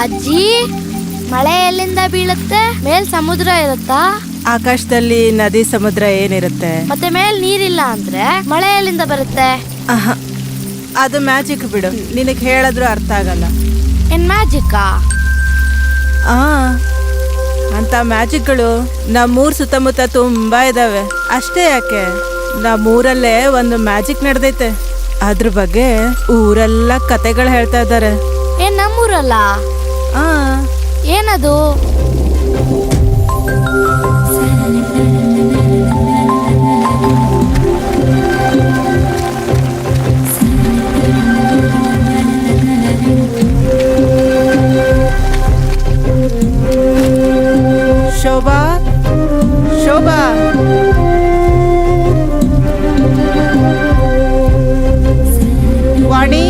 ಅಜ್ಜಿ, ಮಳೆ ಎಲ್ಲಿಂದ ಬೀಳುತ್ತೆ? ಮೇಲ್ ಸಮುದ್ರ ಇರುತ್ತಾ? ಆಕಾಶದಲ್ಲಿ ನದಿ ಸಮುದ್ರ ಏನಿರುತ್ತೆ? ಮತ್ತೆ ಮೇಲ್ ನೀರಿಲ್ಲ ಅಂದ್ರೆ ಮಳೆ ಎಲ್ಲಿಂದ ಬರುತ್ತೆ? ಆಹಾ, ಅದು ಮ್ಯಾಜಿಕ್ ಬಿಡು, ನಿನಗೆ ಹೇಳಿದ್ರು ಅರ್ಥ ಆಗಲ್ಲ. ಏನ್ ಮ್ಯಾಜಿಕ್ಕಾ? ಆ ಅಂತ ಮ್ಯಾಜಿಕ್ಗಳು ನಮ್ಮೂರ್ ಸುತ್ತಮುತ್ತ ತುಂಬಾ ಇದಾವೆ. ಅಷ್ಟೇ ಯಾಕೆ, ನಮ್ಮೂರಲ್ಲೇ ಒಂದು ಮ್ಯಾಜಿಕ್ ನಡೆದೈತೆ. ಅದ್ರ ಬಗ್ಗೆ ಊರೆಲ್ಲ ಕತೆಗಳು ಹೇಳ್ತಾ ಇದ್ದಾರೆ. ಏನ್ ನಮ್ಮೂರಲ್ಲ? ಆ ಏನದು? ಶೋಭಾ, ಶೋಭಾ, ವಾಣಿ,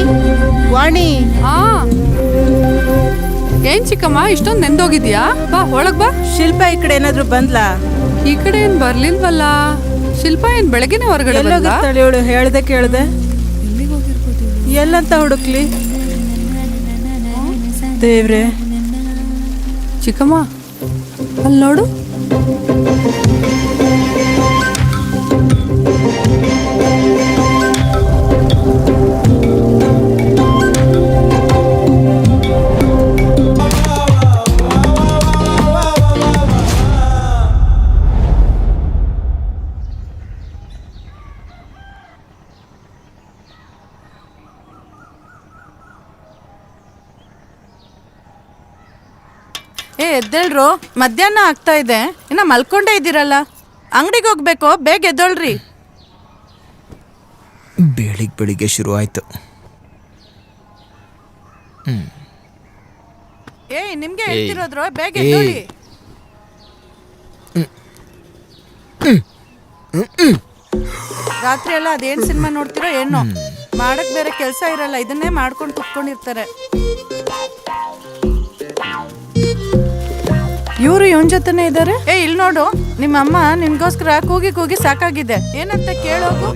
ವಾಣಿ. ಏನ್ ಚಿಕ್ಕಮ್ಮ ಇಷ್ಟೊಂದು ನೆಂದೋಗಿದ್ಯಾ? ಬಾ ಒಳಗ್ ಬಾ. ಶಿಲ್ಪ ಈ ಕಡೆ ಏನಾದ್ರು ಬಂದ್ಲಾ? ಈ ಕಡೆ ಏನ್ ಬರ್ಲಿಲ್ವಲ್ಲ. ಶಿಲ್ಪ ಏನ್ ಬೆಳಗ್ಗೆನೆ ಹೊರಗಡೆ ಬಂದ್ಲಾ? ಎಲ್ಲೋಗಿರ್ತಾಳೆ ಇವಳು? ಹೇಳ್ದೆ ಕೇಳ್ದೆ. ಎಲ್ಲಂತ ಹುಡುಕ್ಲಿ ದೇವ್ರೆ. ಚಿಕ್ಕಮ್ಮ ಅಲ್ಲಿ ನೋಡು. ಎದ್ದೇಳ್ರು, ಮಧ್ಯಾಹ್ನ ಆಗ್ತಾ ಇದೆ, ಇನ್ನ ಮಲ್ಕೊಂಡೇ ಇದ್ದೀರಲ್ಲ. ಅಂಗಡಿಗೆ ಹೋಗ್ಬೇಕು, ಬೇಗ ಎದ್ದೇಳ್ರಿ. ಬೆಳಿಗ್ಗೆ ಶುರು ಆಯ್ತು. ನಿಮ್ಗೆ ಹೇಳ್ತಿರೋದ್ರು, ಬೇಗ ಎದ್ದೇಳಿ. ರಾತ್ರಿ ಎಲ್ಲ ಅದೇನ್ ಸಿನಿಮಾ ನೋಡ್ತಿರೋ ಏನೋ, ಮಾಡಕ್ ಬೇರೆ ಕೆಲಸ ಇರಲ್ಲ, ಇದನ್ನೇ ಮಾಡ್ಕೊಂಡು ಕುತ್ಕೊಂಡಿರ್ತಾರೆ. ಇವ್ರು ಇವನ್ ಜೊತೆನೆ ಇದಾರೆ. ಇಲ್ಲಿ ನೋಡು, ನಿಮ್ಮ ಅಮ್ಮ ನಿನ್ಗೋಸ್ಕರ ಕೂಗಿ ಕೂಗಿ ಸಾಕಾಗಿದೆ. ಏನಂತ ಕೇಳೋಗು.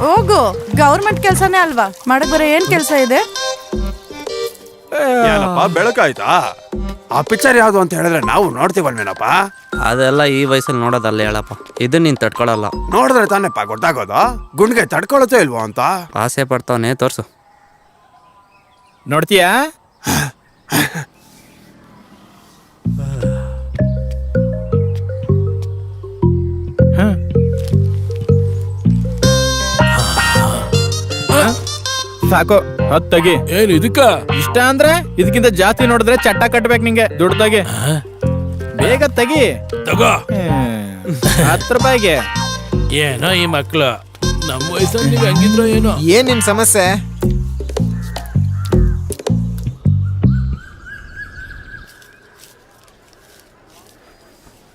ಹೋಗು, ಗೌರ್ಮೆಂಟ್ ಕೆಲ್ಸನೇ ಅಲ್ವಾ, ಮಾಡಕ್ ಬರೋ ಏನ್ ಕೆಲ್ಸ ಇದೆ? ಬೆಳಕಾಯ್ತಾ? ಆ ಪಿಕ್ಚರ್ ಯಾವ್ದು ಅಂತ ಹೇಳಿದ್ರೆ ನಾವು ನೋಡ್ತೀವಲ್ವೇನಪ್ಪ? ಅದೆಲ್ಲ ಈ ವಯಸ್ಸಲ್ಲಿ ನೋಡೋದಲ್ಲ ಹೇಳಪ್ಪ. ಇದು ನೀನ್ ತಡ್ಕೊಳಲ್ಲ. ನೋಡಿದ್ರೆ ತಾನೇಪ್ಪ ಗೊತ್ತಾಗೋದು ಗುಂಡ್ಗೆ ತಡ್ಕೊಳತ್ತೋ ಇಲ್ವೋ ಅಂತ. ಆಸೆ ಪಡ್ತಾವನೆ, ತೋರ್ಸು. ನೋಡ್ತೀಯಾ? ಸಾಕು, ಹೊತ್ತಗಿ. ಏನ್ ಇದಕ್ಕ ಇಷ್ಟ ಅಂದ್ರೆ ಇದಕ್ಕಿಂತ ಜಾಸ್ತಿ ನೋಡಿದ್ರೆ ಚಟ್ಟ ಕಟ್ಬೇಕು ನಿಂಗೆ. ದುಡ್ಡಾಗೆ ಬೇಗ ತೆಗಿ. ತಗೋ. 10 ರೂಪಾಯಿಗೆ. ಏನೋ ಈ ಮಕ್ಳು, ನಮ್ಮ ವಯಸ್ಸಲ್ಲಿ ನೀವು ಹಂಗಿದ್ರು ಏನೋ. ಏನ್ ನಿನ್ ಸಮಸ್ಯೆ?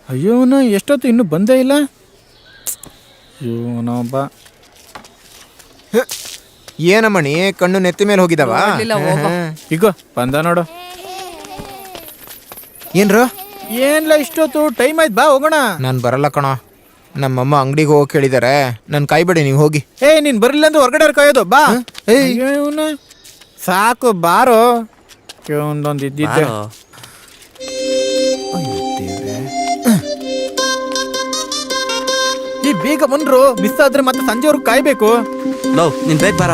ಅಯ್ಯೋನ ಎಷ್ಟೊತ್ತು ಇನ್ನೂ ಬಂದೇ ಇಲ್ಲ. ಅಯ್ಯೋನೊಬ್ಬ. ಏನಮ್ಮಣಿ, ಕಣ್ಣು ನೆತ್ತಿ ಮೇಲೆ ಹೋಗಿದಾವ? ಈಗ ಬಂದ ನೋಡು. ಏನ್ರು? ಏನ್ಲ ಇಷ್ಟೊತ್ತು? ಟೈಮ್ ಆಯ್ತು, ಬಾ ಹೋಗೋಣ. ನಾನ್ ಬರಲ್ಲ ಕಣ, ನಮ್ಮಮ್ಮ ಅಂಗಡಿಗೆ ಹೋಗಿ ಕೇಳಿದಾರೆ. ನನ್ ಕಾಯ್ಬೇಡಿ, ನೀವು ಹೋಗಿ. ನೀನ್ ಬರಲಿಲ್ಲ ಅಂದ್ರೆ ಹೊರಗಡೆ ಕಾಯೋದು, ಬಾ. ಸಾಕು ಬಾರೋ, ಒಂದೊಂದು ಇದ್ದಿದ್ದೆ. ಈ ಬೇಗ ಬಂದ್ರು, ಮಿಸ್ ಆದ್ರೆ ಮತ್ತೆ ಸಂಜೆವರೆಗೂ ಕಾಯ್ಬೇಕು. ಲವ್, ನೀನ್ ಬೇಗ ಬಾರ.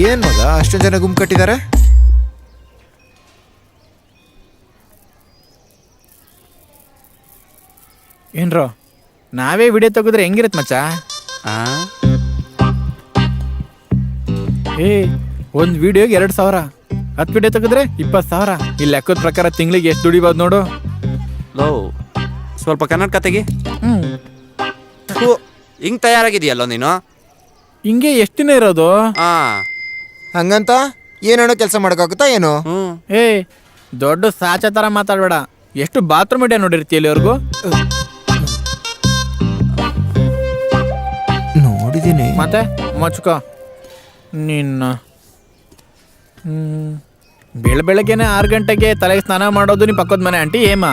ಏನ್ ಮಗ ಅಷ್ಟೊಂದು ಜನ ಗುಂಪು ಕಟ್ಟಿದ್ದಾರೆ? ಏನ್ರೋ ನಾವೇ ವಿಡಿಯೋ ತೆಗೆದ್ರೆ ಹೆಂಗಿರತ್ ಮಚ್ಚ? ಆ? ಒಂದು ವಿಡಿಯೋಗೆ 2,000, 10 ವಿಡಿಯೋ ತೆಗೆದ್ರೆ 20,000. ಈ ಲೆಕ್ಕದ ಪ್ರಕಾರ ತಿಂಗಳಿಗೆ ಎಷ್ಟು ದುಡಿಬೋದು ನೋಡು. ಲೋ ಸ್ವಲ್ಪ ಕನ್ನಡ ಕತೆಗೆ ಹಿಂಗ್ ತಯಾರಾಗಿದೆಯಲ್ಲೋ ನೀನು. ಹಿಂಗೆ ಎಷ್ಟು ದಿನ ಇರೋದು? ಹಾ ಹಂಗಂತ ಏನೇನೋ ಕೆಲಸ ಮಾಡೋಕ್ಕಾಗುತ್ತಾ ಏನು? ದೊಡ್ಡ ಸಾಚ ತರ ಮಾತಾಡ್ಬೇಡ. ಎಷ್ಟು ಬಾತ್ರೂಮ್ ವಿಡಿಯೋ ನೋಡಿರ್ತೀಯ ಇಲ್ಲಿವರೆಗೂ? ನೋಡಿದ್ದೀನಿ. ಮತ್ತೆ ಮಚ್ಕೋ ನಿನ್ನ. ಬೆಳಗ್ಗೆನೆ 6 ಗಂಟೆಗೆ ತಲೆಗೆ ಸ್ನಾನ ಮಾಡೋದು ನಿಮ್ಮ ಪಕ್ಕದ ಮನೆ ಆಂಟಿ ಹೇಮ.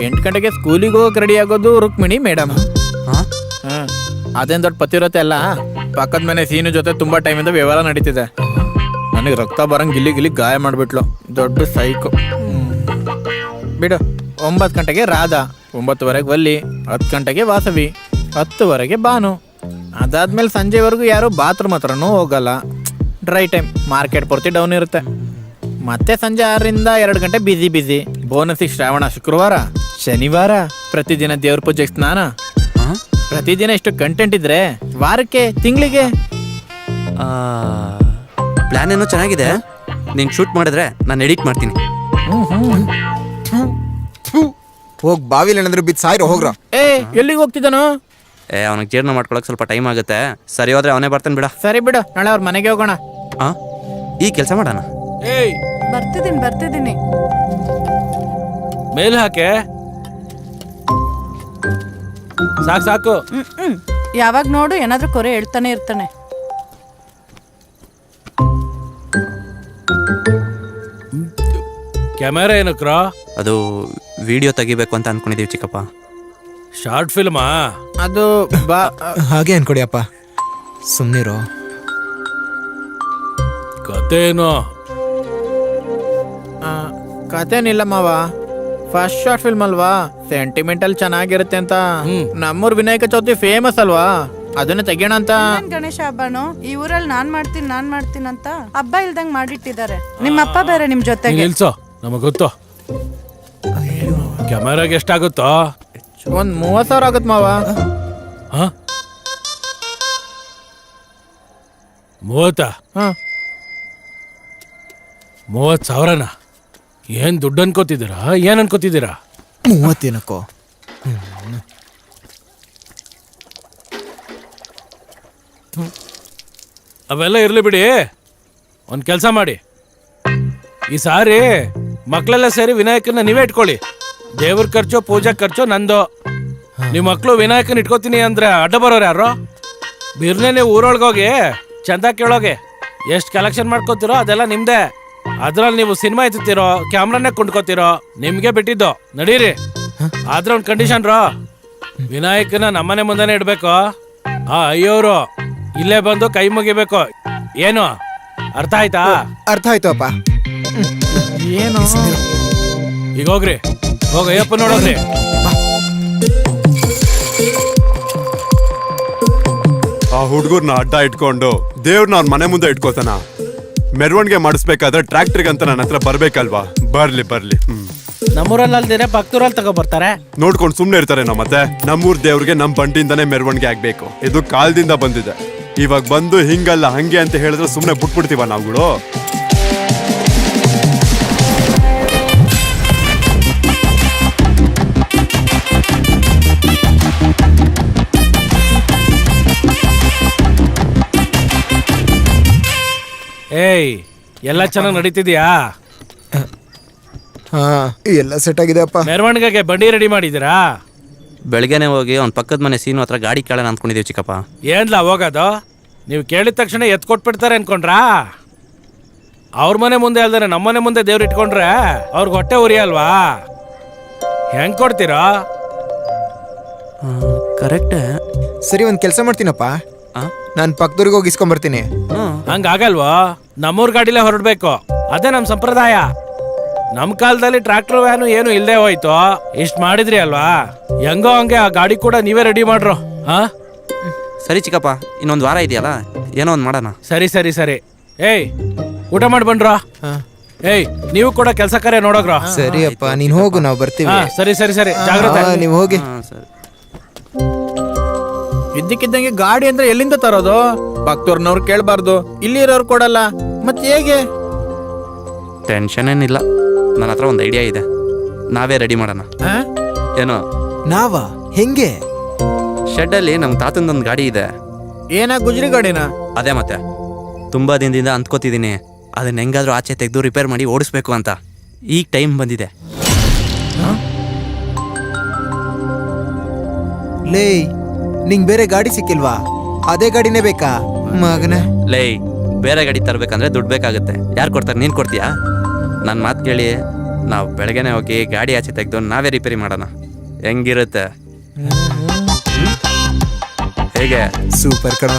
8 ಗಂಟೆಗೆ ಸ್ಕೂಲಿಗೆ ಹೋಗಕ್ಕೆ ರೆಡಿ ಆಗೋದು ರುಕ್ಮಿಣಿ ಮೇಡಮ್. ಅದೇನು ದೊಡ್ಡ ಪತಿವ್ರತೆ ಅಲ್ಲ. ಪಕ್ಕದ ಮನೆ ಸೀನು ಜೊತೆ ತುಂಬಾ ಟೈಮಿಂದ ವ್ಯವಹಾರ ನಡೀತಿದೆ. ನನಗೆ ರಕ್ತ ಬರಂಗ್ ಗಿಲ್ಲಿ ಗಾಯ ಮಾಡಿಬಿಟ್ಲು. ದೊಡ್ಡ ಸೈಕು. ಬಿಡು. 9 ಗಂಟೆಗೆ ರಾಧಾ, 9:30 ವಲ್ಲಿ, 10 ಗಂಟೆಗೆ ವಾಸವಿ, 10:00 ಭಾನು. ಅದಾದ್ಮೇಲೆ ಸಂಜೆವರೆಗೂ ಯಾರು ಬಾತ್ರೂಮ್ ಹತ್ರನೂ ಹೋಗಲ್ಲ. Dry time. ಮಾರ್ಕೆಟ್ ಪೂರ್ತಿ ಡೌನ್ ಇರುತ್ತೆ. ಮತ್ತೆ ಸಂಜೆ 6ರಿಂದ 2 ಗಂಟೆ ಬಿಸಿ. ಬೋನಸಿಗೆ ಶ್ರಾವಣ ಶುಕ್ರವಾರ, ಶನಿವಾರ, ಪ್ರತಿದಿನ ದೇವ್ರ ಪೂಜೆಗೆ ಸ್ನಾನ. ಪ್ರತಿದಿನ ಇಷ್ಟು ಕಂಟೆಂಟ್ ಇದ್ರೆ ವಾರಕ್ಕೆ, ತಿಂಗಳಿಗೆ. ಪ್ಲಾನ್ ಏನೋ ಚೆನ್ನಾಗಿದೆ. ನೀನು ಶೂಟ್ ಮಾಡಿದ್ರೆ ನಾನು ಎಡಿಟ್ ಮಾಡ್ತೀನಿ. ಹೋಗ್ ಬಾವಿಲಿ ಏನಾದ್ರು ಬಿದ್ದು ಸಾಯ್ರೋ ಹೋಗ್ರ. ಎಲ್ಲಿಗೆ ಹೋಗ್ತಿದ್ದಾನು? ಅವನಿಗೆ ಜೀರ್ಣ ಮಾಡ್ಕೊಳಕ್ ಸ್ವಲ್ಪ ಟೈಮ್ ಆಗುತ್ತೆ. ಸರಿ ಹೋದ್ರೆ ಅವನೇ ಬರ್ತಾನೆ ಬಿಡ. ಸರಿ ಬಿಡು, ನಾಳೆ ಅವ್ರ ಮನೆಗೆ ಹೋಗೋಣ. ಈ ಕೆಲಸ ಮಾಡೋಣ. ಬರ್ತಿದ್ದೀನಿ. ಮೇಲ್ ಹಾಕೆ. ಸಾಕು. ಯಾವಾಗ ನೋಡು ಏನಾದ್ರೂ ಕೊರೆ ಹೇಳ್ತಾನೆ ಇರ್ತಾನೆ. ಕ್ಯಾಮೆರಾ ಏನಕ್ರಾ? ಅದು ವಿಡಿಯೋ ತೆಗಿಬೇಕು ಅಂತ ಅನ್ಕೊಂಡಿದೀವಿ ಚಿಕ್ಕಪ್ಪ. ಶಾರ್ಟ್ ಫಿಲ್ಮಾ? ಅದು ಹಾಗೆ ಅನ್ಕೊಡಿ ಅಪ್ಪ, ಸುಮ್ನಿರೋ. ಕತೆ ಏನು? ಕಥೆನಿಲ್ಲ ಮಾವ. ಫಸ್ಟ್ ಶಾರ್ಟ್ ಫಿಲ್ಮ್ ಅಲ್ವಾ, ಸೆಂಟಿಮೆಂಟಲ್ ಚೆನ್ನಾಗಿರುತ್ತೆ ಅಂತ. ನಮ್ಮೂರ್ ವಿನಾಯಕ ಚೌತಿ ಫೇಮಸ್ ಅಲ್ವಾ, ಅದನ್ನ ತೆಗಿಯೋಣ ಅಂತ. ಗಣೇಶ ಹಬ್ಬನು ಈ ಊರಲ್ಲಿ ನಾನ್ ಮಾಡ್ತೀನಿ ಅಂತ ಹಬ್ಬ ಇಲ್ದಂಗ್ ಮಾಡಿಟ್ಟಿದ್ದಾರೆ. ನಿಮ್ಮ ಅಪ್ಪ ಬೇರೆ ನಿಮ್ ಜೊತೆಗೆ. ನಿಲ್ಸೋ, ನಮಗ್ ಗೊತ್ತು. ಕ್ಯಾಮೆರಾಗೆ ಎಷ್ಟಾಗುತ್ತೋ? ಒಂದ್ 30,000 ಆಗುತ್ತೆ ಮಾವ. 30,000? ಏನ್ ದುಡ್ಡು ಅನ್ಕೋತಿದ್ದೀರಾ? ಏನ್ ಅನ್ಕೋತಿದ್ದೀರಾ? 30 ಏನಕ್ಕೋ? ಅವೆಲ್ಲ ಇರ್ಲಿ ಬಿಡಿ. ಒಂದ್ ಕೆಲ್ಸ ಮಾಡಿ, ಈ ಸಾರಿ ಮಕ್ಳೆಲ್ಲ ಸೇರಿ ವಿನಾಯಕನ ನೀವೇ ಇಟ್ಕೊಳ್ಳಿ. ದೇವ್ರ ಖರ್ಚು, ಪೂಜಾ ಖರ್ಚು ನಂದು. ನಿಮ್ ಮಕ್ಳು ವಿನಾಯಕನ ಇಟ್ಕೋತೀನಿ ಅಂದ್ರೆ ಅಡ್ಡ ಬರೋರು ಯಾರು? ಬಿರ್ನೇನೆ ಊರೊಳಗೋಗಿ ಚಂದ ಕೇಳೋಗೆ. ಎಷ್ಟು ಕಲೆಕ್ಷನ್ ಮಾಡ್ಕೋತಿರೋ ಅದೆಲ್ಲ ನಿಮ್ದೆ. ಅದ್ರಲ್ಲಿ ನೀವು ಸಿನಿಮಾ ಎತ್ತುತ್ತೀರೋ, ಕ್ಯಾಮ್ರಾನೇ ಕೊಂಡ್ಕೋತಿರೋ, ನಿಮ್ಗೆ ಬಿಟ್ಟಿದ್ದು. ನಡೀರಿ. ಆದ್ರೆ ಒಂದ್ ಕಂಡೀಷನ್ ರೋ, ವಿನಾಯಕನ ನಮ್ಮನೆ ಮುಂದೆನೆ ಇಡ್ಬೇಕು. ಅಯ್ಯೋರು ಇಲ್ಲೇ ಬಂದು ಕೈ ಮುಗಿಬೇಕು. ಏನು ಅರ್ಥ ಆಯ್ತಾ? ಅರ್ಥ ಆಯ್ತು ಅಪ್ಪ. ಏನು? ಈಗ ಹೋಗ್ರಿ, ಹೋಗ ಅಯ್ಯಪ್ಪ ನೋಡೋಗ್ರಿ. ಆ ಹುಡುಗರ್ನ ಅಡ್ಡ ಇಟ್ಕೊಂಡು ದೇವ್ರನ್ನ ಅವ್ರ ಮನೆ ಮುಂದೆ ಇಟ್ಕೋತಾನ. ಮೆರವಣಿಗೆ ಮಾಡಿಸ್ಬೇಕಾದ್ರೆ ಟ್ರ್ಯಾಕ್ಟರ್ಗೆ ಅಂತ ನನ್ನ ಹತ್ರ ಬರ್ಬೇಕಲ್ವಾ? ಬರ್ಲಿ. ನಮ್ಮೂರಲ್ಲಿ ಅಲ್ದಿರ ಪಕ್ಕದೂರಲ್ಲಿ ತಗೋ ಬರ್ತಾರೆ. ನೋಡ್ಕೊಂಡು ಸುಮ್ನೆ ಇರ್ತಾರೆ. ನಾವು ಮತ್ತೆ ನಮ್ಮೂರ್ ದೇವ್ರಿಗೆ ನಮ್ ಬಂಡಿಂದಾನೇ ಮೆರವಣಿಗೆ ಆಗ್ಬೇಕು. ಇದು ಕಾಲದಿಂದ ಬಂದಿದೆ. ಇವಾಗ ಬಂದು ಹಿಂಗಲ್ಲ ಹಂಗೆ ಅಂತ ಹೇಳಿದ್ರೆ ಸುಮ್ನೆ ಬಿಟ್ಬಿಡ್ತೀವ ನಾವುಗಳು. ಎಲ್ಲ ಚೆನ್ನಾಗಿ ನಡೀತಿದ್ಯಾ? ಎಲ್ಲ ಸೆಟ್ ಆಗಿದೆ ಅಪ್ಪ. ಮೆರವಣಿಗೆಗೆ ಬಂಡಿ ರೆಡಿ ಮಾಡಿದ್ದೀರಾ? ಬೆಳಗ್ಗೆನೆ ಹೋಗಿ ಅವ್ನ ಪಕ್ಕದ ಮನೆ ಸೀನು ಹತ್ರ ಗಾಡಿ ಕೇಳೋಣ ಅನ್ಕೊಂಡಿದೀವಿ ಚಿಕ್ಕಪ್ಪ. ಏನ್ಲಾ ಹೋಗೋದು? ನೀವು ಕೇಳಿದ ತಕ್ಷಣ ಎತ್ಕೊಟ್ಬಿಡ್ತಾರೆ ಅನ್ಕೊಂಡ್ರಾ? ಅವ್ರ ಮನೆ ಮುಂದೆ ಅಲ್ದಾರೆ ನಮ್ಮನೆ ಮುಂದೆ ದೇವ್ರು ಇಟ್ಕೊಂಡ್ರೆ ಅವ್ರಿಗೆ ಹೊಟ್ಟೆ ಉರಿ ಅಲ್ವಾ? ಹೆಂಗ್ ಕೊಡ್ತೀರಾ? ಕರೆಕ್ಟ್. ಸರಿ, ಒಂದ್ ಕೆಲಸ ಮಾಡ್ತೀನಪ್ಪ. ನಾನು ಪಕ್ಕದೂರಿಗೆ ಹೋಗಿ ಇಸ್ಕೊಂಬರ್ತೀನಿ. ಹಂಗಾಗಲ್ವಾ? ನಮ್ಮೂರ್ ಗಾಡಿಲೇ ಹೊರಡ್ಬೇಕು. ಅದೇ ನಮ್ ಸಂಪ್ರದಾಯ. ನಮ್ ಕಾಲದಲ್ಲಿ ಟ್ರಾಕ್ಟರ್ ವ್ಯಾನು ಏನು ಇಲ್ದೇ ಹೋಯ್ತು. ಇಷ್ಟ್ ಮಾಡಿದ್ರಿ ಅಲ್ವಾ? ಹೆಂಗೋ ಹಂಗೆ ಆ ಗಾಡಿ ಕೂಡ ನೀವೇ ರೆಡಿ ಮಾಡ್ರು. ಸರಿ ಚಿಕ್ಕಪ್ಪ, ಇನ್ನೊಂದು ವಾರ ಇದೆಯಲ್ಲ, ಏನೋ ಒಂದು ಮಾಡೋಣ. ಸರಿ ಸರಿ ಸರಿ. ಏಯ್ ಊಟ ಮಾಡಿ ಬಂದ್ರೋ. ಏಯ್ ನೀವು ಕೂಡ ಕೆಲಸ ಕಾರ್ಯ ನೋಡೋಗ್ರೋ. ಸರಿ ಅಪ್ಪ, ನೀನ್ ಹೋಗು, ನಾವು ಬರ್ತೀವಿ. ಹಾ ಸರಿ ಸರಿ ಸರಿ ಜಾಗ್ರತೆ. ನೀವು ಹೋಗಿ. ಸರಿ. ಇದ್ದಕ್ಕಿದ್ದಂಗೆ ಗಾಡಿ ಅಂದ್ರೆ ಎಲ್ಲಿಂದ ತರೋದು? ಭಕ್ತವ್ರನ್ನವ್ರು ಕೇಳಬಾರ್ದು, ಇಲ್ಲಿ ಇರೋರು ಕೊಡಲ್ಲ, ಮತ್ತೆ ಹೇಗೆ? ಟೆನ್ಷನ್ ಏನಿಲ್ಲ, ನನ್ನ ಹತ್ರ ಒಂದು ಐಡಿಯಾ ಇದೆ. ನಾವೇ ರೆಡಿ ಮಾಡೋಣ. ಆ? ಏನೋ ನಾವಾ? ಹೆಂಗೆ? ಶೆಡ್ಡಲ್ಲಿ ನಮ್ಮ ತಾತಂದೊಂದು ಗಾಡಿ ಇದೆ. ಏನ ಗುಜ್ರಿ ಗಾಡಿನ? ಅದೇ ಮತ್ತೆ ತುಂಬಾ ದಿನದಿಂದ ಅಂದ್ಕೋತಿದ್ದೀನಿ ಅದನ್ನ ಹೆಂಗಾದ್ರೂ ಆಚೆ ತೆಗೆದು ರಿಪೇರ್ ಮಾಡಿ ಓಡಿಸ್ಬೇಕು ಅಂತ. ಈಗ ಟೈಮ್ ಬಂದಿದೆ. ಲೇ, ನಿಂಗ್ ಬೇರೆ ಗಾಡಿ ಸಿಕ್ಕಿಲ್ವಾ? ಅದೇ ಗಾಡಿನೇ ಬೇಕಾ ಮಗನೇ? ಲೈ, ಬೇರೆ ಗಾಡಿ ತರಬೇಕಂದ್ರೆ ದುಡ್ಡು ಬೇಕಾಗುತ್ತೆ. ಯಾರು ಕೊಡ್ತಾರೆ? ನೀನು ಕೊಡ್ತೀಯಾ? ನನ್ನ ಮಾತು ಕೇಳಿ ನಾವು ಬೆಳಗ್ಗೆನೆ ಹೋಗಿ ಗಾಡಿ ಆಚೆ ತೆಗೆದು ನಾವೇ ರಿಪೇರಿ ಮಾಡೋಣ. ಹೆಂಗಿರುತ್ತೆ? ಹೇಗೆ? ಸೂಪರ್ ಕಣ.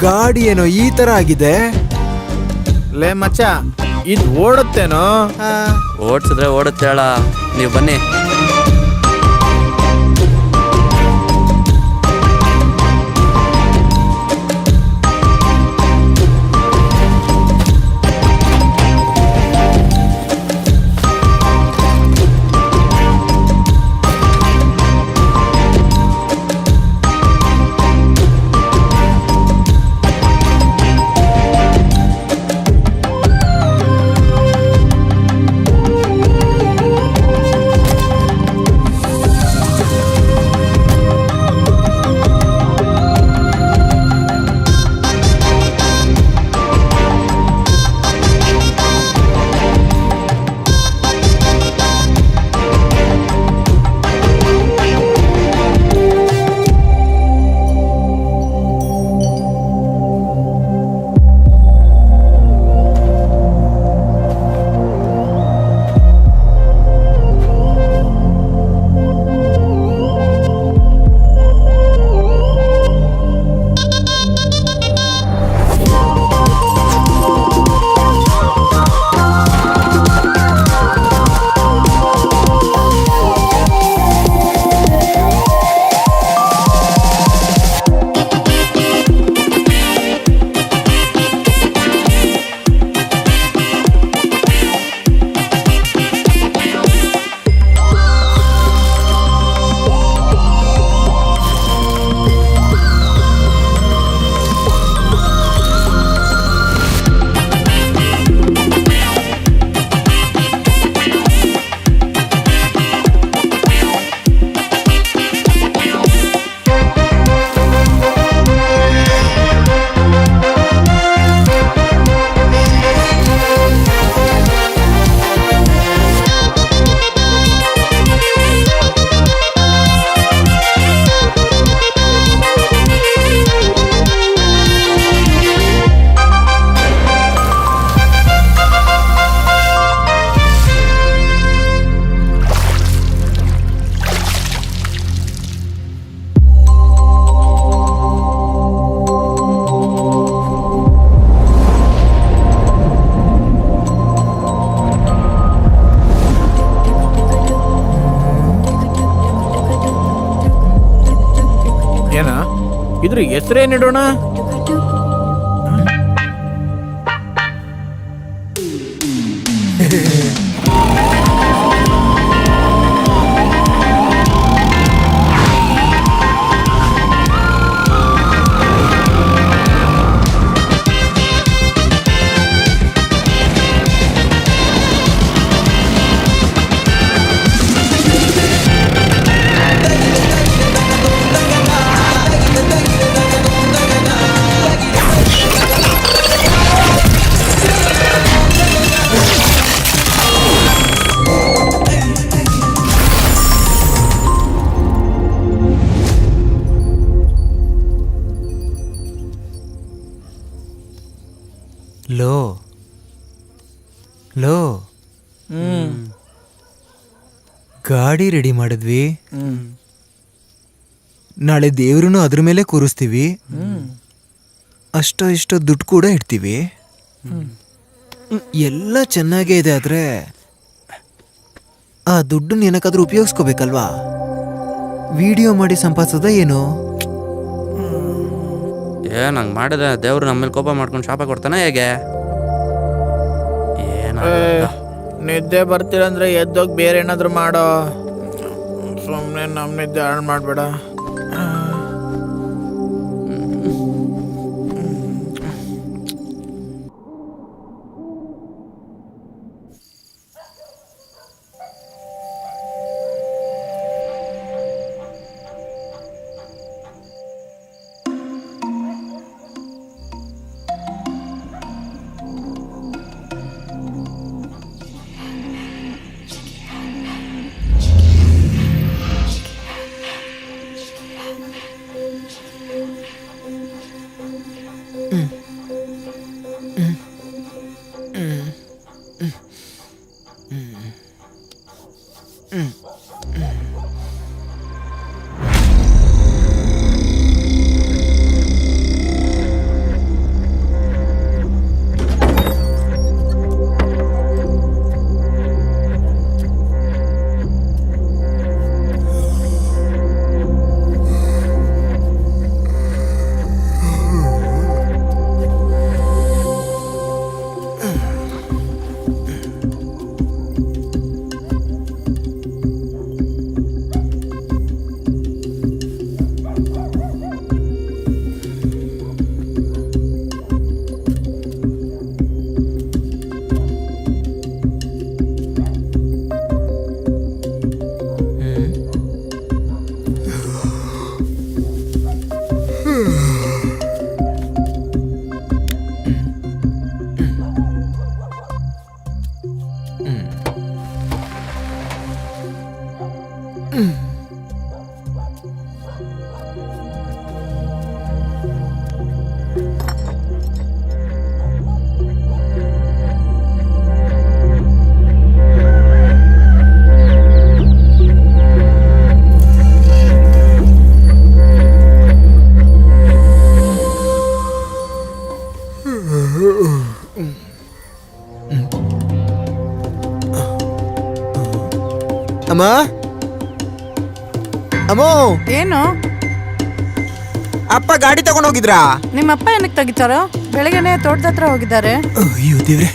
ಗಾಡಿ ಏನೋ ಈ ತರ ಆಗಿದೆ. ಲೇ ಮಚ್ಚ, ಇದು ಓಡುತ್ತೇನೋ? ಓಡಿಸಿದ್ರೆ ಓಡುತ್ತೆ ಹೇಳ. ನೀವು ಬನ್ನಿ. ಇದ್ರ ಹೆಸರೇನಿಡೋಣ? ಲೋ ಲೋ ಗಾಡಿ ರೆಡಿ ಮಾಡಿದ್ವಿ. ನಾಳೆ ದೇವ್ರನ್ನು ಅದ್ರ ಮೇಲೆ ಕೂರಿಸ್ತೀವಿ. ಅಷ್ಟೋ ಇಷ್ಟೋ ದುಡ್ಡು ಕೂಡ ಇಡ್ತೀವಿ. ಎಲ್ಲ ಚೆನ್ನಾಗೇ ಇದೆ, ಆದ್ರೆ ಆ ದುಡ್ಡನ್ನ ಏನಕ್ಕಾದ್ರೂ ಉಪಯೋಗಿಸ್ಕೋಬೇಕಲ್ವಾ? ವಿಡಿಯೋ ಮಾಡಿ ಸಂಪಾದಿಸೋದ ಏನು? ನಂಗೆ ಮಾಡಿದೆ ದೇವ್ರು ನಮ್ಮ ಮೇಲೆ ಕೋಪ ಮಾಡ್ಕೊಂಡು ಶಾಪ ಕೊಡ್ತಾನೆ ಹೇಗೆ? ನಿದ್ದೆ ಬರ್ತೀರಂದ್ರೆ ಎದ್ದೋಗಿ ಬೇರೆ ಏನಾದ್ರು ಮಾಡೋ. ಸುಮ್ಮನೆ ನಮ್ಮ ನಿದ್ದೆ ಹಾಳು ಮಾಡಬೇಡ. ಅಮ್ಮ, ಅಮ್ಮೋ, ಏನು? ಅಪ್ಪ ಗಾಡಿ ತಗೊಂಡ್ ಹೋಗಿದ್ರಾ? ನಿಮ್ಮಪ್ಪ ಏನಕ್ಕೆ ತೆಗಿತಾರೋ? ಬೆಳಗ್ಗೆನೆ ತೋಟದ ಹತ್ರ ಹೋಗಿದ್ದಾರೆ. ಅಯ್ಯೋ ದೇವ್ರೆ.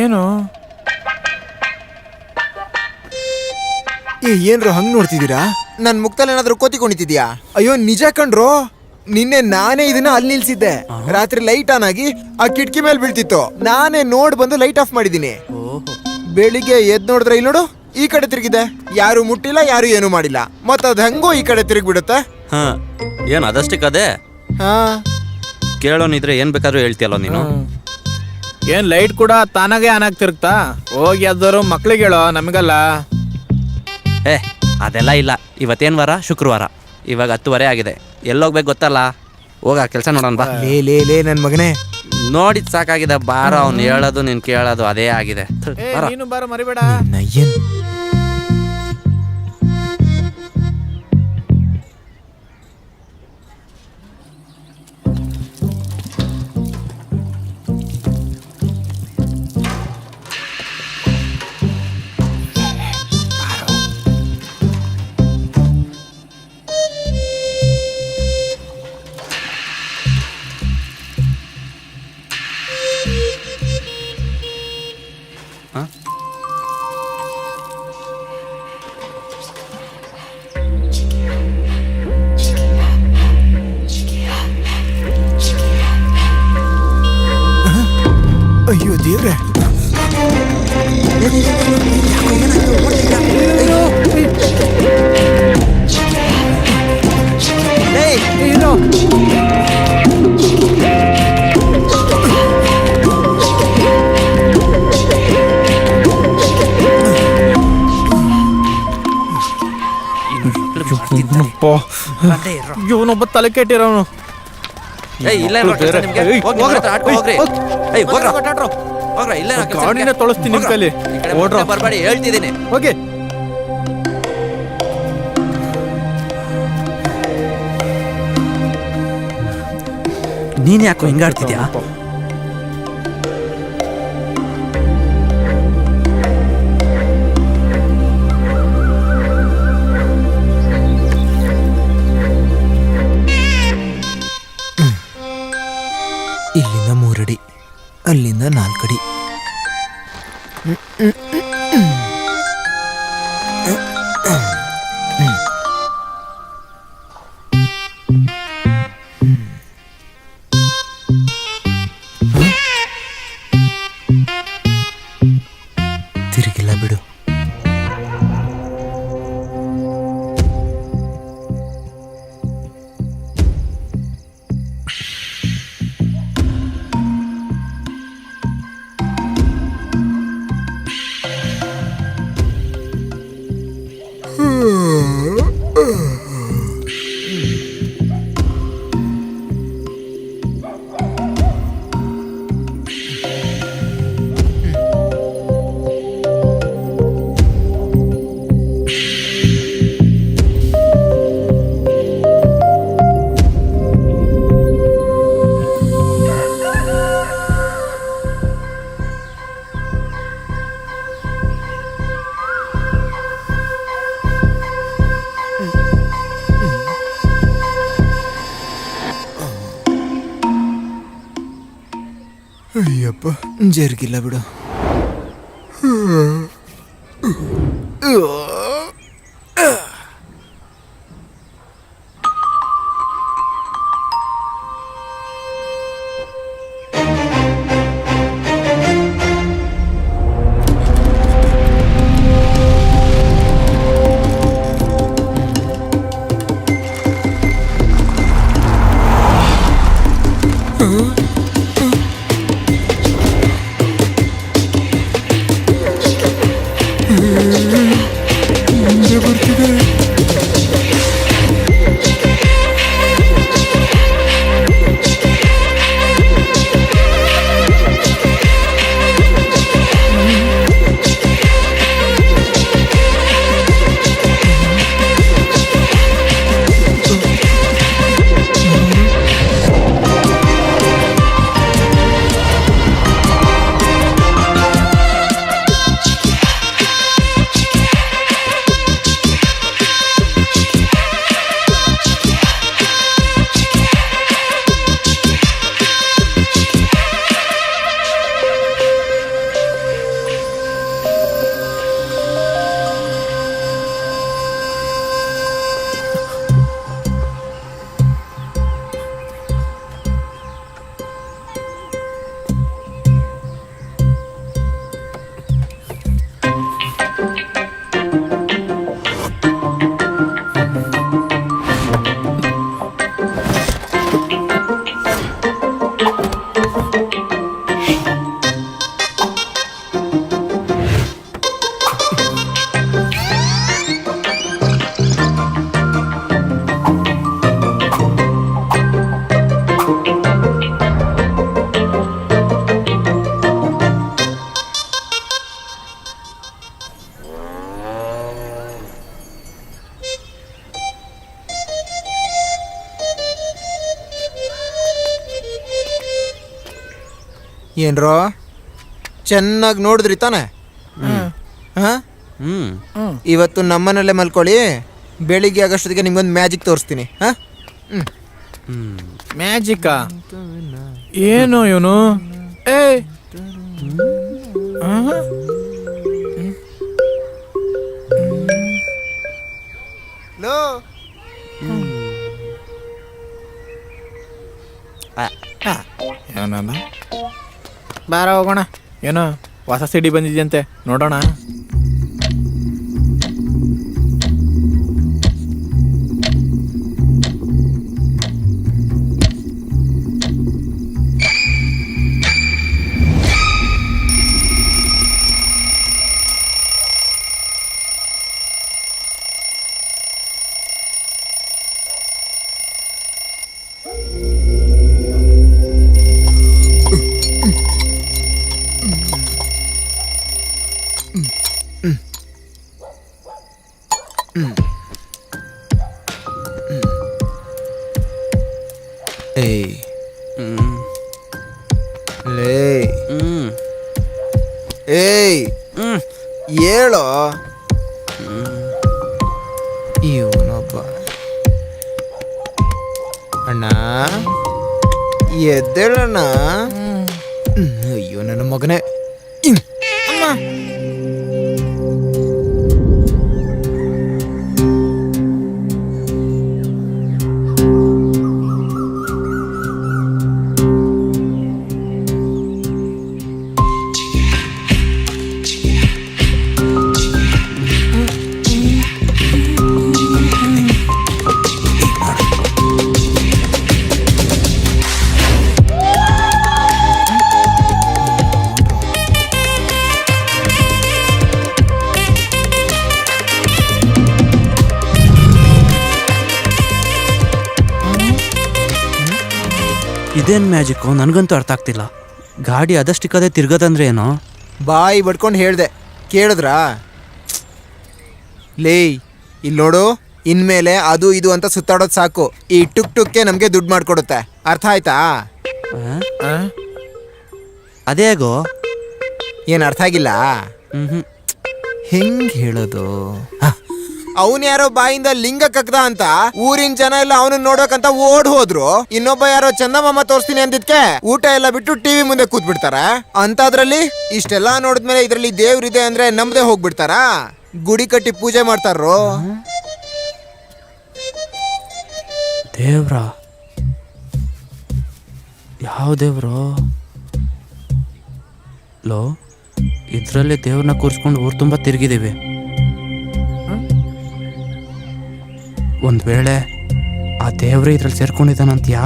ಏನು ಏನ್ರೋ ಹಂಗ್ ನೋಡ್ತಿದ್ದೀರಾ? ನನ್ ಮುಕ್ತಲ್ಲಿ ಏನಾದ್ರೂ ಕೋತಿ ಕುಣಿತಿದ್ಯಾ? ಅಯ್ಯೋ ನಿಜ ಕಣ್ರೋ, ನಿನ್ನೆ ನಾನೇ ಇದನ್ನ ಅಲ್ಲಿ ನಿಲ್ಸಿದ್ದೆ. ರಾತ್ರಿ ಲೈಟ್ ಆನ್ ಆಗಿ ಆ ಕಿಟಕಿ ಮೇಲೆ ಬೀಳ್ತಿತ್ತು. ನಾನೇ ನೋಡ್ ಬಂದು ಲೈಟ್ ಆಫ್ ಮಾಡಿದೀನಿ. ಬೆಳಿಗ್ಗೆ ಎದ್ ನೋಡಿದ್ರೆ ಇಲ್ಲಿ ನೋಡು, ಈ ಕಡೆ ತಿರುಗಿದೆ. ಯಾರು ಮುಟ್ಟಿಲ್ಲ, ಯಾರು ಏನು ಮಾಡಿಲ್ಲ. ಮತ್ತ ಅದ್ ಹೆಂಗೋ ಈ ಕಡೆ ತಿರುಗಿ ಬಿಡುತ್ತೆ. ಏನು ಅದಷ್ಟಕ್ಕದೇ? ಹಾ, ಕೇಳೋನಿದ್ರೆ ಏನ್ ಬೇಕಾದ್ರೂ ಹೇಳ್ತೀಯಲ್ಲ ನೀನು. ಏನ್ ಲೈಟ್ ಕೂಡ ತಾನಾಗೆ ಆನ್ ಆಗ್ತಿರುತ್ತಾ? ಹೋಗಿ ಯಾವ್ದಾರು ಮಕ್ಳಿಗೆ ಹೇಳೋ, ನಮಗಲ್ಲ. ಅದೆಲ್ಲ ಇಲ್ಲ. ಇವತ್ತೇನ್ ವಾರ? ಶುಕ್ರವಾರ. ಇವಾಗ 10:30 ಆಗಿದೆ. ಎಲ್ಲೋಗ್ಬೇಕು ಗೊತ್ತಲ್ಲ. ಹೋಗ ಕೆಲಸ ನೋಡೋಣ ಬಾ. ಲೇ ನನ್ ಮಗನೇ, ನೋಡಿದ್ ಸಾಕಾಗಿದೆ. ಬಾರ, ಅವ್ನು ಹೇಳೋದು ನೀನ್ ಕೇಳೋದು ಅದೇ ಆಗಿದೆ. ನೀನು ಬಾರ, ಮರಿಬೇಡ. ನಯ್ಯನ್ ಅಯ್ಯೋ ದೇವ್ರೆ. ಇವನೊಬ್ಬ ತಲೆ ಕೆಟ್ಟಿರೋನು. ಏಯ್ ಇಲ್ಲೇ ಬೇರೆ. ಏಯ್, ಹೋಗ್ರ. ಹೋಗ್ರಿ ಏಯ್ ಹೋಗ್ರ ಹೋಗ್ರ ಇಲ್ಲೇ ಗಾಡಿನೇ ತೊಳಸ್ತೀನಿ ನಿಮ್ ಕೈಲಿ. ಓಡ್ರೋ. ಬರ್ಬೇಡಿ ಹೇಳ್ತಿದ್ದೀನಿ. ಓಕೆ. ನೀನ್ ಯಾಕೋ ಹಿಂಗಾಡ್ತಿದ್ಯಾ? ಇಲ್ಲಿಂದ 3 ಅಡಿ, ಅಲ್ಲಿಂದ 4 ಅಡಿ. ತಿರುಗಿಲ್ಲ ಬಿಡು. ಅಯ್ಯಪ್ಪ, ಜರುಗಿಲ್ಲ ಬಿಡು. ಏನ್ರೋ ಚೆನ್ನಾಗಿ ನೋಡಿದ್ರಿ ತಾನೆ? ಇವತ್ತು ನಮ್ಮನಲ್ಲೇ ಮಲ್ಕೊಳ್ಳಿ, ಬೆಳಿಗ್ಗೆ ಆಗಷ್ಟೊತ್ತಿಗೆ ನಿಮ್ಗೊಂದು ಮ್ಯಾಜಿಕ್ ತೋರಿಸ್ತೀನಿ. ಮ್ಯಾಜಿಕಾ? ಏನು ಇವನು? ಏ ಲೋ, ಏನಮ್ಮ ಬಾರ ಹೋಗೋಣ. ಏನೋ ಹೊಸ ಸಿಡಿ ಬಂದಿದ್ಯಂತೆ, ನೋಡೋಣ. ಏಯ್ ಹ್ಮ್ ಹೇಳೋ. ಇವನೊಬ್ಬ. ಅಣ್ಣ ಎದ್ದೇಳಣ್ಣ. ಅಯ್ಯೋ ನನ್ನ ಮಗನೇ. ಅಮ್ಮ. ಇದೇನ್ ಮ್ಯಾಜಿಕ್ಕು ನನಗಂತೂ ಅರ್ಥ ಆಗ್ತಿಲ್ಲ. ಗಾಡಿ ಅದಷ್ಟಿಕ್ಕದೆ ತಿರ್ಗದಂದ್ರೆ ಏನೋ. ಬಾಯಿ ಬಡ್ಕೊಂಡು ಹೇಳ್ದೆ, ಕೇಳಿದ್ರಾ? ಲೇ ಇಲ್ಲಿ ನೋಡು, ಇನ್ಮೇಲೆ ಅದು ಇದು ಅಂತ ಸುತ್ತಾಡೋದು ಸಾಕು. ಈ ಟುಕ್ ಟುಕ್ಕೆ ನಮ್ಗೆ ದುಡ್ಡು ಮಾಡ್ಕೊಡುತ್ತೆ, ಅರ್ಥ ಆಯ್ತಾ? ಅದೇಗೋ ಏನ್ ಅರ್ಥ ಆಗಿಲ್ಲ? ಹ್ಮ್ ಹೆಂಗ್ ಹೇಳೋದು? ಅವನ್ ಯಾರೋ ಬಾಯಿಂದ ಲಿಂಗ ಕಗ್ದ ಅಂತ ಊರಿನ ಜನ ಎಲ್ಲ ಅವನನ್ನ ನೋಡ್ಬೇಕಂತ ಓಡ್ ಹೋದ್ರು. ಇನ್ನೊಬ್ಬ ಯಾರೋ ಚಂದಮಾಮ ತೋರಿಸ್ತೀನಿ ಅಂದಿದ್ಕೆ ಊಟ ಎಲ್ಲ ಬಿಟ್ಟು ಟಿವಿ ಮುಂದೆ ಕೂತ್ ಬಿಡ್ತಾರ. ಅಂತದ್ರಲ್ಲಿ ಇಷ್ಟೆಲ್ಲಾ ನೋಡಿದ್ಮೇಲೆ ಇದ್ರಲ್ಲಿ ದೇವ್ರಿದೆ ಅಂದ್ರೆ ನಂಬದೆ ಹೋಗ್ಬಿಡ್ತಾರ. ಗುಡಿ ಕಟ್ಟಿ ಪೂಜೆ ಮಾಡ್ತಾರೋ. ದೇವ್ರ? ಯಾವ ದೇವ್ರು? ಲೋ, ಇದ್ರಲ್ಲೇ ದೇವ್ರನ್ನ ಕೂರಿಸ್ಕೊಂಡು ಊರು ತುಂಬ ತಿರುಗಿದೀವಿ. ಒಂದ್ ವೇಳೆ ಆ ದೇವ್ರೆ ಇದ್ರಲ್ಲಿ ಸೇರ್ಕೊಂಡಿದ್ದಾನಂತ್ಯಾ?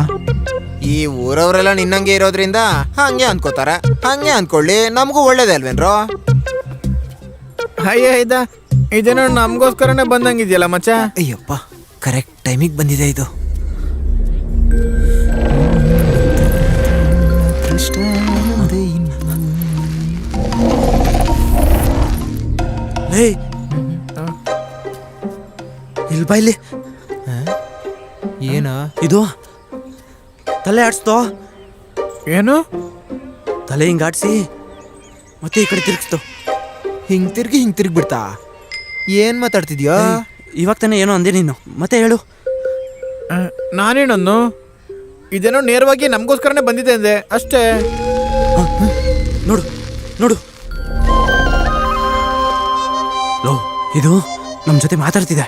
ಈ ಊರವರೆಲ್ಲ ನಿನ್ನಂಗೆ ಇರೋದ್ರಿಂದ ಹಂಗೆ ಅನ್ಕೋತಾರ. ಹಂಗೆ ಅನ್ಕೊಳ್ಳಿ, ನಮಗೂ ಒಳ್ಳೇದೇ ಅಲ್ವೇನ್ರೋ? ಅಯ್ಯ ಇದೇನೋ ನಮ್ಗೋಸ್ಕರನೇ ಬಂದಂಗಿದ್ಯಲ್ಲ ಮಚ್ಚ. ಅಯ್ಯಪ್ಪ, ಕರೆಕ್ಟ್ ಟೈಮಿಗೆ ಬಂದಿದೆ ಇದು. ಇಲ್ಲಿ ಬೈಲಿ. ಏನ ಇದು ತಲೆ ಆಡ್ಸ್ತೋ. ಏನು? ತಲೆ ಹಿಂಗ್ ಆಡ್ಸಿ ಮತ್ತೆ ಈ ಕಡೆ ತಿರುಗಿಸ್ತು. ಹಿಂಗ್ ತಿರ್ಗಿ ಬಿಡ್ತಾ? ಏನ್ ಮಾತಾಡ್ತಿದ್ಯಾ? ಇವಾಗ ತಾನೇ ಏನೋ ಅಂದೆ ನೀನು, ಮತ್ತೆ ಹೇಳು. ನಾನೇನನ್ನು? ಇದೇನೋ ನೇರವಾಗಿ ನಮಗೋಸ್ಕರನೇ ಬಂದಿದೆ ಅಂದೆ ಅಷ್ಟೇ. ನೋಡು ನೋಡು, ಲೋ ಇದು ನಮ್ಮ ಜೊತೆ ಮಾತಾಡ್ತಿದೆ.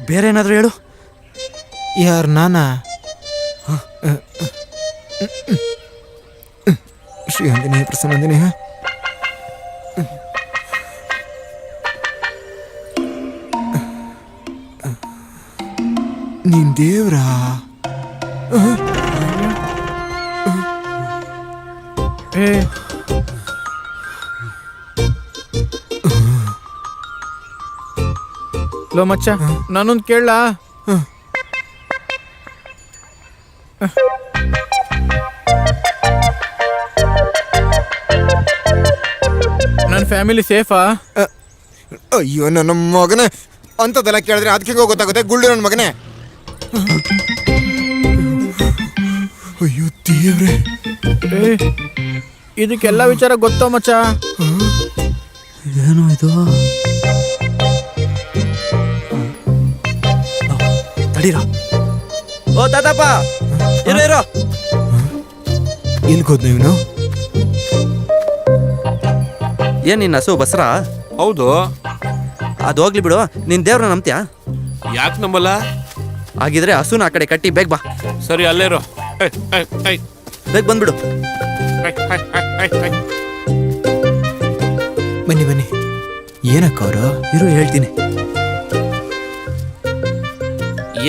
ಬೇರೆ ಏನಾದರೂ ಹೇಳು. ಯಾರು? ನಾನಾ? ಶ್ರೀ ಆಂಜನೇಯ ಪ್ರಸನ್ನಾಂಜನೇಯ. ನೀನ್ ದೇವ್ರಾ? ಲೋ ಮಚ್ಚ, ನಾನೊಂದು ಕೇಳಲಾ? ನನ್ನ ಫ್ಯಾಮಿಲಿ ಸೇಫಾ? ಅಯ್ಯೋ ನನ್ನ ಮಗನೇ, ಅಂಥದ್ದೆಲ್ಲ ಕೇಳಿದ್ರೆ ಅದಕ್ಕೆ ಗೊತ್ತಾಗುತ್ತೆ. ಗುಳ್ಳು ನನ್ನ ಮಗನೇ. ಅಯ್ಯೋ ದೇವ್ರೆ, ಇದಕ್ಕೆಲ್ಲ ವಿಚಾರ ಗೊತ್ತೋ ಮಚ್ಚ? ಏನು ಇದು? ತಡೀರ. ಓ ತಾತಪ್ಪ, ಇರೋ. ಎಲ್ಲಿ ಹೋದ್ನ ಇವನು? ಏನ್ ನಿನ್ನ ಹಸು ಬಸ್ರಾ? ಹೌದು. ಅದು ಹೋಗ್ಲಿ ಬಿಡು. ನಿನ್ ದೇವ್ರ ನಂಬ್ತ್ಯಾ? ಯಾಕೆ ನಂಬಲ್ಲ? ಹಾಗಿದ್ರೆ ಹಸುನ ಆ ಕಡೆ ಕಟ್ಟಿ ಬೇಗ ಬಾ. ಸರಿ, ಅಲ್ಲೇರೋ. ಬೇಗ ಬಂದ್ಬಿಡು. ಬನ್ನಿ. ಏನಕ್ಕ ಅವರು? ಇರು ಹೇಳ್ತೀನಿ.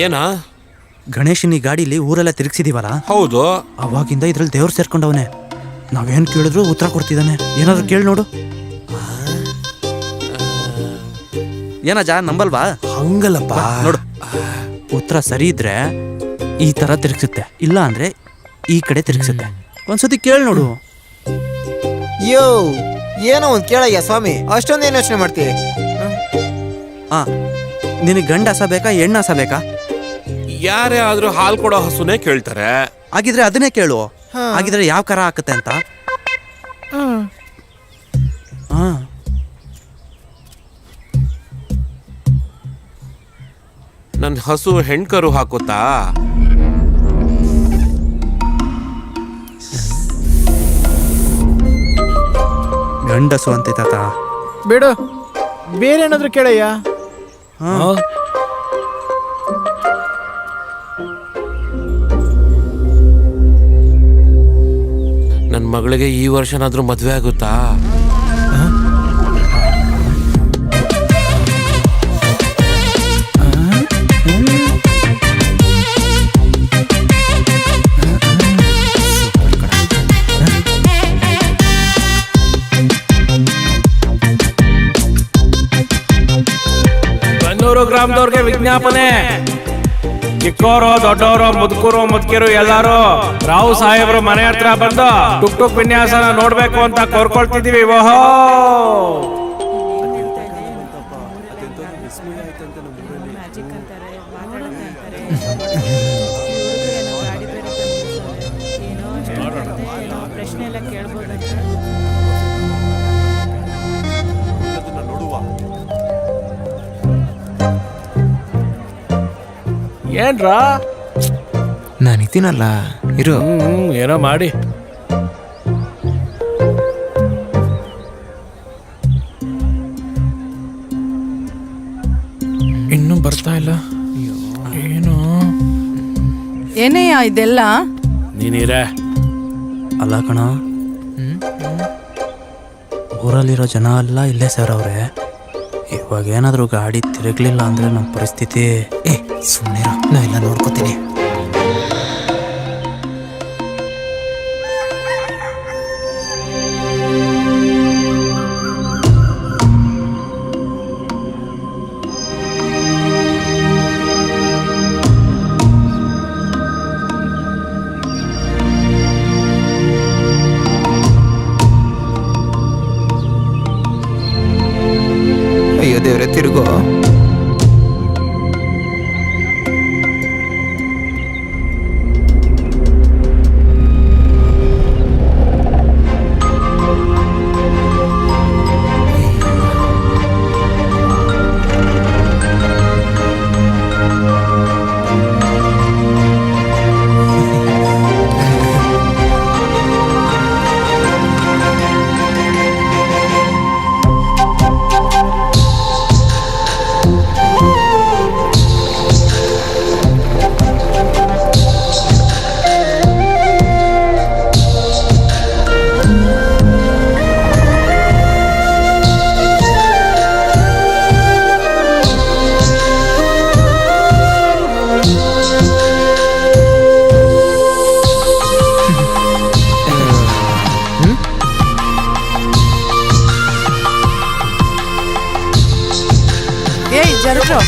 ಏನಾ? ಗಣೇಶನ್ ಈ ಗಾಡಿಲಿ ಊರೆಲ್ಲ ತಿರುಗಿಸಿದೀವಲ್ಲ, ಹೌದು. ಅವಾಗಿಂದ ಇದ್ರಲ್ಲಿ ದೇವ್ರು ಸೇರ್ಕೊಂಡವನೆ. ನಾವೇನ್ ಕೇಳಿದ್ರು ಉತ್ತರ ಕೊಡ್ತಿದ್ದಾನೆ. ಏನಾದ್ರು ಕೇಳಿ ನೋಡು. ಏನಜ್ಜ ನಂಬಲ್ವಾ? ಹಂಗಲ್ಲಪ್ಪ, ನೋಡು, ಉತ್ತರ ಸರಿ ಇದ್ರೆ ಈ ತರ ತಿರುಗಿಸುತ್ತೆ, ಇಲ್ಲ ಅಂದ್ರೆ ಈ ಕಡೆ ತಿರುಗಿಸುತ್ತೆ. ಒಂದ್ಸತಿ ಕೇಳಿ ನೋಡು. ಯೋ ಏನೋ ಒಂದ್ ಕೇಳಯ್ಯ ಸ್ವಾಮಿ, ಅಷ್ಟೊಂದೇನು ಯೋಚನೆ ಮಾಡ್ತೀವಿ? ನಿನಗೆ ಗಂಡ ಹಸ ಬೇಕಾ ಹೆಣ್ಣು ಹಸ ಬೇಕಾ? ಯಾರೇ ಆದ್ರೂ ಹಾಲು ಕೊಡೋ ಹಸುನೇ ಕೇಳ್ತಾರೆ. ಹಾಗಿದ್ರೆ ಅದನ್ನೇ ಕೇಳು. ಹಾಗಿದ್ರೆ ಯಾವ ಕರ ಹಾಕುತ್ತೆ ಅಂತ. ನನ್ನ ಹಸು ಹೆಣ್ಕರು ಹಾಕುತ್ತಾ? ಗಂಡಸು ಅಂತೆ ತಾತ. ಬಿಡು, ಬೇರೆ ಏನಾದ್ರು ಕೇಳಯ್ಯ. ನನ್ನ ಮಗಳಿಗೆ ಈ ವರ್ಷನಾದ್ರೂ ಮದ್ವೆ ಆಗುತ್ತಾ? ಬನ್ನೂರು ಗ್ರಾಮದವ್ರಿಗೆ ವಿಜ್ಞಾಪನೆ. ಚಿಕ್ಕೋರು ದೊಡ್ಡವರು ಮುದುಕರು ಮುದುಕಿರು ಎಲ್ಲಾರು ರಾವ್ ಸಾಹೇಬ್ರು ಮನೆ ಹತ್ರ ಬಂದು ಟುಕ್ ಟುಕ್ ವಿನ್ಯಾಸನ ನೋಡ್ಬೇಕು ಅಂತ ಕೋರ್ಕೊಳ್ತಿದೀವಿ. ಓಹೋ, ಏನ್ರಾ? ನಾನಿದ್ದೀನಲ್ಲ, ಇರು. ಏನೋ ಮಾಡಿ. ಇನ್ನೂ ಬರ್ತಾ ಇಲ್ಲ. ಏನು ಏನೇಯ ಇದೆಲ್ಲ? ನೀನಿರೇ. ಅಲ್ಲ ಕಣ, ಊರಲ್ಲಿರೋ ಜನ ಎಲ್ಲ ಇಲ್ಲೇ ಸೇರವ್ರೆ. ಇವಾಗ ಏನಾದರೂ ಗಾಡಿ ತಿರುಗಲಿಲ್ಲ ಅಂದ್ರೆ ನಮ್ಮ ಪರಿಸ್ಥಿತಿ. ಸುಮ್ಮನೆ ನಾ ಎಲ್ಲ ನೋಡ್ಕೋತೀನಿ. ಅಯ್ಯೋ ದೇವ್ರೆ, ತಿರುಗೋ. ಜರುಗ್ರು.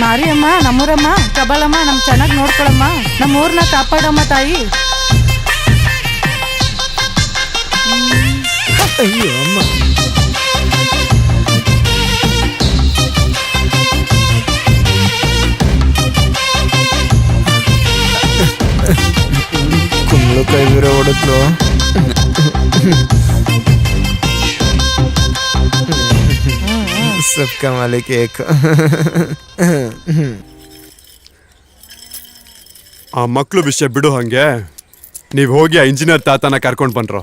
ಮಾರಿಯಮ್ಮ, ನಮ್ಮೂರಮ್ಮ, ಕಬಾಳಮ್ಮ, ನಮ್ ಚೆನ್ನಾಗಿ ನೋಡ್ಕೊಳಮ್ಮ, ನಮ್ಮ ಊರ್ನ ಕಾಪಾಡಮ್ಮ ತಾಯಿ. ಅಯ್ಯೋ ಅಮ್ಮ. ಕುಂಬಳಕಾಯಿ ಬೇರೆ ಹೊಡೆದ್ಲು. ಸಬ್ಕಾ ಮಾಲಿಕ್ ಏಕ್. ಆ ಮಕ್ಳು ವಿಷಯ ಬಿಡು. ಹಂಗೆ ನೀವ್ ಹೋಗಿ ಆ ಇಂಜಿನಿಯರ್ ತಾತನ ಕರ್ಕೊಂಡ್ ಬನ್ರೋ.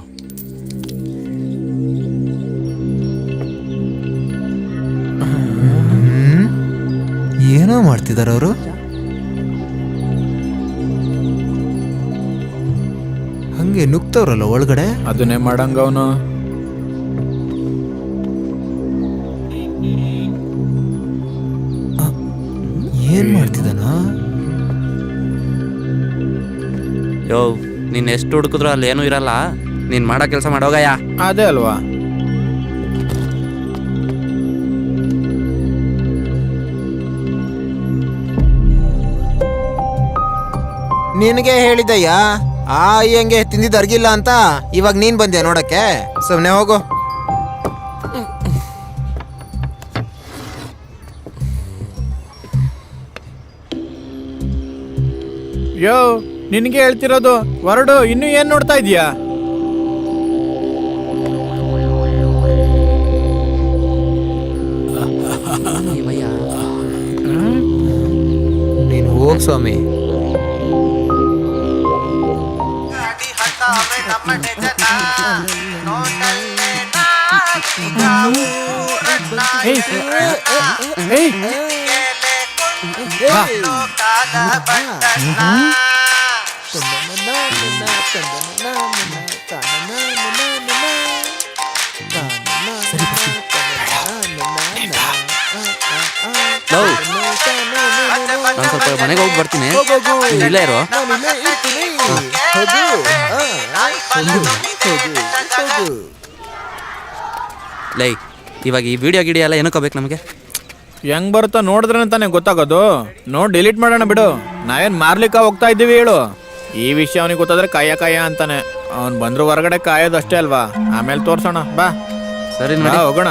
ಏನೋ ಮಾಡ್ತಿದಾರ ಅವರು. ಹಂಗೆ ನುಗ್ತವ್ರಲ್ಲ ಒಳಗಡೆ. ಅದನ್ನೇ ಮಾಡಂಗ ಅವನು. ಏನ್ ಮಾಡ್ತಿದ್ದಾನ? ಯೋ, ನೀನ್ ಎಷ್ಟು ಹುಡುಕಿದ್ರು ಅಲ್ಲಿ ಏನೂ ಇರಲ್ಲ. ನೀನ್ ಮಾಡೋ ಕೆಲಸ ಮಾಡೋಗಯ್ಯ. ಅದೇ ಅಲ್ವಾ. ನಿನಗೆ ಹೇಳಿದಯ್ಯ, ಆ ಹಂಗೆ ತಿಂದಿದ್ದು ಅರ್ಗಿಲ್ಲ ಅಂತ. ಇವಾಗ ನೀನ್ ಬಂದ್ಯಾ ನೋಡಕ್ಕೆ? ಸುಮ್ನೆ ಹೋಗು. ಯೋ, ನಿನಗೆ ಹೇಳ್ತಿರೋದು ಹೊರಡು. ಇನ್ನು ಏನ್ ನೋಡ್ತಾ ಇದೀಯಾ? ಭಯ್ಯ, ಹೋಗ್ ಸ್ವಾಮಿ. ಏಯ್, ಏಯ್, ಬಾ. ಲವ್, ನಾನು ಸ್ವಲ್ಪ ಮನೆಗೆ ಹೋಗಿ ಬರ್ತೀನಿ, ನೀನ್ ಇಲ್ಲೇ ಇರೋ. ಲೈ, ಇವಾಗ ಈ ವಿಡಿಯೋ ಗಿಡಿಯೋ ಎಲ್ಲ ಏನಕ್ಕೆ ಬೇಕು ನಮಗೆ? ಹೆಂಗ್ ಬರುತ್ತೋ ನೋಡಿದ್ರೆ ತಾನೇ ಗೊತ್ತಾಗೋದು. ನೋಡ್ ಡಿಲೀಟ್ ಮಾಡೋಣ ಬಿಡು. ನಾವೇನ್ ಮಾರ್ಲಿಕ್ಕ ಹೋಗ್ತಾ ಇದ್ದೀವಿ ಹೇಳು. ಈ ವಿಷಯ ಅವನಿಗೆ ಗೊತ್ತಾದ್ರೆ ಕಾಯ ಅಂತಾನೆ. ಅವ್ನ್ ಬಂದ್ರು ಹೊರಗಡೆ ಕಾಯೋದು ಅಷ್ಟೇ ಅಲ್ವಾ, ಆಮೇಲೆ ತೋರ್ಸೋಣ. ಬಾ ಸರಿ ಬಾ, ನೋಡಿ. ಹೋಗೋಣ.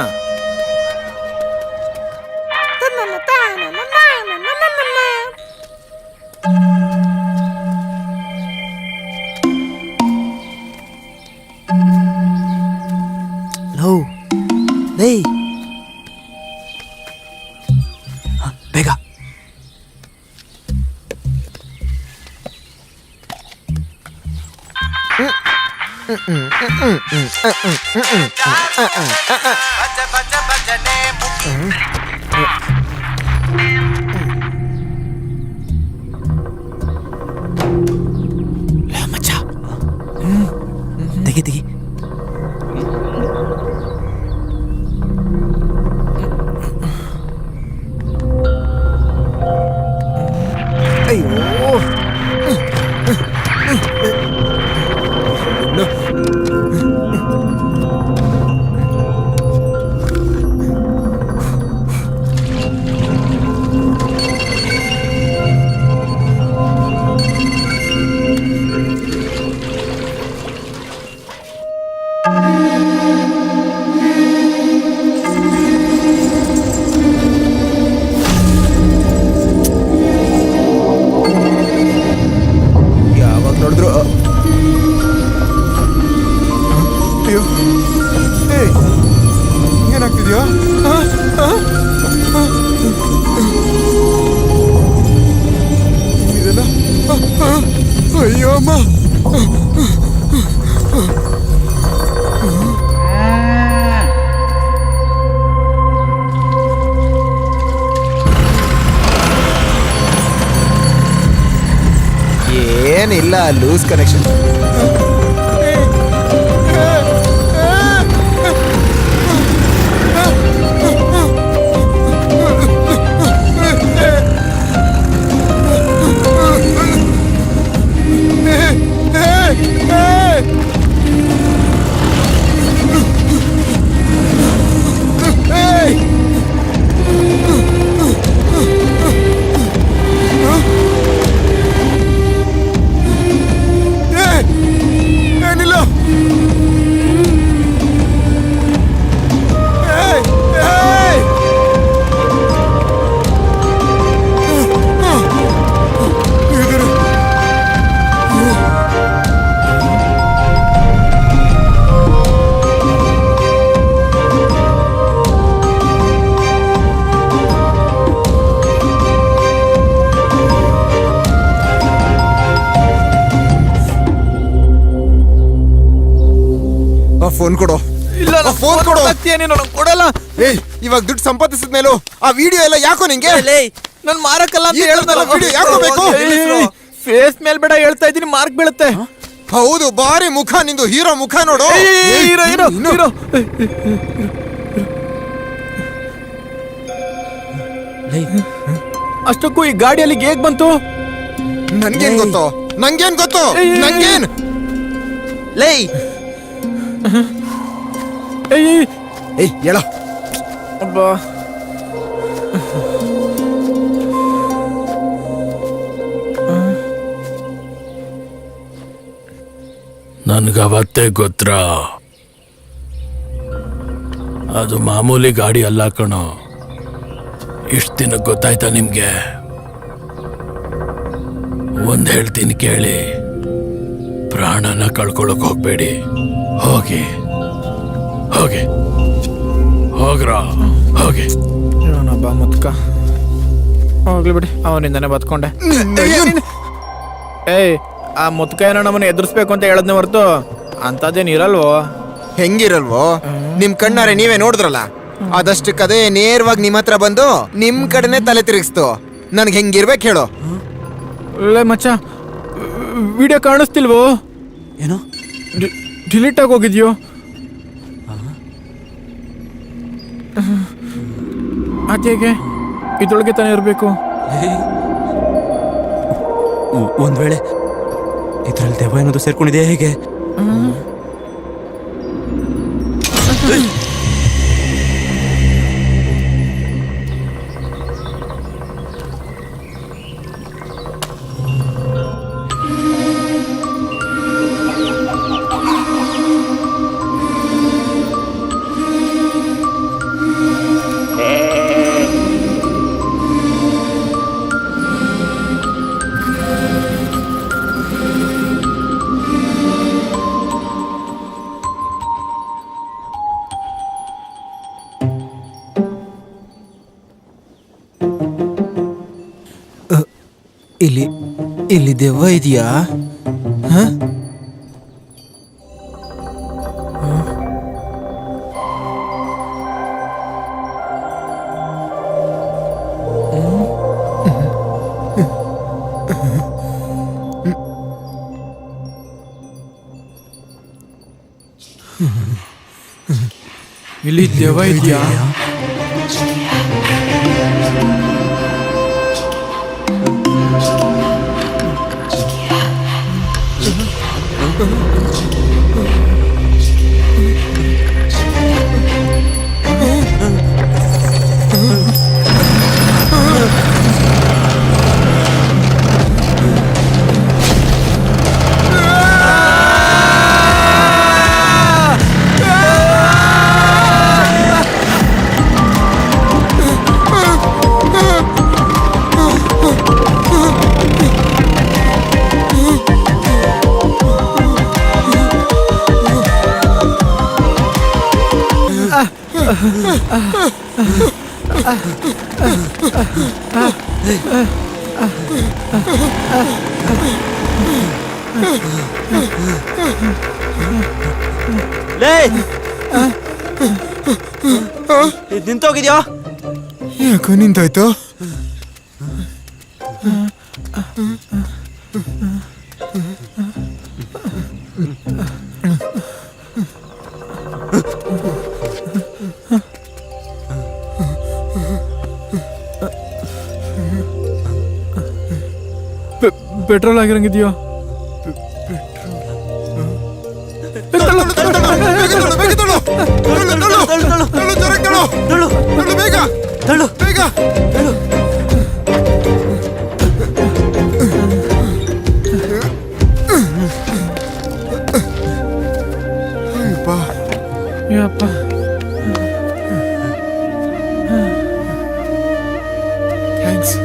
ಲವ್, ಲೇ ಬೇಗ. ಮಚ್ಚ, ತೆಗಿ ತೆಗಿ. ಅಯ್ಯೋ, ಯಾವಾಗ ನೋಡಿದ್ರು ಅಯ್ಯೋ, ಏಯ್, ಏನಾಗ್ತಿದ್ಯಾ? ಇದೆಲ್ಲ ಅಯ್ಯೋ ಅಮ್ಮ. ಏನಿಲ್ಲ, ಲೂಸ್ ಕನೆಕ್ಷನ್. ಏನಿಲ್ಲ. ಫೋನ್ ಕೊಡು. ಇಲ್ಲ, ಫೋನ್ ಕೊಡು. ನೀನು ಕೊಡಲ್ಲ. ಏಯ್, ಇವಾಗ ದುಡ್ಡು ಸಂಪಾದಿಸಿದ ಮೇಲೂ ಆ ವಿಡಿಯೋ ಎಲ್ಲ ಯಾಕೋ ನಿಂಗೆ? ನನ್ ಮಾರಕ್ಕಲ್ಲ ಅಂತ ಈ ಥರದೆಲ್ಲ video ಯಾಕೋ ಬೇಕು? ಫೇಸ್ ಮೇಲ್ ಬೇಡ ಹೇಳ್ತಾ ಇದೀನಿ, ಮಾರ್ಕ್ ಬೀಳುತ್ತೆ. ಹೌದು, ಬಾರಿ ಮುಖ ನಿಂದು, ಹೀರೋ ಮುಖ ನೋಡು. ಅಷ್ಟಕ್ಕೂ ಈ ಗಾಡಿ ಅಲ್ಲಿಗೆ ಹೇಗ್ ಬಂತು? ನನ್ಗೇನ್ ಗೊತ್ತು, ನಂಗೇನ್ ಗೊತ್ತು, ನಂಗೇನ್? ಲೈ, ಏಯ್ ಹೇಳ. ಅಬ್ಬಾ, ನನ್ಗವತ್ತೇ ಗೊತ್ತ್ರ ಅದು ಮಾಮೂಲಿ ಗಾಡಿ ಅಲ್ಲ ಕಣೋ. ಇಷ್ಟು ದಿನ ಗೊತ್ತಾಯ್ತಾ ನಿಮ್ಗೆ? ಒಂದ್ ಹೇಳ್ತೀನಿ ಕೇಳಿ, ಪ್ರಾಣನ ಕಳ್ಕೊಳಕ್ ಹೋಗ್ಬೇಡಿ. ಹೋಗಿ ಹೋಗಿ ಹೋಗ್ರ, ಹೋಗಿ. ಬಾ ಮುತ್ಕ. ಹೋಗ್ಲಿ ಬಿಡಿ, ಅವನಿಂದಾನೆ ಬದ್ಕೊಂಡೆ. ಏಯ್, ಆ ಮುತ್ಕಾಯನ ನಮ್ಮನ್ನ ಎದುರಿಸ್ಬೇಕು ಅಂತ ಹೇಳದ್ನೆ ಹೊರ್ತು ಅಂತದೇನ್ ಇರಲ್ವೋ. ಹೆಂಗಿರಲ್ವೋ? ನಿಮ್ ಕಣ್ಣಾರೆ ನೀವೇ ನೋಡಿದ್ರಲ್ಲ, ಅದಷ್ಟು ಕದೆ ನೇರವಾಗಿ ನಿಮ್ ಹತ್ರ ಬಂದು ನಿಮ್ ಕಡೆನೆ ತಲೆ ತಿರುಗಿಸ್ತು. ನನ್ಗೆ ಹೆಂಗಿರ್ಬೇಕು ಹೇಳು? ಲೇ ಮಚ್ಚ, ವಿಡಿಯೋ ಕಾಣಿಸ್ತಿಲ್ವೋ? ಏನು? ಡಿಲೀಟ್ ಆಗೋಗಿದ್ಯೋ? ಅದೇಗೆ ಇದ್ರೊಳಗೆ ತಾನೇ ಇರಬೇಕು. ಒಂದ್ ವೇಳೆ ಇದ್ರಲ್ಲಿ ದೆವ್ವ ಏನಾದ್ರು ಸೇರ್ಕೊಂಡಿದೆಯಾ ಹೇಗೆ? ಇಲ್ಲಿ ದೆವ್ವ ಇದೆಯಾ? ಇಲ್ಲಿ ದೆವ್ವ ಇದೆಯಾ? ನಿಂತೋಗಿದ್ಯೋ? ಯಾಕೋ ನಿಂತೋಯ್ತು? ಪೆಟ್ರೋಲ್ ಆಗಿರಂಗಿದ್ಯೋ? ಥ್ಯಾಂಕ್ಸ್.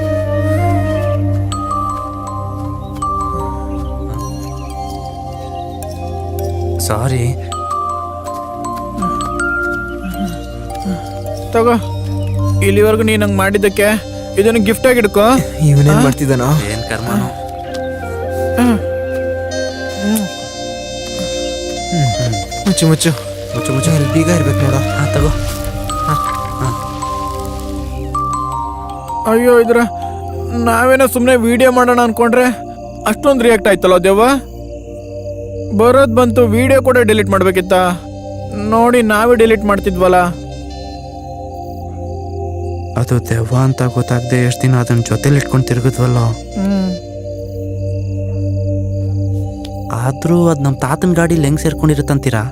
ಸಾರಿ. ತಗೋ, ಇಲ್ಲಿವರೆಗೂ ನೀನು ಹಂಗೆ ಮಾಡಿದ್ದಕ್ಕೆ ಇದನ್ನು ಗಿಫ್ಟ್ ಆಗಿ ಇಡ್ಕೋ. ಇವನೇನ್ ಮಾಡ್ತಿದ್ದಾನೋ? ಏನ್ ಕರ್ಮನೋ? ಮುಚ್ಚು ಮುಚ್ಚು ಮುಚ್ಚು ಮುಚ್ಚು. ಅಲ್ಲಿ ಬೀಗ ಇರ್ಬೇಕು ನೋಡ. ತಗೋ. ಅಯ್ಯೋ, ಇದ್ರ ನಾವೇನೋ ಸುಮ್ಮನೆ ವಿಡಿಯೋ ಮಾಡೋಣ ಅನ್ಕೊಂಡ್ರೆ ಅಷ್ಟೊಂದು ರಿಯಾಕ್ಟ್ ಆಯ್ತಲ್ಲ ದೇವ. ಬರೋದ್ ಬಂತು, ವಿಡಿಯೋ ಕೂಡ ಡಿಲೀಟ್ ಮಾಡ್ಬೇಕಿತ್ತ? ನೋಡಿ, ನಾವೇ ಡಿಲೀಟ್ ಮಾಡ್ತಿದ್ವಲ್ಲ. ಅದು ದೆವ್ವ ಅಂತ ಗೊತ್ತಾಗದೆ ಎಷ್ಟು ದಿನ ಅದನ್ನ ಜೊತೆಲಿ ಇಟ್ಕೊಂಡು ತಿರುಗಿದ್ವಲ್ಲ. ಆದ್ರೂ ಅದ್ ನಮ್ಮ ತಾತನ ಗಾಡಿಲಿ ಹೆಂಗ್ ಸೇರ್ಕೊಂಡಿರುತ್ತಂತೀರಾ?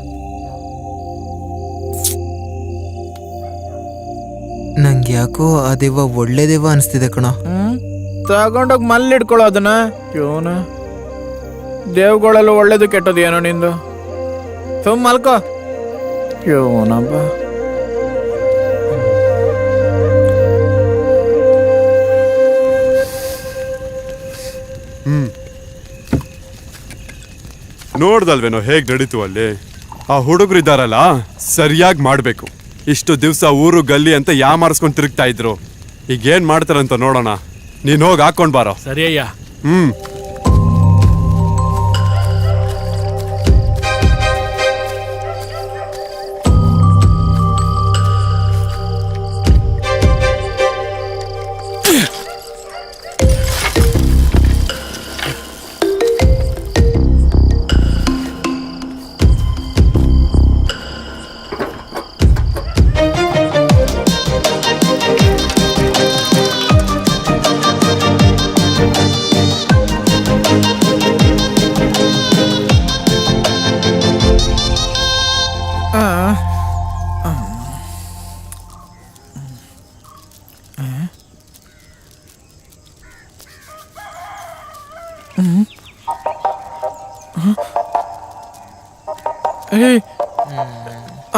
ನಂಗೆ ಯಾಕೋ ಆ ದೆವ್ವ ಒಳ್ಳೆ ದೆವ್ವ ಅನಿಸ್ತಿದೆ ಕಣ. ತಗೊಂಡೋಗಿ ಮಲ್ಲಿ ಇಟ್ಕೊಳ್ಳೋ ಅದನ್ನ. ಇವನ ದೇವ್ಗಳೆಲ್ಲ ಒಳ್ಳೇದು ಕೆಟ್ಟದು ಏನೋ ನಿಂದು. ಸುಮ್ ಮಲ್ಕೋ. ಇವನಪ್ಪ. ನೋಡ್ದಲ್ವೇನೋ ಹೇಗ್ ನಡೀತು ಅಲ್ಲಿ. ಆ ಹುಡುಗರು ಇದ್ದಾರಲ್ಲ, ಸರಿಯಾಗಿ ಮಾಡ್ಬೇಕು. ಇಷ್ಟು ದಿವ್ಸ ಊರು ಗಲ್ಲಿ ಅಂತ ಯಾಮಾರಿಸ್ಕೊಂಡು ತಿರುಗ್ತಾ ಇದ್ರು. ಈಗ ಏನ್ ಮಾಡ್ತಾರಂತ ನೋಡೋಣ. ನೀನ್ ಹೋಗಿ ಹಾಕೊಂಡ್ ಬಾರೋ. ಸರಿ ಅಯ್ಯ. ಹ್ಮ್.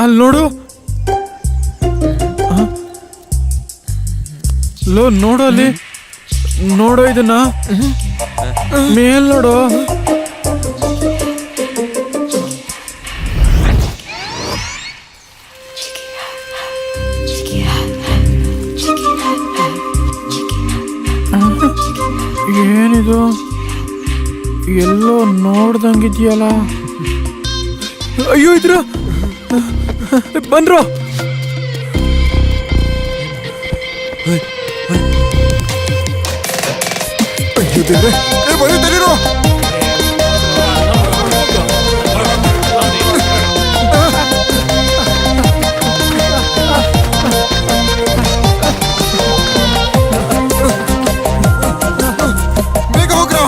ಅಲ್ಲಿ ನೋಡು, ನೋಡು ಅಲ್ಲಿ ನೋಡು, ಇದನ್ನ ಮೇಲ್ ನೋಡು. ಏನಿದು ಎಲ್ಲೋ ನೋಡ್ದಂಗಿದ್ಯಲ್ಲ. ಅಯ್ಯೋ ಇದ್ರ ಬಂದ್ರು. ಅಯ್ಯೋ ದೇವ್ರೆ, ಬರೀರೋ. ಬೇಗ ಹೋಗ್ರೋ.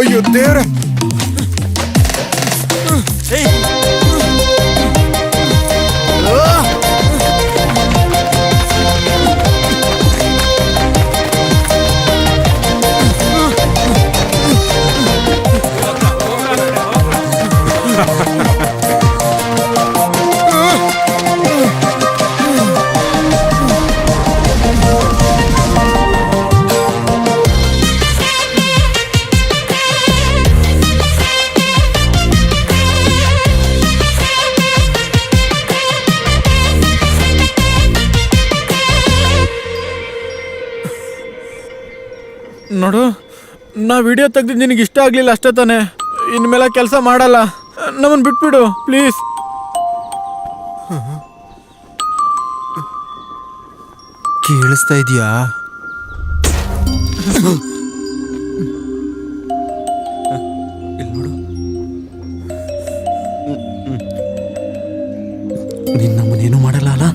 ಅಯ್ಯೋ ದೇವ್ರೆ. ನೋಡು, ನಾ ವಿಡಿಯೋ ತೆಗ್ದಿದ್ದು ನಿನಗೆ ಇಷ್ಟ ಆಗ್ಲಿಲ್ಲ ಅಷ್ಟೇ ತಾನೆ. ಇನ್ಮೇಲೆ ಕೆಲಸ ಮಾಡಲ್ಲ, ನಮ್ಮನ್ನು ಬಿಟ್ಬಿಡು ಪ್ಲೀಸ್. ಕೇಳಿಸ್ತಾ ಇದೆಯಾ? ನೀನ್ ನಮ್ಮನ್ನೇನು ಮಾಡಲ್ಲ ಅಲ್ಲ?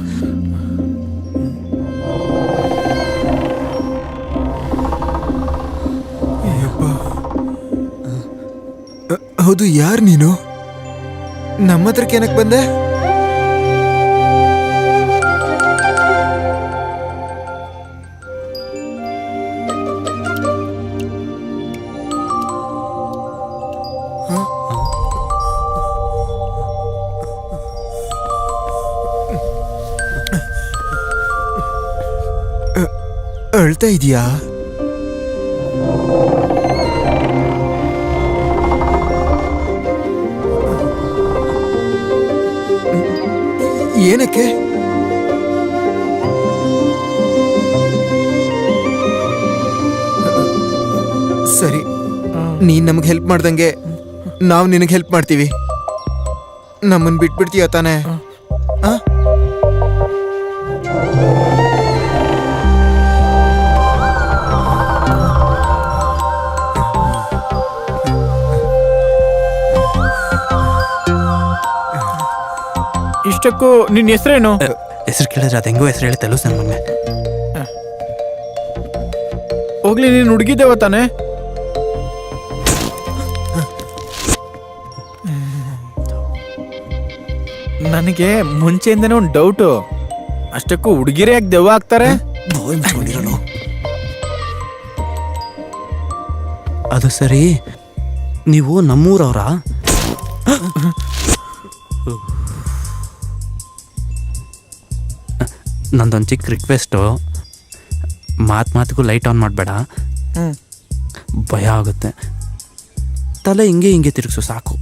ಹೌದು, ಯಾರು ನೀನು? ನಮ್ಮ ಹತ್ರಕ್ಕೆ ಏನಕ್ಕೆ ಬಂದೆ? ಅಳ್ತಾ ಇದೀಯಾ? ಏನಕ್ಕೆ? ಸರಿ, ನೀನ್ ನಮ್ಗೆ ಹೆಲ್ಪ್ ಮಾಡ್ದಂಗೆ ನಾವು ನಿನಗೆ ಹೆಲ್ಪ್ ಮಾಡ್ತೀವಿ. ನಮ್ಮನ್ ಬಿಟ್ಬಿಡ್ತೀಯ ತಾನೆ? ಇಷ್ಟಕ್ಕೂ ನಿನ್ನ ಹೆಸರೇನು? ಹೆಸರು ಕೇಳಿದ್ರೆ ಅದು ಹೆಂಗೋ ಹೆಸರು ಹೇಳಿ ತಲುಸ್ ನಮಗೆ. ಹೋಗ್ಲಿ, ನೀನು ಹುಡುಗಿದ್ದೇವ ತಾನೆ? ನನಗೆ ಮುಂಚೆಯಿಂದನೇ ಒಂದು ಡೌಟು, ಅಷ್ಟಕ್ಕೂ ಹುಡುಗಿರೇ ಯಾಕೆ ದೆವ್ವ ಆಗ್ತಾರೆ? ಅದು ಸರಿ, ನೀವು ನಮ್ಮೂರವ್ರಾ? ನಂದೊಂದು ಚಿಕ್ಕ ರಿಕ್ವೆಸ್ಟು, ಮಾತಿಗೂ ಲೈಟ್ ಆನ್ ಮಾಡಬೇಡ, ಭಯ ಆಗುತ್ತೆ. ತಲೆ ಹಿಂಗೆ ಹಿಂಗೆ ತಿರುಗಿಸು ಸಾಕು.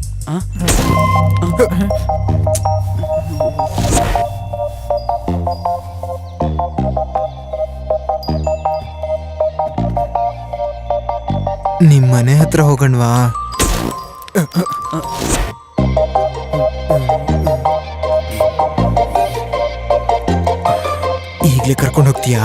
ನಿಮ್ ಮನೆ ಹತ್ರ ಹೋಗಣ್ವಾ? ಈಗ್ಲೇ ಕರ್ಕೊಂಡು ಹೋಗ್ತೀಯಾ?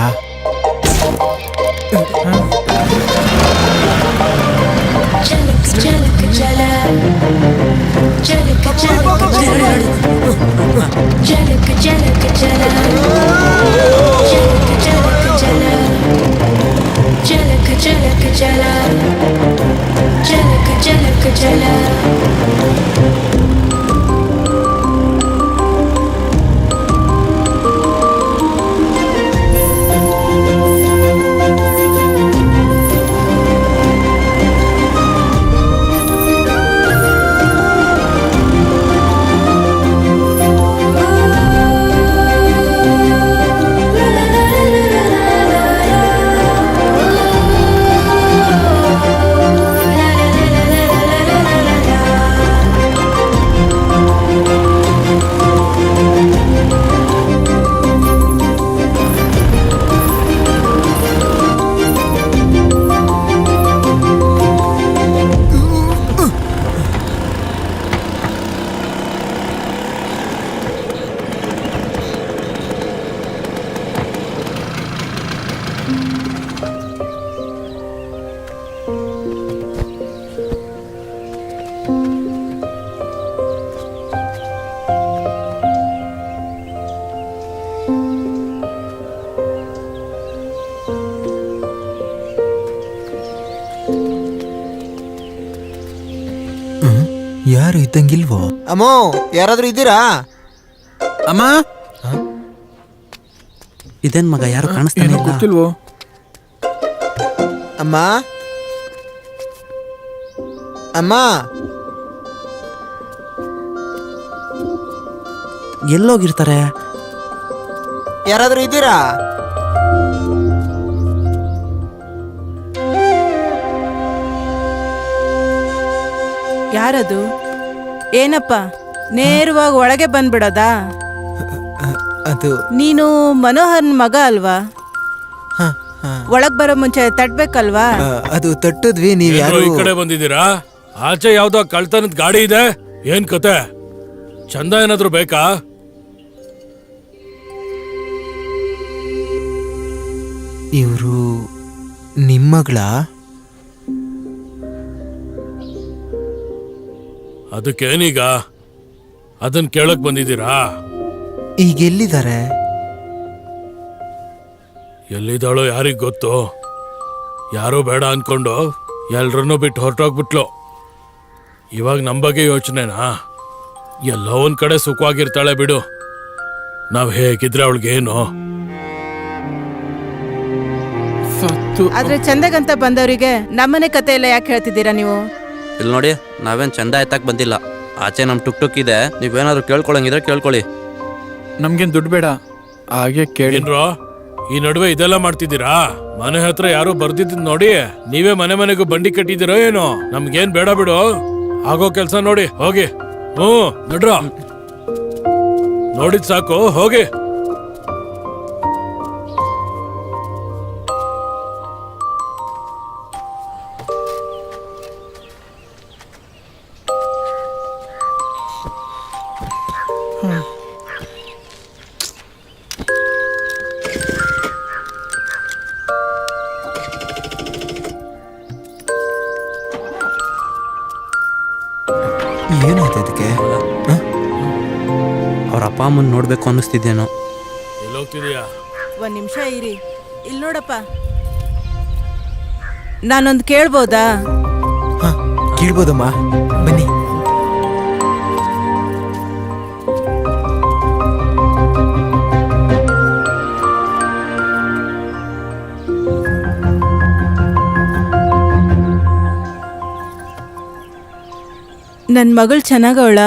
ಯಾರು ಇದ್ದಂಗಿಲ್ವೋ? ಅಮ್ಮೋ, ಯಾರಾದ್ರೂ ಇದ್ದೀರಾ? ಅಮ್ಮ ಇದೇನ್ ಮಗ ಯಾರು ಕಾಣಿಸ್ತಾನೆ ಇಲ್ಲ? ಗೊತ್ತಿಲ್ವೋ? ಅಮ್ಮ, ಅಮ್ಮ, ಎಲ್ಲೋಗಿರ್ತಾರೆ? ಯಾರಾದ್ರೂ ಇದ್ದೀರಾ? ಯಾರದು? ಏನಪ್ಪ, ನೇರವಾಗಿ ಒಳಗೆ ಬಂದ್ಬಿಡೋದಾ? ಅದು ನೀನು ಮನೋಹರ್ನ ಮಗ ಅಲ್ವಾ? ಒಳಗ್ ಬರೋ ಮುಂಚೆ ತಟ್ಬೇಕಲ್ವಾ? ಅದು ತಟ್ಟದ್ವಿ. ನೀವ್ ಏನ್ರೋ ಯಾರು? ಈ ಕಡೆ ಬಂದಿದ್ದೀರಾ? ಆಚೆ ಯಾವ್ದೋ ಕಳ್ತನದ ಗಾಡಿ ಇದೆ. ಏನ್ ಕತೆ? ಚಂದ ಏನಾದ್ರು ಬೇಕಾ? ಇವರು ನಿಮ್ಮಗಳ? ಅದಕ್ಕೇನೀಗ? ಅದನ್ ಕೇಳಕ್ ಬಂದಿದ್ದೀರಾ? ಈಗ ಎಲ್ಲಿದ್ದಾರೆ? ಎಲ್ಲಿದ್ದಾಳೋ ಯಾರಿಗ್ ಗೊತ್ತು. ಯಾರೋ ಬೇಡ ಅನ್ಕೊಂಡು ಎಲ್ರನ್ನೂ ಬಿಟ್ಟು ಹೊರಟೋಗ್ಬಿಟ್ಲು. ಇವಾಗ ನಮ್ ಬಗ್ಗೆ ಯೋಚನೆನಾ? ಎಲ್ಲೋ ಒಂದ್ ಕಡೆ ಸುಖವಾಗಿರ್ತಾಳೆ ಬಿಡು. ನಾವ್ ಹೇಗಿದ್ರೆ ಅವಳಿಗೇನು? ಆದ್ರೆ ಚಂದಗಂತ ಬಂದವರಿಗೆ ನಮ್ಮನೆ ಕತೆ ಎಲ್ಲ ಯಾಕೆ ಹೇಳ್ತಿದ್ದೀರಾ ನೀವು? ಇಲ್ಲಿ ನೋಡಿ, ನಾವೇನ್ ಚಂದ ಎತ್ತಕ್ ಬಂದಿಲ್ಲ. ಆಚೆ ನಮ್ ಟುಕ್ ಟುಕ್ ಇದೆ. ನೀವೇನಾದ್ರು ಕೇಳ್ಕೊಳಂಗಿದ್ರೆ ಕೇಳ್ಕೊಳ್ಳಿ. ನಮ್ಗೇನ್ ದುಡ್ಡು ಬೇಡ, ಹಾಗೆ ಕೇಳಿ. ಏನ್ರೋ ಈ ನಡುವೆ ಇದೆಲ್ಲ ಮಾಡ್ತಿದ್ದೀರಾ? ಮನೆ ಹತ್ರ ಯಾರೋ ಬರ್ದಿದ್ ನೋಡಿ ನೀವೇ ಮನೆ ಮನೆಗೂ ಬಂಡಿ ಕಟ್ಟಿದ್ದೀರೋ ಏನೋ? ನಮ್ಗೇನ್ ಬೇಡ ಬಿಡು. ಆಗೋ ಕೆಲ್ಸ ನೋಡಿ ಹೋಗಿ. ನಡ್ರ, ನೋಡಿದ್ ಸಾಕು, ಹೋಗಿ. ಏನಾಯ್ತು ಅದಕ್ಕೆ? ಅವ್ರ ಅಪ್ಪ ಅಮ್ಮನ್ ನೋಡ್ಬೇಕು ಅನ್ನಿಸ್ತಿದ್ದೇನೋ. ಎಲ್ಲೋಗ್ತಿದೀಯಾ? ಒಂದ್ ನಿಮಿಷ ಇರಿ. ಇಲ್ಲಿ ನೋಡಪ್ಪ, ನಾನೊಂದು ಕೇಳ್ಬೋದಾ? ಕೇಳ್ಬೋದಮ್ಮ, ಬನ್ನಿ. ನನ್ನ ಮಗಳು ಚೆನ್ನಾಗವಳ?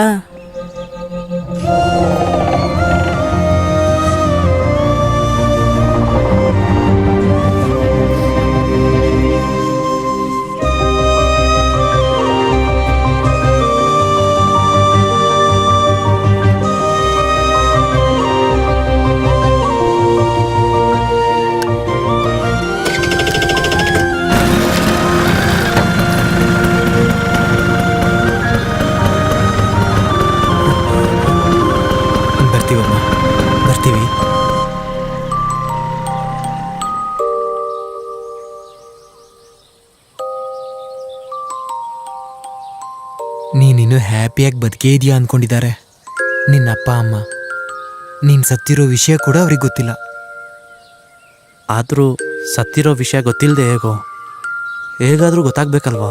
ನೀನಿನ್ನು ಹ್ಯಾಪಿಯಾಗಿ ಬದುಕೇ ಇದೆಯಾ ಅಂದ್ಕೊಂಡಿದ್ದಾರೆ ನಿನ್ನ ಅಪ್ಪ ಅಮ್ಮ. ನೀನು ಸತ್ತಿರೋ ವಿಷಯ ಕೂಡ ಅವ್ರಿಗೆ ಗೊತ್ತಿಲ್ಲ. ಆದರೂ ಸತ್ತಿರೋ ವಿಷಯ ಗೊತ್ತಿಲ್ಲದೆ ಹೇಗಾದರೂ ಗೊತ್ತಾಗ್ಬೇಕಲ್ವಾ?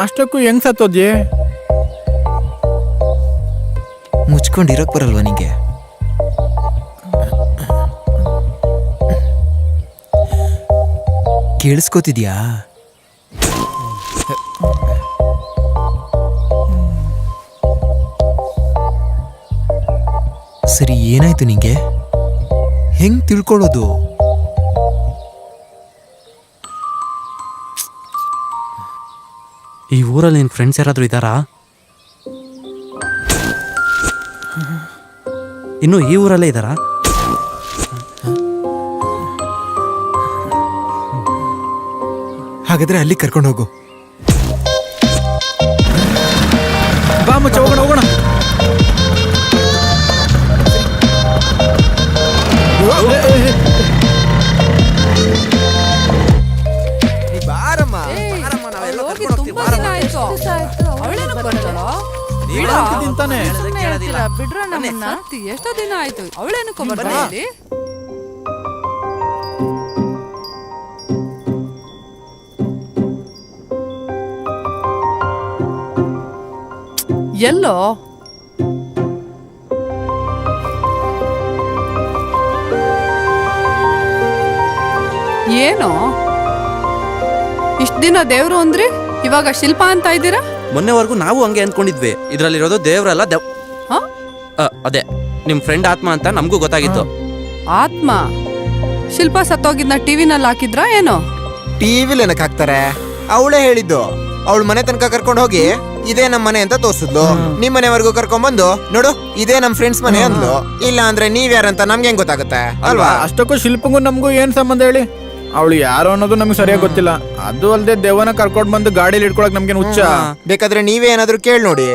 ಅಷ್ಟಕ್ಕೂ ಹೆಂಗ್ ಸತ್ತೋದ್ಯೆ? ಮುಚ್ಕೊಂಡಿರೋಕ್ ಬರಲ್ವಾ ನಿಂಗೆ? ಕೇಳಿಸ್ಕೊತಿದ್ಯಾ? ಸರಿ, ಏನಾಯ್ತು ನಿಂಗೆ? ಹೆಂಗ್ ತಿಳ್ಕೊಳ್ಳೋದು? ಈ ಊರಲ್ಲಿ ನಿನ್ನ ಫ್ರೆಂಡ್ಸ್ ಯಾರಾದರೂ ಇದ್ದಾರಾ? ಇನ್ನು ಈ ಊರಲ್ಲೇ ಇದ್ದಾರಾ? ಹಾಗಾದ್ರೆ ಅಲ್ಲಿ ಕರ್ಕೊಂಡು ಹೋಗು. ಬಾ ಮುಚ್ಚ, ಹೋಗೋಣ ಹೋಗೋಣ. ಬಾರಮ್ಮ. ತಿಂತಾನೆ. ಬಿಡ್ರ ನಮ್ಮನ್ನ. ಎಷ್ಟೋ ದಿನ ಆಯ್ತು, ಅವಳೇನಕ್ಕೋ ಬರ್ತಾ ಇಲ್ಲಿ. ಎಲ್ಲೋ ಏನೋ ಇಷ್ಟ ದಿನ ದೇವ್ರು ಅಂದ್ರಿ, ಇವಾಗ ಶಿಲ್ಪ ಅಂತ ಇದ್ದೀರಾ? ಮೊನ್ನೆವರೆಗೂ ನಾವು ಹಂಗೆ ಅಂದ್ಕೊಂಡಿದ್ವಿ. ಇದರಲ್ಲಿರೋದು ದೇವ್ರಲ್ಲ ಹ? ಅದೇ ನಿಮ್ಮ ಫ್ರೆಂಡ್ ಆತ್ಮ ಅಂತ ನಮಗೂ ಗೊತ್ತಾಗಿತ್ತು. ಆತ್ಮ? ಶಿಲ್ಪ ಸತ್ತೋಗಿದ್ನ ಟಿವಿನಲ್ಲಿ ಹಾಕಿದ್ರಾ ಏನೋ? ಟಿವಿಲಿ ಏನಕ್ಕೆ ಹಾಕ್ತಾರೆ? ಅವಳೇ ಹೇಳಿದ್ದು. ಅವಳು ಮನೆ ತನಕ ಕರ್ಕೊಂಡು ಹೋಗಿ ಇದೇ ನಮ್ಮ ಮನೆ ಅಂತ ತೋರ್ಸಿದ್ಲು. ನಿಮ್ ಮನೆವರೆಗೂ ಕರ್ಕೊಂಡ್ ಬಂದು ನೋಡು ಇದೇ ನಮ್ ಫ್ರೆಂಡ್ಸ್ ಮನೆ ಅಂದ್ಲು. ಇಲ್ಲ ಅಂದ್ರೆ ನೀವ್ ಯಾರಂತ ನಮ್ಗೆ ಹೆಂಗ್ ಗೊತ್ತಾಗುತ್ತೆ ಅಲ್ವಾ? ಅಷ್ಟಕ್ಕೂ ಶಿಲ್ಪಂಗೂ ನಮಗೂ ಏನ್ ಸಂಬಂಧ ಹೇಳಿ? ಅವಳು ಯಾರು ಅನ್ನೋದು ನಮ್ಗೆ ಸರಿಯಾಗಿ ಗೊತ್ತಿಲ್ಲ. ಅದು ಅಲ್ಲದೆ ದೇವನ ಕರ್ಕೊಂಡ್ ಬಂದು ಗಾಡಿಯಲ್ಲಿ ಇಟ್ಕೊಳಕ್ ನಮ್ಗೇನು ಹುಚ್ಚ? ಬೇಕಾದ್ರೆ ನೀವೇ ಏನಾದ್ರು ಕೇಳಿ ನೋಡಿ.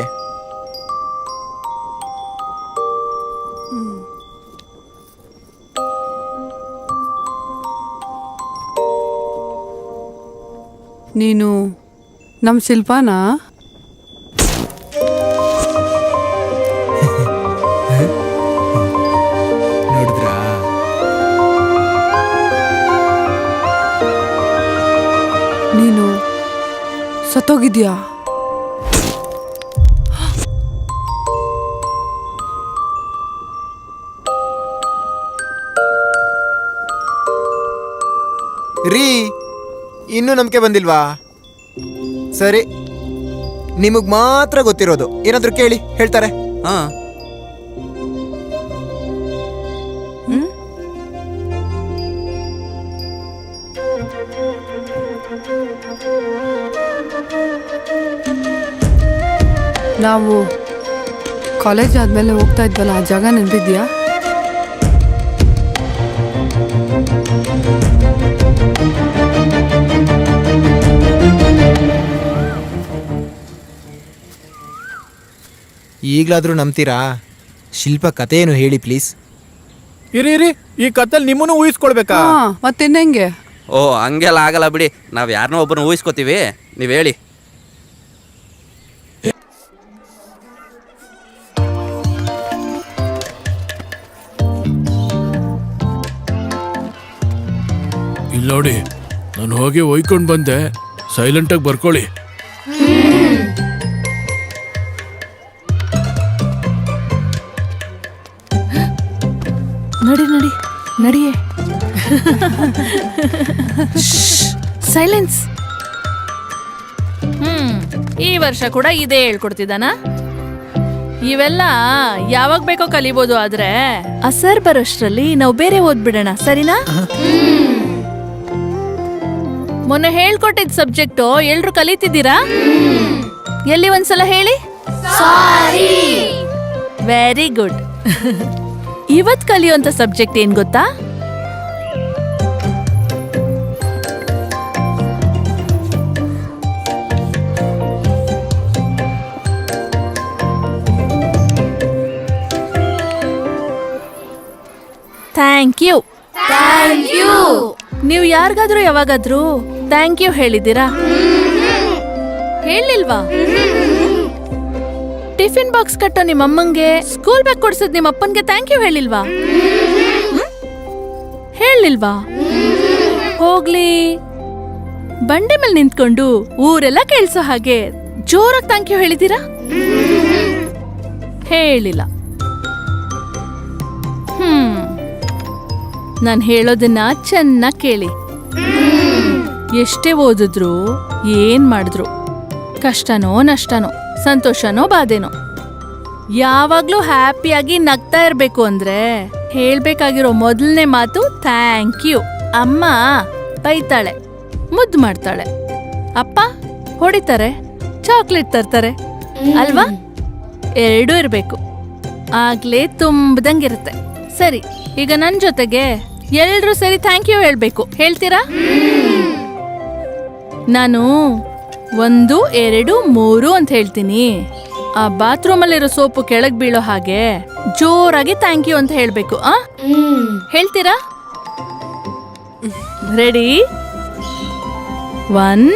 ನೀನು ನಮ್ ಶಿಲ್ಪಾನ? ನೋಡಿದ್ರಾ? ನೀನು ಸತ್ತೋಗಿದ್ಯಾ? ರೀ, ಇನ್ನೂ ನಂಬಿಕೆ ಬಂದಿಲ್ವಾ? ಸರಿ, ನಿಮಗ್ ಮಾತ್ರ ಗೊತ್ತಿರೋದು. ಏನಾದ್ರು ಕೇಳಿ, ಹೇಳ್ತಾರೆ. ಹಾ, ನಾವು ಕಾಲೇಜ್ ಆದ್ಮೇಲೆ ಹೋಗ್ತಾ ಇದ್ವಲ್ಲ, ಆ ಜಾಗ ನೆನಪಿದ್ಯಾ? ಈಗ್ಲಾದ್ರೂ ನಂಬ್ತೀರಾ? ಶಿಲ್ಪ ಕತೆ ಏನು ಹೇಳಿ ಪ್ಲೀಸ್. ಇರಿ ಇರಿ, ಈ ಕತ್ತಲ್ ನಿಮ್ಮನ್ನು ಊಹಿಸ್ಕೊಳ್ಬೇಕಾ? ಮತ್ತಿನ್ನೆಂಗೆ? ಓ ಹಂಗೆಲ್ಲ ಆಗಲ್ಲ ಬಿಡಿ. ನಾವು ಯಾರನ್ನೋ ಒಬ್ಬರನ್ನ ಊಹಿಸ್ಕೋತೀವಿ, ನೀವು ಹೇಳಿ. ಇಲ್ಲಿ ನೋಡಿ, ನಾನು ಹೋಗಿ ಒಯ್ಕೊಂಡು ಬಂದೆ. ಸೈಲೆಂಟಾಗಿ ಬರ್ಕೊಳ್ಳಿ. ನಡಿ ನಡಿ ನಡಿಯೇ. ಸೈಲೆನ್ಸ್. ಈ ವರ್ಷ ಕೂಡ ಇದೇ ಹೇಳ್ಕೊಡ್ತಿದ್ದಾನ? ಇವೆಲ್ಲ ಯಾವಾಗ ಬೇಕೋ ಕಲಿಬೋದು, ಆದ್ರೆ ಆ ಸರ್ ಬರೋಷ್ಟ್ರಲ್ಲಿ ನಾವು ಬೇರೆ ಓದ್ಬಿಡೋಣ, ಸರಿನಾ? ಮೊನ್ನೆ ಹೇಳ್ಕೊಟ್ಟಿದ್ ಸಬ್ಜೆಕ್ಟು ಎಲ್ರು ಕಲಿತಿದ್ದೀರಾ? ಎಲ್ಲಿ ಒಂದ್ಸಲ ಹೇಳಿ. Very good. ಇವತ್ ಕಲಿಯುವಂತ ಸಬ್ಜೆಕ್ಟ್ ಏನ್ ಗೊತ್ತಾ? Thank you. Thank you. ನೀವು ಯಾರಿಗಾದ್ರೂ ಯಾವಾಗಾದ್ರೂ ಥ್ಯಾಂಕ್ ಯು ಹೇಳಿದ್ದೀರಾ? ಹೇಳಿಲ್ವಾ? ಟಿಫಿನ್ ಬಾಕ್ಸ್ ಕಟ್ಟೋ ನಿಮ್ಮ ಅಮ್ಮಂಗೆ, ಸ್ಕೂಲ್ ಬ್ಯಾಗ್ ಕೊಡ್ಸದ್ ನಿಮ್ಮ ಅಪ್ಪನ್ಗೆ ಥ್ಯಾಂಕ್ ಯು ಹೇಳಿಲ್ವಾ? ಹೇಳಿಲ್ವಾ? ಹೋಗ್ಲಿ, ಬಂಡೆ ಮೇಲೆ ನಿಂತ್ಕೊಂಡು ಊರೆಲ್ಲ ಕೇಳಿಸೋ ಹಾಗೆ ಜೋರಾಗಿ ಥ್ಯಾಂಕ್ ಯು ಹೇಳಿದ್ದೀರಾ? ಹೇಳಿಲ್ಲ. ನಾನು ಹೇಳೋದನ್ನ ಚೆನ್ನಾಗಿ ಕೇಳಿ. ಎಷ್ಟೇ ಓದಿದ್ರು, ಏನ್ ಮಾಡಿದ್ರು, ಕಷ್ಟನೋ ನಷ್ಟನೋ, ಸಂತೋಷನೋ ಬಾಧೆನೋ, ಯಾವಾಗ್ಲೂ ಹ್ಯಾಪಿಯಾಗಿ ನಗ್ತಾ ಇರ್ಬೇಕು ಅಂದ್ರೆ ಹೇಳ್ಬೇಕಾಗಿರೋ ಮೊದಲನೇ ಮಾತು ಥ್ಯಾಂಕ್ ಯು. ಅಮ್ಮ ಬೈತಾಳೆ, ಮುದ್ದು ಮಾಡ್ತಾಳೆ, ಅಪ್ಪ ಹೊಡಿತಾರೆ, ಚಾಕ್ಲೇಟ್ ತರ್ತಾರೆ ಅಲ್ವಾ? ಎರಡೂ ಇರ್ಬೇಕು, ಆಗ್ಲೇ ತುಂಬದಂಗಿರುತ್ತೆ. ಸರಿ, ಈಗ ನನ್ ಜೊತೆಗೆ ಎಲ್ರೂ ಸರಿ ಥ್ಯಾಂಕ್ ಯು ಹೇಳ್ಬೇಕು. ಹೇಳ್ತೀರಾ? ನಾನು 1, 2, 3 ಅಂತ ಹೇಳ್ತೀನಿ. ಆ ಬಾತ್ರೂಮಲ್ಲಿರೋ ಸೋಪು ಕೆಳಗ್ ಬೀಳೋ ಹಾಗೆ ಜೋರಾಗಿ ಥ್ಯಾಂಕ್ ಯು ಅಂತ ಹೇಳ್ಬೇಕು. ಹೇಳ್ತೀರಾ? ರೆಡಿ? 1,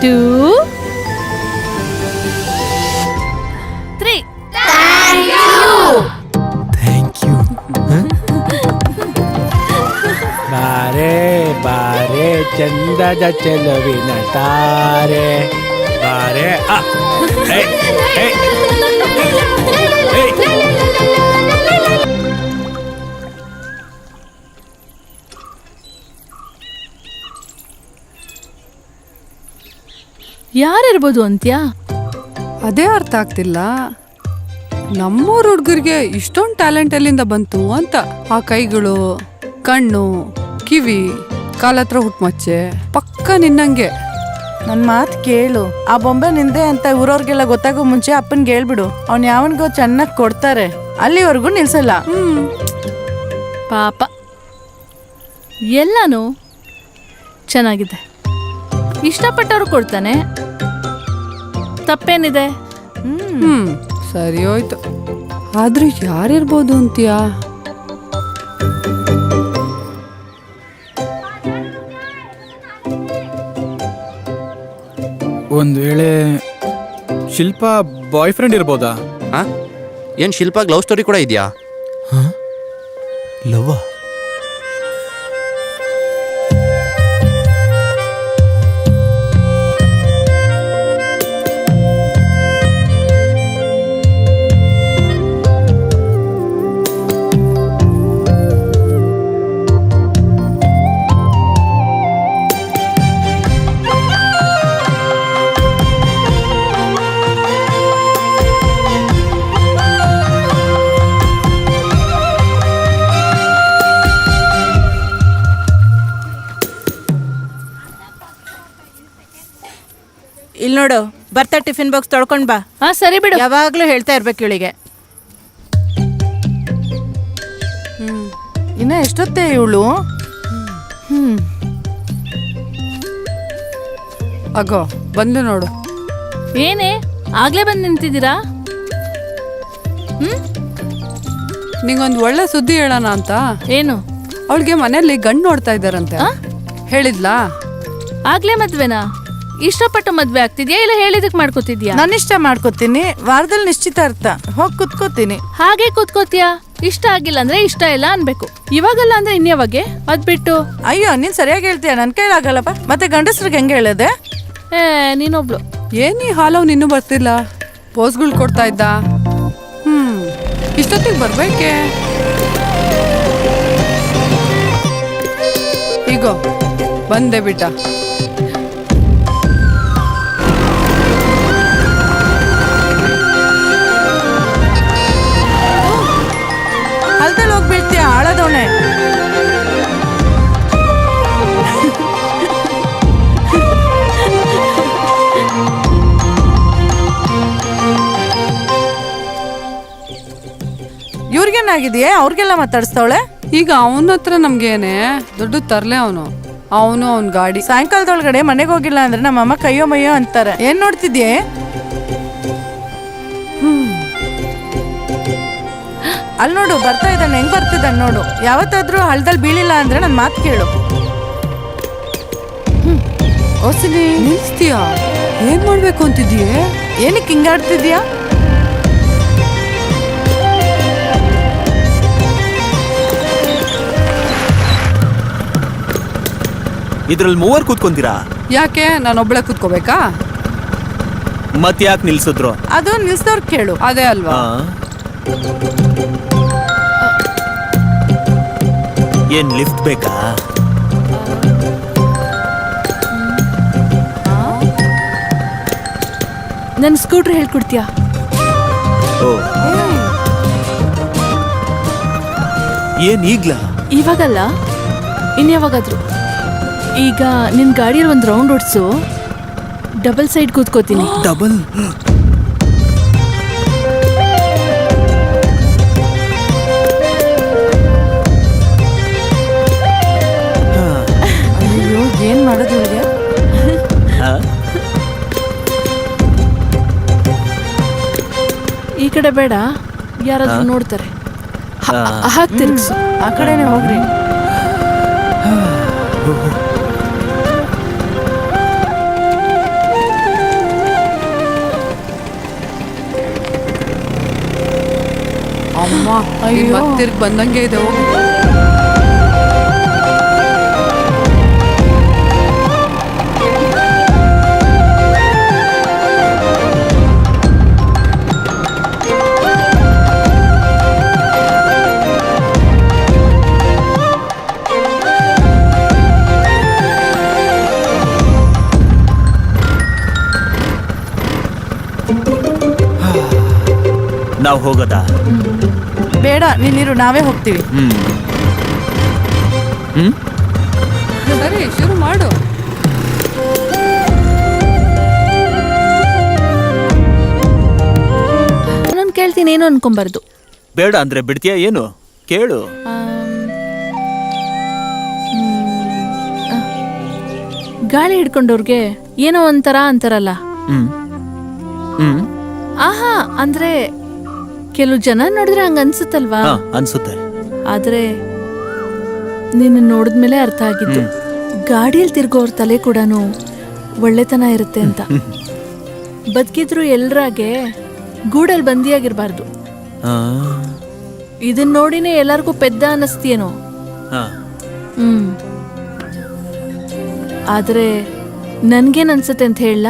2, 3. ಬಾರೆ ಬಾರೆ ಚಂದದ ಚೆಲುವಿನ ತಾರೆ ಬಾರೆ. ಯಾರಿರ್ಬೋದು ಅಂತ್ಯಾ? ಅದೇ ಅರ್ಥ ಆಗ್ತಿಲ್ಲ. ನಮ್ಮೂರ್ ಹುಡ್ಗರಿಗೆ ಇಷ್ಟೊಂದು ಟ್ಯಾಲೆಂಟ್ ಎಲ್ಲಿಂದ ಬಂತು ಅಂತ. ಆ ಕೈಗಳು, ಕಣ್ಣು, ಕಿವಿ, ಕಾಲತ್ರ ಹುಟ್ಮಚ್ಚೆ ಪಕ್ಕ ನಿನ್ನಂಗೆ. ನನ್ ಮಾತ್ ಕೇಳು. ಆ ಬೊಂಬೆ ನಿಂದೆ ಅಂತ ಊರವ್ರಿಗೆಲ್ಲ ಗೊತ್ತಾಗೋ ಮುಂಚೆ ಅಪ್ಪನ್ಗೆ ಹೇಳ್ಬಿಡು. ಅವ್ನ್ ಯಾವನ್ಗೋ ಚೆನ್ನಾಗ್ ಕೊಡ್ತಾರೆ, ಅಲ್ಲಿವರೆಗೂ ನಿಲ್ಸಲ್ಲ. ಪಾಪ, ಎಲ್ಲಾನು ಚೆನ್ನಾಗಿದೆ, ಇಷ್ಟಪಟ್ಟವ್ರು ಕೊಡ್ತಾನೆ, ತಪ್ಪೇನಿದೆ? ಸರಿ ಹೋಯ್ತು. ಆದ್ರೂ ಯಾರಿರ್ಬೋದು ಅಂತೀಯಾ? ಒಂದ್ ವೇಳೆ ಶಿಲ್ಪ ಬಾಯ್ ಫ್ರೆಂಡ್ ಇರ್ಬೋದಾ? ಏನ್ ಶಿಲ್ಪಾಗ್ ಲವ್ ಸ್ಟೋರಿ ಕೂಡ ಇದೆಯಾ? ಲವ್ವಾ? ಇಲ್ಲಿ ನೋಡು, ಬರ್ತಾ ಟಿಫಿನ್ ಬಾಕ್ಸ್ ತೊಳ್ಕೊಂಡ್ ಬಾ. ಸರಿ ಬಿಡು. ಯಾವಾಗ್ಲೂ ಹೇಳ್ತಾ ಇರ್ಬೇಕು ಇವಳಿಗೆ. ಇನ್ನ ಎಷ್ಟೊತ್ತೆ ಇವಳು? ಅಗೋ ಬಂದು ನೋಡು. ಏನೇ ಆಗ್ಲೇ ಬಂದು ನಿಂತಿದ್ದೀರಾ? ನಿಂಗೊಂದು ಒಳ್ಳೆ ಸುದ್ದಿ ಹೇಳೋಣ ಅಂತ. ಏನು? ಅವಳಿಗೆ ಮನೆಯಲ್ಲಿ ಗಂಡು ನೋಡ್ತಾ ಇದ್ದಾರಂತೆ. ಹೇಳಿದ್ಲಾ? ಆಗ್ಲೇ ಮದ್ವೆನಾ? ಇಷ್ಟಪಟ್ಟು ಮದ್ವೆ ಆಗ್ತಿದ್ಯಾ ಇಲ್ಲ ಹೇಳಿದಕ್ ಮಾಡ್ಕೋತಿದ್ಯಾ? ನಾನು ಇಷ್ಟ ಮಾಡ್ಕೋತೀನಿ, ವಾರದಲ್ಲಿ ನಿಶ್ಚಿತಾರ್ಥ, ಹೋಗಿ ಕುತ್ಕೋತೀನಿ. ಹಾಗೆ ಕೂತ್ಕೋತಿಯಾ? ಇಷ್ಟ ಆಗಿಲ್ಲ ಅಂದ್ರೆ ಇಷ್ಟ ಇಲ್ಲ ಅನ್ಬೇಕು. ಇವಾಗಲ್ಲ ಅಂದ್ರೆ ಇನ್ಯಾವಾಗೆ? ಅದ್ ಬಿಟ್ಟು ಅಯ್ಯೋ, ನೀನ್ ಸರಿಯಾಗಿ ಹೇಳ್ತೀಯ, ನನ್ ಕೈಲಾಗಲ್ಲಪ್ಪ. ಮತ್ತೆ ಗಂಡಸ್ರಿಗೆ ಹೆಂಗೆ ಹೇಳದೆ? ನೀನೊಬ್ಳು. ಏನಿ ಹಾಲವ್ ನಿನ್ನೂ ಬರ್ತಿಲ್ಲ, ಪೋಸ್ಗಳು ಕೊಡ್ತಾ ಇದ್ದ. ಇಷ್ಟೊತ್ತಿಗೆ ಬರ್ಬೇಕೆ? ಈಗೋ ಬಂದೆ ಬಿಟ್ಟ. ಹೊಲ್ದಲ್ಲಿ ಹೋಗ್ಬಿಡ್ತೀಯ ಆಳದವನೆ. ಇವ್ರಿಗೇನಾಗಿದೆಯೇ? ಅವ್ರಿಗೆಲ್ಲ ಮಾತಾಡಿಸ್ತಾವಳೆ. ಈಗ ಅವನ ಹತ್ರ ನಮ್ಗೇನೆ ದುಡ್ಡು ತರ್ಲೆ ಅವನು ಅವನ್ ಗಾಡಿ. ಸಾಯಂಕಾಲದೊಳಗಡೆ ಮನೆಗೆ ಹೋಗಿಲ್ಲ ಅಂದ್ರೆ ನಮ್ಮಮ್ಮ ಕೈಯೋ ಮಯ್ಯೋ ಅಂತಾರೆ. ಏನ್ ನೋಡ್ತಿದ್ಯೆ? ಅಲ್ಲಿ ನೋಡು, ಬರ್ತಾ ಇದ್ದಾನೆ. ಹೆಂಗ್ ಬರ್ತಿದ್ದಾನೆ ನೋಡು. ಯಾವತ್ತಾದ್ರೂ ಹಳ್ಳದಲ್ಲಿ ಬೀಳಿಲ್ಲ ಅಂದ್ರೆ ನನ್ ಮಾತು ಕೇಳು. ಓಸಿನಿ ನಿಲ್ಸ್ತೀಯಾ ಏನ್ ಮಾಡ್ಬೇಕು ಅಂತಿದ್ಯೆ? ಏನಕ್ಕೆ ಹಿಂಗಾಡ್ತಿದ್ಯಾ? ಇದ್ರಲ್ಲಿ 3 ಕೂತ್ಕೊಂತೀರಾ? ಯಾಕೆ ನಾನೊಬ್ಳೆ ಕೂತ್ಕೋಬೇಕಾ? ಮತ್ ಯಾಕೆ ನಿಲ್ಸಿದ್ರು? ಅದು ನಿಲ್ಸ್ದವ್ರು ಕೇಳು. ಅದೇ ಅಲ್ವಾ? ಏನ್ ಲಿಫ್ಟ್ ಬೇಕಾ? ನನ್ ಸ್ಕೂಟ್ರ್ ಹೇಳ್ಕೊಡ್ತೀಯಾ? ಓ ಏನ್ ಈಗ್ಲಾ? ಇವಾಗಲ್ಲ, ಇನ್ಯಾವಾಗಾದ್ರು. ಈಗ ನಿನ್ ಗಾಡಿಯಲ್ಲಿ ಒಂದು ರೌಂಡ್ ಓಡಿಸು, ಡಬಲ್ ಸೈಡ್ ಕೂತ್ಕೋತೀನಿ. ಡಬಲ್? ಅಯ್ಯೋ ಏನ್ ಮಾಡೋದು ಇವ್ರಿಗೆ? ಈ ಕಡೆ ಬೇಡ, ಯಾರಾದ್ರೂ ನೋಡ್ತಾರೆ. ಹಾಕ್ ತಿರ್ಗ್ಸು. ಆ ಕಡೆನೆ ಹೋಗ್ರಿ. ಅಮ್ಮ ಮತ್ತೆ ತಿರ್ಗ್ ಬಂದಂಗೆ ಇದೆ. ಹೋಗು. ನಾವ್ ಹೋಗೋದಾ? ಬೇಡ ನೀನಿರು, ನಾವೇ ಹೋಗ್ತೀವಿ. ಸರಿ ಶುರು ಮಾಡು. ನಾನು ಕೇಳ್ತೀನಿ, ಏನು ಅನ್ಕೊಂಬಾರ್ದು. ಬೇಡ ಅಂದ್ರೆ ಬಿಡ್ತೀಯಾ? ಏನು ಕೇಳು. ಗಾಳಿ ಹಿಡ್ಕೊಂಡವ್ರಿಗೆ ಏನೋ ಒಂಥರ ಅಂತಾರಲ್ಲ. ಆಹಾ, ಅಂದ್ರೆ ಕೆಲವು ಜನ ನೋಡಿದ್ರೆ ಹಂಗ ಅನ್ಸುತ್ತಲ್ವಾ? ಅನ್ಸುತ್ತೆ. ಆದ್ರೆ ನಿನ್ನ ನೋಡಿದ್ಮೇಲೆ ಅರ್ಥ ಆಗಿದ್ದು, ಗಾಡಿಯಲ್ಲಿ ತಿರ್ಗೋರ್ ತಲೆ ಕೂಡ ಒಳ್ಳೆತನ ಇರುತ್ತೆ ಅಂತ. ಬದುಕಿದ್ರು ಎಲ್ರಾಗೆ ಗೂಡಲ್ಲಿ ಬಂದಿಯಾಗಿರ್ಬಾರ್ದು. ಇದನ್ನ ನೋಡಿನೇ ಎಲ್ಲರಿಗೂ ಪೆದ್ದ ಅನ್ನಿಸ್ತೀಯೇನೋ. ಆದ್ರೆ ನನ್ಗೇನ್ ಅನ್ಸುತ್ತೆ ಅಂತ ಹೇಳ,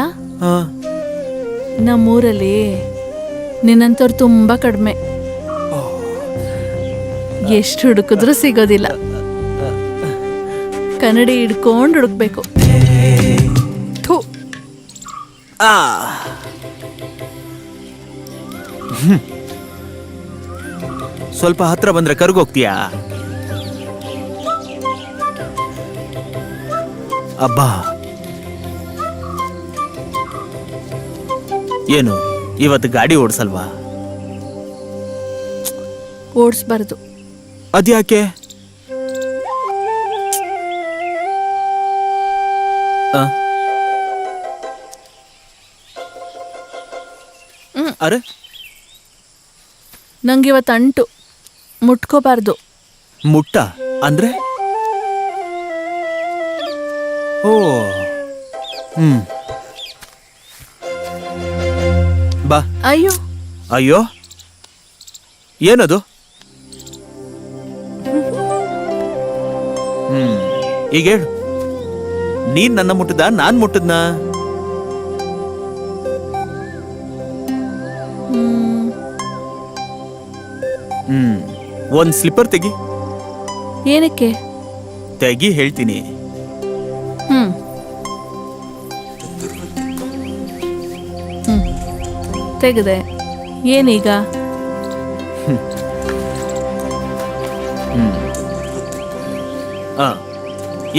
ನಮ್ಮೂರಲ್ಲಿ ನಿನ್ನಂತವ್ರು ತುಂಬಾ ಕಡಿಮೆ. ಎಷ್ಟು ಹುಡುಕಿದ್ರೂ ಸಿಗೋದಿಲ್ಲ. ಕನ್ನಡಿ ಹಿಡ್ಕೊಂಡು ಹುಡುಕ್ಬೇಕು. ಥು. ಸ್ವಲ್ಪ ಹತ್ರ ಬಂದ್ರೆ ಕರ್ಗೋಗ್ತೀಯಾ? ಅಬ್ಬಾ, ಏನು ಇವತ್ತು ಗಾಡಿ ಓಡಿಸಲ್ವಾ? ಓಡಿಸ್ಬಾರ್ದು. ಅದ್ಯಾಕೆ? ಅರೆ, ನಂಗಿವತ್ತು ಅಂಟು, ಮುಟ್ಕೋಬಾರ್ದು. ಮುಟ್ಟ ಅಂದ್ರೆ? ಓ, ಬಾ. ಅಯ್ಯೋ ಅಯ್ಯೋ, ಏನದು? ಈಗ ಹೇಳು, ನೀನ್ ನನ್ನ ಮುಟ್ಟದ, ನಾನ್ ಮುಟ್ಟದ್ನ? ಒಂದ್ ಸ್ಲಿಪ್ಪರ್ ತೆಗಿ. ಏನಕ್ಕೆ? ತೆಗಿ ಹೇಳ್ತೀನಿ. ತೆಗೆದೆ. ಏನೀಗ?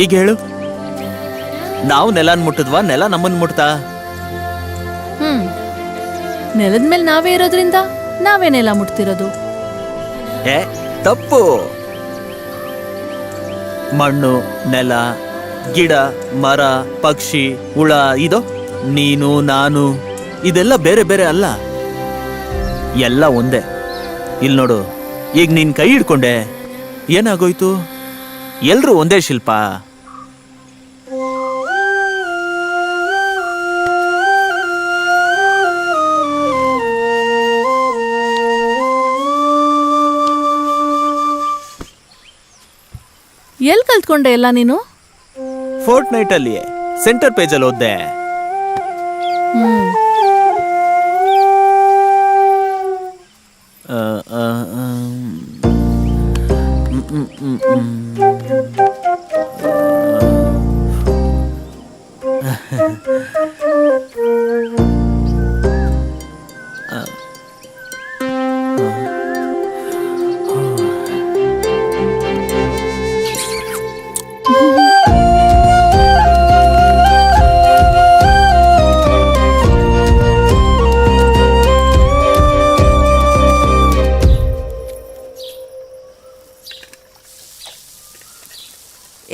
ಈಗ ಹೇಳು, ನಾವು ನೆಲನ್ ಮುಟ್ಟದ್ವಾ, ನೆಲ ನಮ್ಮನ್ ಮುಟ್ತಾ? ನೆಲದ ಮೇಲೆ ನಾವೇ ಇರೋದ್ರಿಂದ ನಾವೇನೆಲ್ಲ ಮುಟ್ತಿರೋದು? ಏ, ತಪ್ಪು. ಮಣ್ಣು, ನೆಲ, ಗಿಡ, ಮರ, ಪಕ್ಷಿ, ಹುಳ, ಇದು ನೀನು, ನಾನು, ಇದೆಲ್ಲ ಬೇರೆ ಬೇರೆ ಅಲ್ಲ, ಎಲ್ಲ ಒಂದೇ. ಇಲ್ಲಿ ನೋಡು, ಈಗ ನೀನ್ ಕೈ ಹಿಡ್ಕೊಂಡೆ, ಏನಾಗೋಯ್ತು? ಎಲ್ರೂ ಒಂದೇ ಶಿಲ್ಪ. ಎಲ್ಲಿ ಕಲ್ತ್ಕೊಂಡೆ ಎಲ್ಲ ನೀನು? ಫೋರ್ಟ್ ನೈಟ್ ಅಲ್ಲಿ ಸೆಂಟರ್ ಪೇಜ್ ಅಲ್ಲಿ ಓದ್ದೆ. ಹ್ಮ್.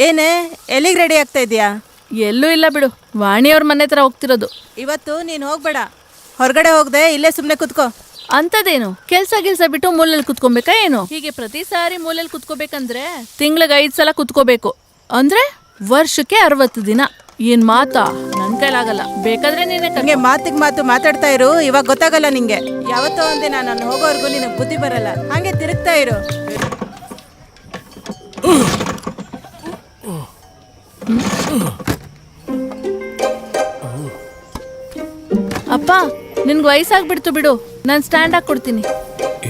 ಏನೇ ಎಲ್ಲಿಗೆ ರೆಡಿ ಆಗ್ತಾ ಇದೀಯಾ? ಎಲ್ಲೂ ಇಲ್ಲ ಬಿಡು, ವಾಣಿಯವ್ರ ಮನೆ ಹತ್ರ ಹೋಗ್ತಿರೋದು. ಇವತ್ತು ನೀನು ಹೋಗ್ಬೇಡ, ಹೊರಗಡೆ ಹೋಗದೆ ಇಲ್ಲೇ ಸುಮ್ಮನೆ ಕುತ್ಕೋ. ಅಂತದೇನು ಕೆಲ್ಸ ಬಿಟ್ಟು ಮೂಲೆಯಲ್ಲಿ ಕುತ್ಕೊಬೇಕಾ ಏನು? ಹೀಗೆ ಪ್ರತಿ ಸಾರಿ ಮೂಲೆಯಲ್ಲಿ ಕುತ್ಕೋಬೇಕಂದ್ರೆ ತಿಂಗ್ಳಿಗೆ 5 ಸಲ ಕುತ್ಕೋಬೇಕು, ಅಂದ್ರೆ ವರ್ಷಕ್ಕೆ 60 ದಿನ. ಏನ್ ಮಾತಾ, ನನ್ ಕೈಲಾಗಲ್ಲ. ಬೇಕಾದ್ರೆ ನೀನೆ ಹಂಗೆ ಮಾತಿಗೆ ಮಾತು ಮಾತಾಡ್ತಾ ಇರು, ಇವಾಗ ಗೊತ್ತಾಗಲ್ಲ ನಿಂಗೆ. ಯಾವತ್ತೋ ಒಂದಿನ ನಾನು ಹೋಗೋವರೆಗೂ ನಿನಗೆ ಬುದ್ಧಿ ಬರಲ್ಲ. ಹಂಗೆ ತಿರುಗ್ತಾ ಇರು. ಅಪ್ಪ, ನಿನ್ಗೆ ವಯಸ್ಸಾಗ್ಬಿಡ್ತು ಬಿಡು, ನಾನು ಸ್ಟ್ಯಾಂಡ್ ಹಾಕೊಡ್ತೀನಿ.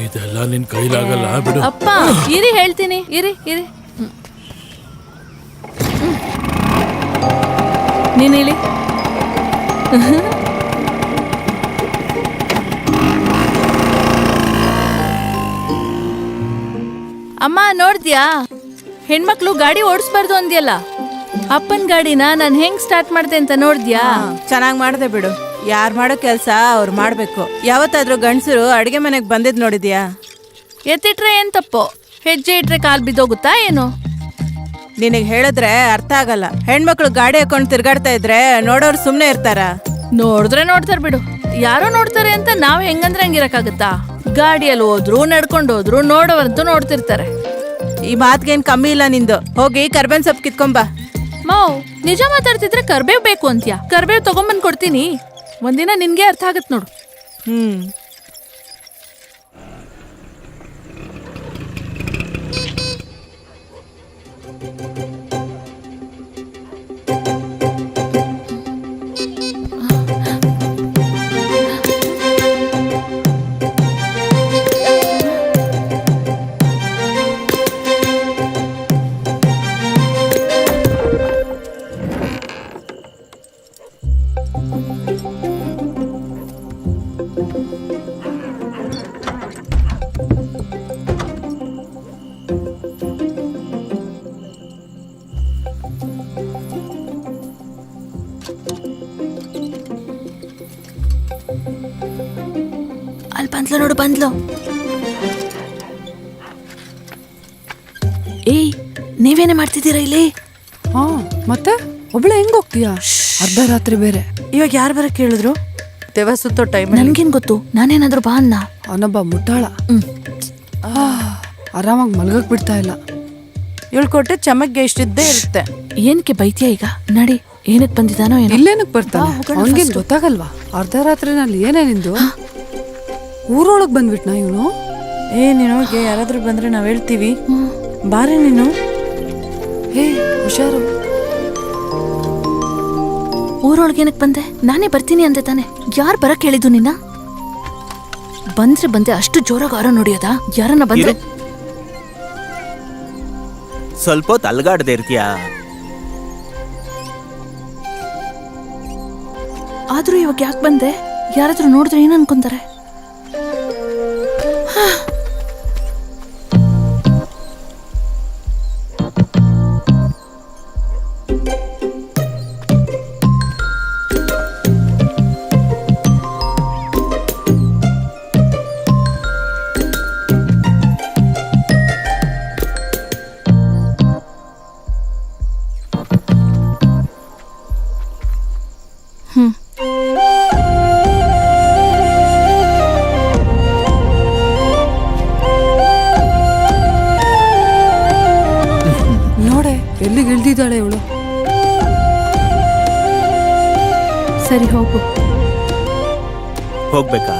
ಇದೆಲ್ಲ ನಿನ್ ಕೈಲಾಗಲ್ಲ ಬಿಡು. ಅಪ್ಪ ಇರಿ, ಹೇಳ್ತೀನಿ, ಇರಿ. ನೀನ್ ಇಳಿ. ಅಮ್ಮ ನೋಡ್ದ್ಯಾ, ಹೆಣ್ಮಕ್ಳು ಗಾಡಿ ಓಡಿಸ್ಬಾರ್ದು ಅಂದ್ಯಲ್ಲ, ಅಪ್ಪನ್ ಗಾಡಿನ ನಾನು ಹೆಂಗ್ ಸ್ಟಾರ್ಟ್ ಮಾಡ್ದೆ ಅಂತ ನೋಡ್ದ್ಯಾ? ಚೆನ್ನಾಗಿ ಮಾಡ್ದೆ ಬಿಡು. ಯಾರು ಮಾಡೋ ಕೆಲಸ ಅವ್ರು ಮಾಡ್ಬೇಕು. ಯಾವತ್ತಾದ್ರೂ ಗಂಡಸರು ಅಡಿಗೆ ಮನೆಗೆ ಬಂದಿದ್ ನೋಡಿದ್ಯಾ? ಎತ್ತಿಟ್ರೆ ಏನ್ ತಪ್ಪು, ಹೆಜ್ಜೆ ಇಟ್ರೆ ಕಾಲ್ ಬಿದ್ದೋಗುತ್ತಾ ಏನು? ನಿನಗೆ ಹೇಳಿದ್ರೆ ಅರ್ಥ ಆಗಲ್ಲ. ಹೆಣ್ಮಕ್ಳು ಗಾಡಿ ಹಾಕೊಂಡು ತಿರ್ಗಾಡ್ತಾ ಇದ್ರೆ ನೋಡೋರು ಸುಮ್ನೆ ಇರ್ತಾರ? ನೋಡಿದ್ರೆ ನೋಡ್ತಾರ ಬಿಡು, ಯಾರೋ ನೋಡ್ತಾರೆ ಅಂತ ನಾವ್ ಹೆಂಗಂದ್ರೆ ಹಂಗಿರಕ್ಕಾಗತ್ತಾ? ಗಾಡಿಯಲ್ಲಿ ಹೋದ್ರು ನಡ್ಕೊಂಡು ಹೋದ್ರು ನೋಡೋವಂತೂ ನೋಡ್ತಿರ್ತಾರೆ. ಈ ಮಾತ್ಗೇನ್ ಕಮ್ಮಿ ಇಲ್ಲ ನಿಂದು. ಹೋಗಿ ಕರ್ಬೇನ್ ಸೊಪ್ಪು ಕಿತ್ಕೊಂಬ. ಮಾವ್, ನಿಜ ಮಾತಾಡ್ತಿದ್ರೆ ಕರ್ಬೇವ್ ಬೇಕು ಅಂತ್ಯಾ? ಕರ್ಬೇವ್ ತಗೊಂಬಂದ್ ಕೊಡ್ತೀನಿ, ಒಂದಿನ ನಿನ್ಗೆ ಅರ್ಥ ಆಗತ್ ನೋಡು. ಅಲ್ಲಿ ಬಂದ್ಲು ನೋಡು, ಬಂದ್ಲು. ಏಯ್, ನೀವೇನೇ ಮಾಡ್ತಿದ್ದೀರಾ ಇಲ್ಲಿ? ಹಾ, ಮತ್ತೆ ಒಬ್ಳೆ ಹೆಂಗ್ ಹೋಗ್ತೀಯಾ? ಅರ್ಧ ರಾತ್ರಿ ಬೇರೆ. ಇವಾಗ ಯಾರು ಬರಕ್ ಕೇಳಿದ್ರು? ದೆವ್ವ ಸುತ್ತೋ ಟೈಮ್. ನನ್ಗೇನ್ ಗೊತ್ತು, ನಾನೇನಾದ್ರೂ ಬಾ ಅನ್ನ. ಅವನೊಬ್ಬ ಮುಟ್ಟಾಳ. ಆರಾಮಾಗಿ ಮಲ್ಗಕ್ ಬಿಡ್ತಾ ಇಲ್ಲ. ಕೊಟ್ಟೆ ಚಮಕ್ಗೆ ಇಷ್ಟಿದ್ದೇ ಇರುತ್ತೆ. ಏನಕ್ಕೆ ಬೈತ್ಯಾ ಈಗ? ನಡಿ, ಏನಕ್ಕೆ ಬಂದಿದ್ದಾನೋ ಏನೋ. ಇಲ್ಲೇನಕ್ ಬರ್ತಾನೆ? ಅವನ್ಗೇನ್ ಗೊತ್ತಾಗಲ್ವಾ? ಅರ್ಧ ರಾತ್ರಿನಲ್ಲಿ ಏನೇ ನಿಂದು? ಊರೊಳಗ್ ಬಂದ್ಬಿಟ್ನಾ ಇವನು? ನೀನು ಹೋಗಿ, ಯಾರಾದ್ರೂ ಬಂದ್ರೆ ನಾವ್ ಹೇಳ್ತೀವಿ. ಬಾರಿ ನೀನು. ಹೇ ಹುಷಾರು. ಊರೊಳಗೆ ಏನಕ್ಕೆ ಬಂದೆ? ನಾನೇ ಬರ್ತೀನಿ ಅಂದೆ ತಾನೆ. ಯಾರು ಬರಕ್ ಹೇಳಿದ್ದು ನಿನ್ನ? ಬಂದ್ರೆ ಅಷ್ಟು ಜೋರಾಗಿ ಆರೋ ನೋಡಿಯೋದಾ? ಯಾರನ್ನ ಬಂದ್ರೆ ಸ್ವಲ್ಪ ಹೊತ್ತು ಅಲ್ಗಾಡ್ದೆ ಇರ್ತೀಯಾ? ಆದ್ರೂ ಇವಾಗ ಯಾಕೆ ಬಂದೆ? ಯಾರಾದ್ರೂ ನೋಡಿದ್ರೆ ಏನ್ ಅನ್ಕೊಂತಾರೆ? ನೋಡೆ ಎಲ್ಲಿಗೆ ಇಳ್ದಿದ್ದಾಳೆ ಇವಳು. ಸರಿ, ಹೋಗು. ಹೋಗ್ಬೇಕಾ?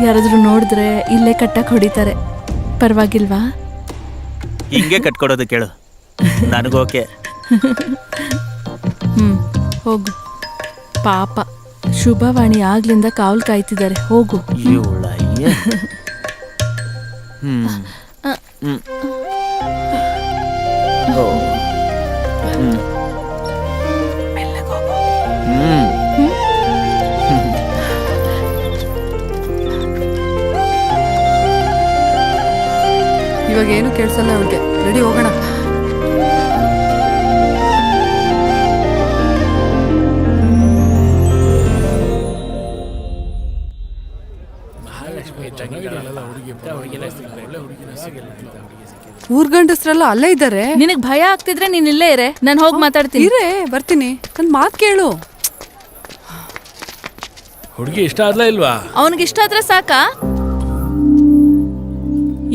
ಯಾರಾದ್ರೂ ನೋಡಿದ್ರೆ ಇಲ್ಲೇ ಕಟ್ಟಕ್ ಹೊಡಿತಾರೆ, ಪರವಾಗಿಲ್ವಾ? ಹಿಂಗೆ ಕಟ್ಕೊಡೋದು ಕೇಳು. ನನಗೋಕೆ. ಹೋಗು. ಪಾಪ ಶುಭವಾಣಿ ಆಗ್ಲಿಂದ ಕಾವಲ್ ಕಾಯ್ತಿದ್ದಾರೆ. ಹೋಗು. ಇವಳಯ್ಯ. ಓ. ಇವಾಗ ಏನು ಕೇಳಿಸಲ್ಲ ಅವ್ರಿಗೆ. ರೆಡಿ, ಹೋಗೋಣ. ಊರ್ ಗಂಡಸ್ರೆಲ್ಲ ಅಲ್ಲೇ ಇದ್ದಾರೆ. ನಿನಗ್ ಭಯ ಆಗ್ತಿದ್ರೆ ನೀನ್ ಇಲ್ಲೇ ಇರೆ, ನಾನು ಹೋಗಿ ಮಾತಾಡ್ತೀನಿ. ಇರೇ, ಬರ್ತೀನಿ. ನನ್ ಮಾತ್ ಕೇಳು. ಹುಡುಗಿ ಇಷ್ಟ ಆದ್ಲಾ ಇಲ್ವಾ? ಅವನಿಗಿಷ್ಟ ಆದ್ರೆ ಸಾಕಾ?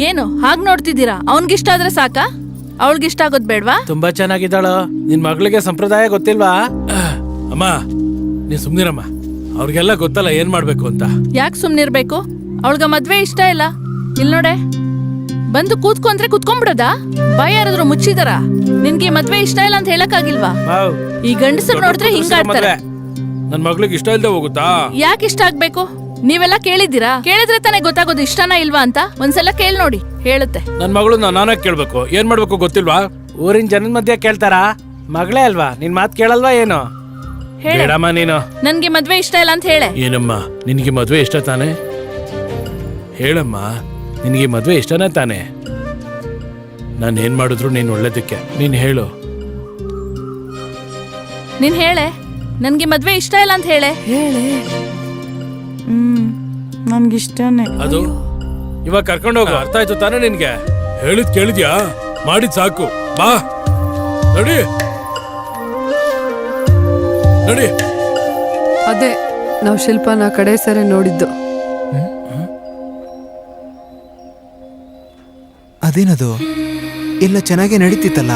ಏನು ಹಾಗ್ ನೋಡ್ತಿದ್ದೀರಾ? ಅವನ್ಗಿಷ್ಟ ಆದ್ರೆ ಸಾಕಾ? ಅವಳಿಗಿಷ್ಟ ಆಗೋದ್ ಬೇಡ್ವಾ? ತುಂಬಾ ಚೆನ್ನಾಗಿದ್ದಾಳು. ನಿನ್ ಮಗಳಿಗೆ ಸಂಪ್ರದಾಯ ಗೊತ್ತಿಲ್ವಾ? ಅಮ್ಮ ನೀನ್ ಸುಮ್ನಿರಮ್ಮ. ಅವ್ರಿಗೆಲ್ಲ ಗೊತ್ತಲ್ಲ ಏನ್ ಮಾಡ್ಬೇಕು ಅಂತ. ಯಾಕೆ ಸುಮ್ನಿರ್ಬೇಕು? ಅವಳ್ಗ ಮದ್ವೆ ಇಷ್ಟ ಇಲ್ಲ. ಇಲ್ ನೋಡೆ, ಬಂದು ಕೂತ್ಕೊಂಡ್ರೆ ಕೂತ್ಕೊಂಡ್ಬಿಡೋದಾ? ಬಾಯ್ ಯಾರಾದ್ರೂ ಮುಚ್ಚಿದಾರ? ನಿನ್ಗೆ ಮದ್ವೆ ಇಷ್ಟ ಇಲ್ಲ ಅಂತ ಹೇಳಕ್ಕಾಗಿಲ್ವಾ? ಈ ಗಂಡಸರು ನೋಡಿದ್ರೆ ಹಿಂಗಾಡ್ತಾರೆ. ನನ್ ಮಗಳಿಗೆ ಇಷ್ಟ ಇಲ್ದೆ ಹೋಗುತ್ತಾ? ಯಾಕೆ ಇಷ್ಟ ಆಗ್ಬೇಕು? ನೀವೆಲ್ಲ ಕೇಳಿದ್ದೀರಾ? ಕೇಳಿದ್ರೆ ತಾನೇ ಗೊತ್ತಾಗೋದು ಇಷ್ಟನಾ ಇಲ್ವಾ ಅಂತ. ಒಂದ್ಸಲ ಕೇಳ್ ನೋಡಿ, ಹೇಳುತ್ತೆ. ನನ್ ಮಗಳು ನಾನೇ ಕೇಳ್ಬೇಕು. ಏನ್ ಮಾಡ್ಬೇಕು ಗೊತ್ತಿಲ್ವಾ? ಊರಿನ ಜನದ ಮಧ್ಯೆ ಕೇಳ್ತಾರ? ಮಗಳೇ ಅಲ್ವಾ, ನಿನ್ ಮಾತ್ ಕೇಳಲ್ವಾ ಏನು? ಹೇಳಮ್ಮ ನೀನು. ನನ್ಗೆ ಮದ್ವೆ ಇಷ್ಟ ಇಲ್ಲ ಅಂತ ಹೇಳೆ. ಏನಮ್ಮ, ನಿನ್ಗೆ ಮದ್ವೆ ಇಷ್ಟ ತಾನೆ? ಹೇಳಮ್ಮ, ನಿನ್ಗೆ ಮದ್ವೆ ಇಷ್ಟನೇ ತಾನೆ? ನಾನು ಏನ್ ಮಾಡಿದ್ರು ನೀನ್ ಒಳ್ಳೇದಕ್ಕೆ. ನೀನ್ ಹೇಳು. ನೀನ್ ಹೇಳೆ, ನನ್ಗೆ ಮದ್ವೆ ಇಷ್ಟ ಇಲ್ಲ ಅಂತ ಹೇಳೆ. ಹೇಳಿ. ನನ್ಗಿಷ್ಟನೇ. ಅದು ಇವಾಗ ಕರ್ಕೊಂಡು ಹೋಗು. ಅರ್ಥ ಆಯ್ತು ತಾನೇ ನಿನ್ಗೆ? ಹೇಳಿದ್ ಕೇಳಿದ್ಯಾ? ಮಾಡಿದ್ ಸಾಕು. ಬಾ ನಡಿ ನಡಿ. ಅದೇ ನಾವ್ ಶಿಲ್ಪನ ಕಡೆ ಸರಿ ನೋಡಿದ್ದು. ಅದೇನದು? ಎಲ್ಲ ಚೆನ್ನಾಗೇ ನಡೀತಿತ್ತಲ್ಲ.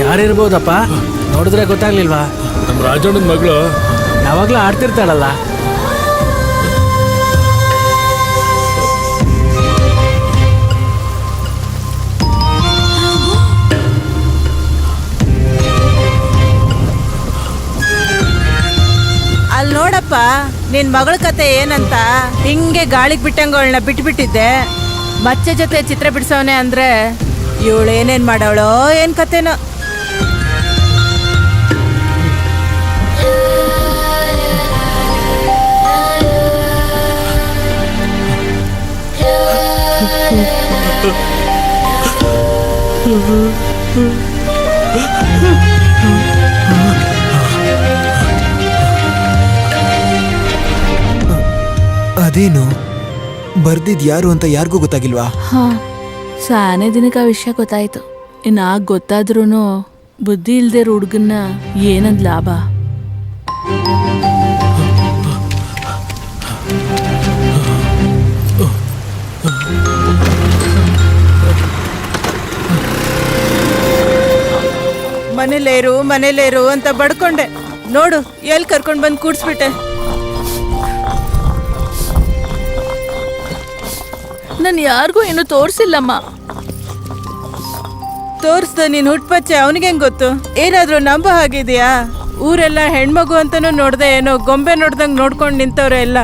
ಯಾರಿರ್ಬೋದಪ್ಪ? ನೋಡಿದ್ರೆ ಗೊತ್ತಾಗ್ಲಿಲ್ವಾ? ನಮ್ ರಾಜಣ್ಣನ ಮಗಳು ಯಾವಾಗ್ಲೂ ಆಡ್ತಿರ್ತಾಳಲ್ಲ. ಅಲ್ಲಿ ನೋಡಪ್ಪ, ನಿನ್ ಮಗಳ ಕತೆ ಏನಂತ ಹಿಂಗೆ ಗಾಳಿಗೆ ಬಿಟ್ಟಂಗಳನ್ನ ಬಿಟ್ಬಿಟ್ಟಿದ್ದೆ. ಮಚ್ಚೆ ಜೊತೆ ಚಿತ್ರ ಬಿಡ್ಸವನೆ ಅಂದ್ರೆ ಇವಳು ಏನೇನ್ ಮಾಡವಳೋ ಏನ್ ಕತೆನೋ. ಅದೇನು ಬರ್ದಿದ್ ಯಾರು ಅಂತ ಯಾರಿಗೂ ಗೊತ್ತಾಗಿಲ್ವಾ? ಹಾ, ಸಾನೇ ದಿನಕ್ಕೆ ಆ ವಿಷಯ ಗೊತ್ತಾಯ್ತು. ಇನ್ನು ಆಗ ಗೊತ್ತಾದ್ರೂ ಬುದ್ಧಿ ಇಲ್ದೇ ಇರೋ ಹುಡುಗನ್ನ ಏನಂದ್ ಲಾಭ? ಮನೇಲೇರು ಅಂತ ಬಡ್ಕೊಂಡೆ, ನೋಡು ಎಲ್ಲಿ ಕರ್ಕೊಂಡ್ ಬಂದು ಕೂಡ್ಸ್ಬಿಟ್ಟೆ. ನಾನು ಯಾರಿಗೂ ಏನು ತೋರಿಸಿಲ್ಲಮ್ಮ. ತೋರ್ಸ್ದ ನೀನ್ ಹುಟ್ಪಚ್ಚೆ ಅವನಿಗೆ ಹೆಂಗ್ ಗೊತ್ತು? ಏನಾದ್ರೂ ನಂಬ ಹಾಗಿದ್ಯಾ? ಊರೆಲ್ಲ ಹೆಣ್ಮಗು ಅಂತಾನು ನೋಡ್ದೆ ಏನೋ ಗೊಂಬೆ ನೋಡ್ದಂಗ್ ನೋಡ್ಕೊಂಡ್ ನಿಂತವ್ರೆ ಎಲ್ಲ.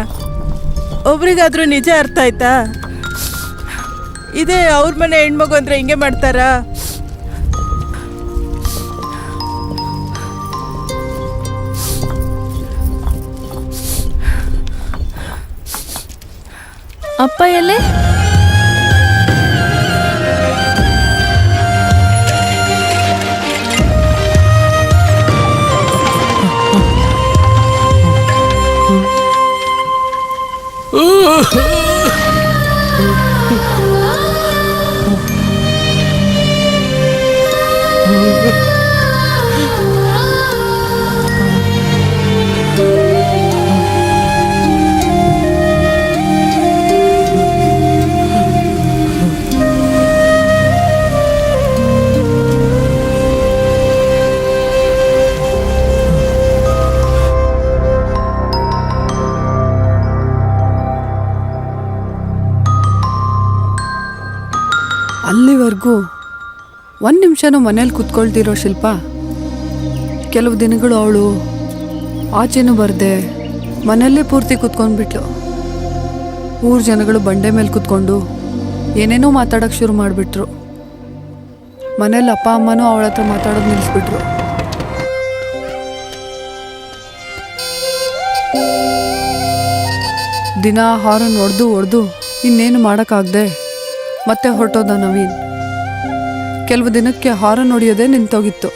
ಒಬ್ರಿಗಾದ್ರೂ ನಿಜ ಅರ್ಥ ಆಯ್ತಾ? ಇದೇ ಅವ್ರ ಮನೆ ಹೆಣ್ಮಗು ಅಂದ್ರೆ ಹಿಂಗೆ ಮಾಡ್ತಾರಾ? ಅಪ್ಪ ಎಲ್ಲಿ? ಅಲ್ಲಿವರೆಗೂ ಒಂದು ನಿಮಿಷನೂ ಮನೇಲಿ ಕುತ್ಕೊಳ್ತಿರೋ ಶಿಲ್ಪ ಕೆಲವು ದಿನಗಳು ಅವಳು ಆಚೆನೂ ಬರ್ದೆ ಮನೆಯಲ್ಲೇ ಪೂರ್ತಿ ಕುತ್ಕೊಂಡ್ಬಿಟ್ಲು. ಊರ ಜನಗಳು ಬಂಡೆ ಮೇಲೆ ಕುತ್ಕೊಂಡು ಏನೇನೋ ಮಾತಾಡೋಕ್ಕೆ ಶುರು ಮಾಡಿಬಿಟ್ರು. ಮನೇಲಿ ಅಪ್ಪ ಅಮ್ಮನೂ ಅವಳ ಹತ್ರ ಮಾತಾಡೋದು ನಿಲ್ಲಿಸ್ಬಿಟ್ರು. ದಿನ ಹಾರನ್ ಹೊಡೆದು ಇನ್ನೇನು ಮಾಡೋಕ್ಕಾಗದೆ ಮತ್ತೆ ಹೊರಟೋದ ನವೀನ್. ಕೆಲವು ದಿನಕ್ಕೆ ಹಾರನ್ ಹೊಡೆಯೋದೇ ನಿಂತೋಗಿತ್ತು.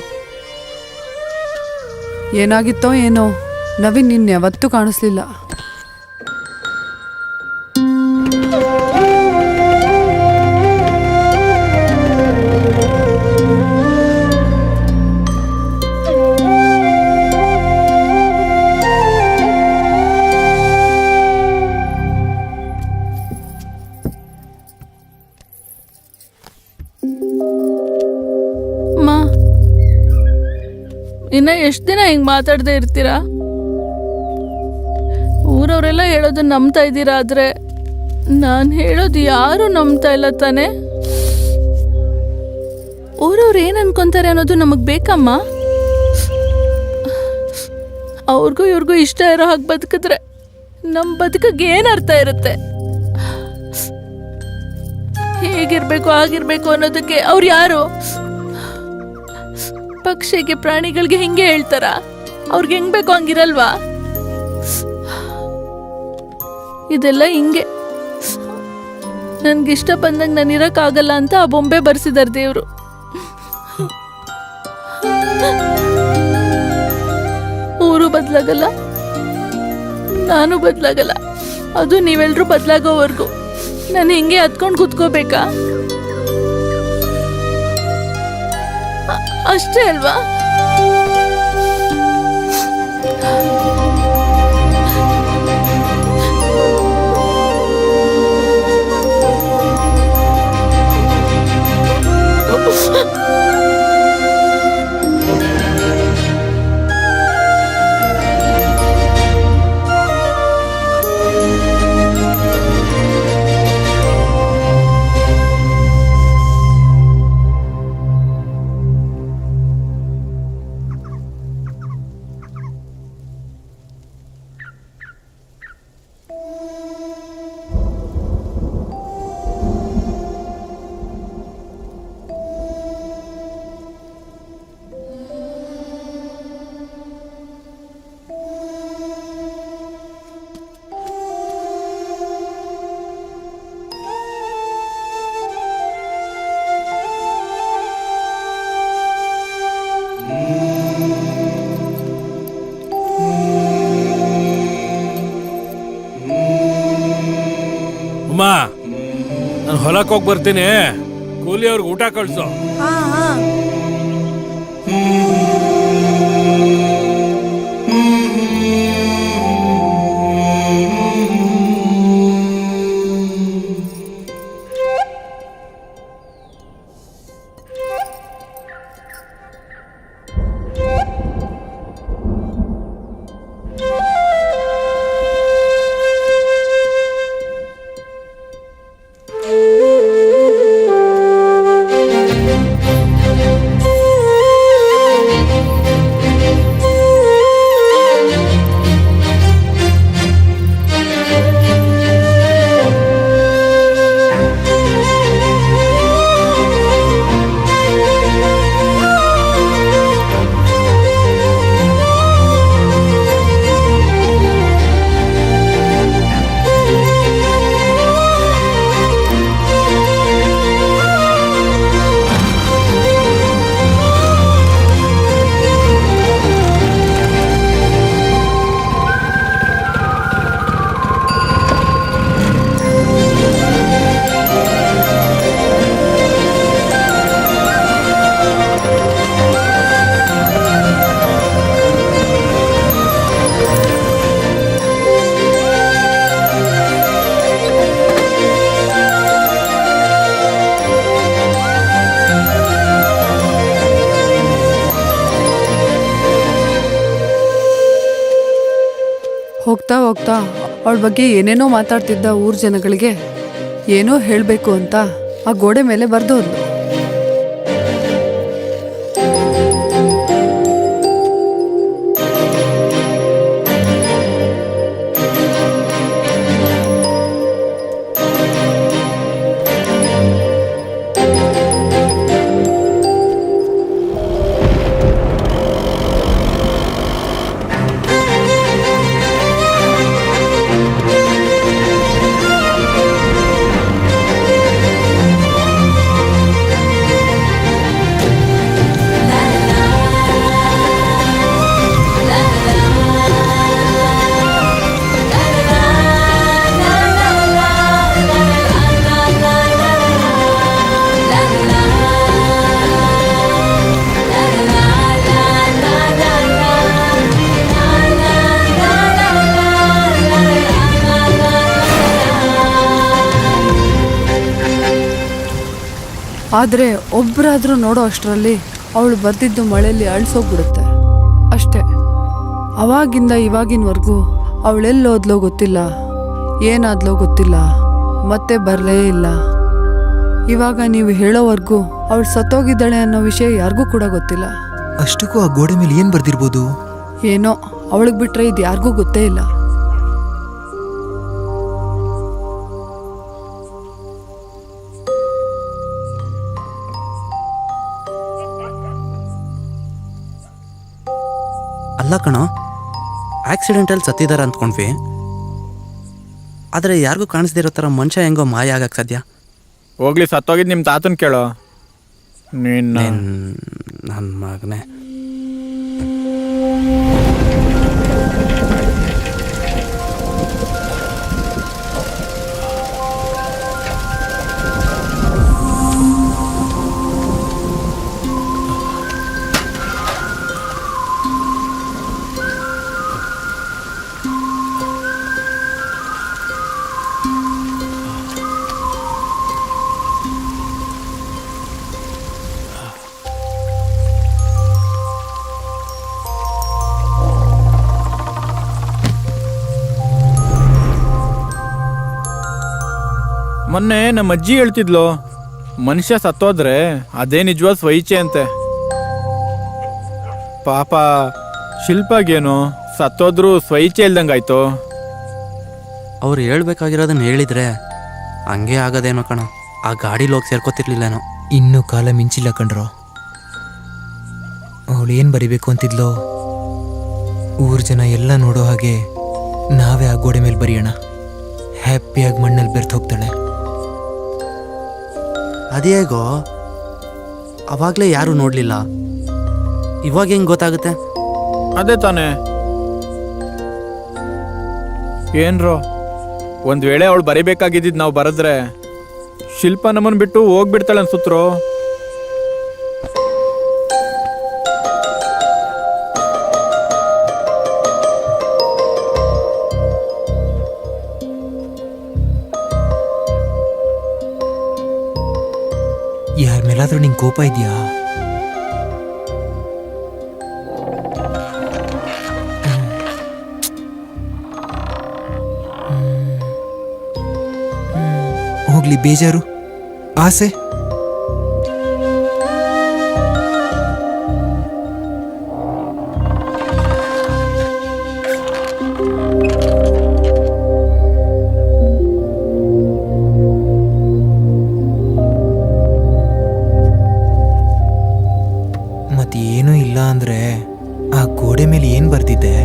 ಏನಾಗಿತ್ತೋ ಏನೋ ನವೀನ್ ಯಾವತ್ತೂ ಕಾಣಿಸ್ಲಿಲ್ಲ. ಇನ್ನ ಎಷ್ಟು ದಿನ ಹಿಂಗ್ ಮಾತಾಡದೆ ಇರ್ತೀರಾ? ಊರವರೆಲ್ಲ ಹೇಳೋದನ್ನ ನಂಬ್ತಾ ಇದ್ದೀರಾ, ಆದ್ರೆ ನಾನು ಹೇಳೋದು ಯಾರು ನಂಬ್ತಾ ಇಲ್ಲ ತಾನೆ. ಊರವ್ರು ಏನ್ ಅನ್ಕೊಂತಾರೆ ಅನ್ನೋದು ನಮಗ್ ಬೇಕಮ್ಮ. ಅವ್ರಿಗೂ ಇವ್ರಿಗೂ ಇಷ್ಟ ಇರೋ ಹಾಗೆ ಬದುಕಿದ್ರೆ ನಮ್ ಬದುಕಿಗೆ ಏನ್ ಅರ್ಥ ಇರುತ್ತೆ? ಹೇಗಿರ್ಬೇಕು ಆಗಿರ್ಬೇಕು ಅನ್ನೋದಕ್ಕೆ ಅವ್ರು ಯಾರು? ಪಕ್ಷಿಗೆ ಪ್ರಾಣಿಗಳಿಗೆ ಹಿಂಗೆ ಹೇಳ್ತಾರ? ಅವ್ರಿಗೆ ಹೆಂಗ್ ಬೇಕು ಹಂಗಿರಲ್ವಾ? ಇದೆಲ್ಲ ಹಿಂಗೆ ನನ್ಗಿಷ್ಟ ಬಂದಂಗ ನಾನು ಇರಕ್ಕಾಗಲ್ಲ ಅಂತ ಆ ಬೊಂಬೆ ಬರ್ಸಿದಾರ ದೇವ್ರು. ಊರು ಬದ್ಲಾಗಲ್ಲ, ನಾನು ಬದ್ಲಾಗಲ್ಲ. ಅದು ನೀವೆಲ್ರೂ ಬದ್ಲಾಗೋವರ್ಗು ನಾನು ಹಿಂಗೆ ಹತ್ಕೊಂಡು ಕೂತ್ಕೋಬೇಕಾ? ಅಷ್ಟೇ ಅಲ್ವಾ? ಅಮ್ಮ, ನಾನು ಹೊಲಕ್ಕೆ ಹೋಗಿ ಬರ್ತೀನಿ. ಕೂಲಿ ಅವ್ರಿಗೆ ಊಟ ಕಳ್ಸು. ಹೋಗ್ತಾ ಹೋಗ್ತಾ ಅವಳ ಬಗ್ಗೆ ಏನೇನೋ ಮಾತಾಡ್ತಿದ್ದ ಊರ್ ಜನಗಳಿಗೆ ಏನೋ ಹೇಳಬೇಕು ಅಂತ ಆ ಗೋಡೆ ಮೇಲೆ ಬರ್ದೋದ್ಲು. ಆದರೆ ಒಬ್ಬರಾದ್ರೂ ನೋಡೋ ಅಷ್ಟರಲ್ಲಿ ಅವಳು ಬರ್ದಿದ್ದು ಮಳೆಯಲ್ಲಿ ಅಳಿಸೋಗ್ಬಿಡುತ್ತೆ ಅಷ್ಟೇ. ಅವಾಗಿಂದ ಇವಾಗಿನವರೆಗೂ ಅವಳೆಲ್ಲೋದ್ಲೋ ಗೊತ್ತಿಲ್ಲ, ಏನಾದ್ಲೋ ಗೊತ್ತಿಲ್ಲ, ಮತ್ತೆ ಬರಲೇ ಇಲ್ಲ. ಇವಾಗ ನೀವು ಹೇಳೋವರೆಗೂ ಅವಳು ಸತ್ತೋಗಿದ್ದಾಳೆ ಅನ್ನೋ ವಿಷಯ ಯಾರಿಗೂ ಕೂಡ ಗೊತ್ತಿಲ್ಲ. ಅಷ್ಟಕ್ಕೂ ಆ ಗೋಡೆ ಮೇಲೆ ಏನ್ ಬರ್ದಿರ್ಬೋದು? ಏನೋ ಅವಳಿಗೆ ಬಿಟ್ರೆ ಇದು ಯಾರಿಗೂ ಗೊತ್ತೇ ಇಲ್ಲ. ಅಲ್ಲ ಕಣೋ, ಆಕ್ಸಿಡೆಂಟಲ್ಲಿ ಸತ್ತಿದಾರ ಅಂದ್ಕೊಂಡ್ವಿ, ಆದರೆ ಯಾರಿಗೂ ಕಾಣಿಸ್ದಿರೋ ಥರ ಮನುಷ್ಯ ಹೆಂಗೋ ಮಾಯ ಆಗಕ್ಕೆ ಸಾಧ್ಯ? ಹೋಗ್ಲಿ, ಸತ್ತೋಗಿದ್ದು ನಿಮ್ಮ ತಾತನ ಕೇಳೋ. ನನ್ನ ಮಗನೇ. ಮೊನ್ನೆ ನಮ್ಮ ಅಜ್ಜಿ ಹೇಳ್ತಿದ್ಲು, ಮನುಷ್ಯ ಸತ್ತೋದ್ರೆ ಅದೇ ನಿಜವಾದ ಸ್ವಇಚ್ಛೆ ಅಂತೆ. ಪಾಪ ಶಿಲ್ಪಾಗೇನು ಸತ್ತೋದ್ರು ಸ್ವಇಚ್ಛೆ ಇಲ್ದಂಗಾಯ್ತು. ಅವ್ರು ಹೇಳ್ಬೇಕಾಗಿರೋದನ್ನ ಹೇಳಿದ್ರೆ ಹಂಗೆ ಆಗೋದೇನೋ ಕಣೋ. ಆ ಗಾಡಿಲಿ ಹೋಗಿ ಸೇರ್ಕೋತಿರ್ಲಿಲ್ಲೇನೋ. ಇನ್ನೂ ಕಾಲ ಮಿಂಚಿಲ್ಲ ಕಣ್ರೋ. ಅವಳು ಏನು ಬರಿಬೇಕು ಅಂತಿದ್ಲೋ, ಊರ್ ಜನ ಎಲ್ಲ ನೋಡೋ ಹಾಗೆ ನಾವೇ ಆ ಗೋಡೆ ಮೇಲೆ ಬರೆಯೋಣ. ಹ್ಯಾಪಿಯಾಗಿ ಮಣ್ಣಲ್ಲಿ ಬೆರ್ತು ಹೋಗ್ತಾಳೆ. ಅದೇಗೋ ಅವಾಗಲೇ ಯಾರೂ ನೋಡಲಿಲ್ಲ, ಇವಾಗ ಹೆಂಗೆ ಗೊತ್ತಾಗುತ್ತೆ? ಅದೇ ತಾನೇ. ಏನ್ರೋ, ಒಂದು ವೇಳೆ ಅವಳು ಬರಿಬೇಕಾಗಿದ್ದು ನಾವು ಬರೆದ್ರೆ ಶಿಲ್ಪ ನಮ್ಮನ್ನು ಬಿಟ್ಟು ಹೋಗ್ಬಿಡ್ತಾಳೆ ಅನ್ಸುತ್ತೋ. ಮೇಲಾದ್ರೂ ನಿಂಗೆ ಕೋಪ ಇದೆಯಾ? ಹೋಗ್ಲಿ, ಬೇಜಾರು, ಆಸೆ. ಮತ್ತೇನೂ ಇಲ್ಲ ಅಂದ್ರೆ ಆ ಗೋಡೆ ಮೇಲೆ ಏನ್ ಬರ್ದಿದ್ದೆ?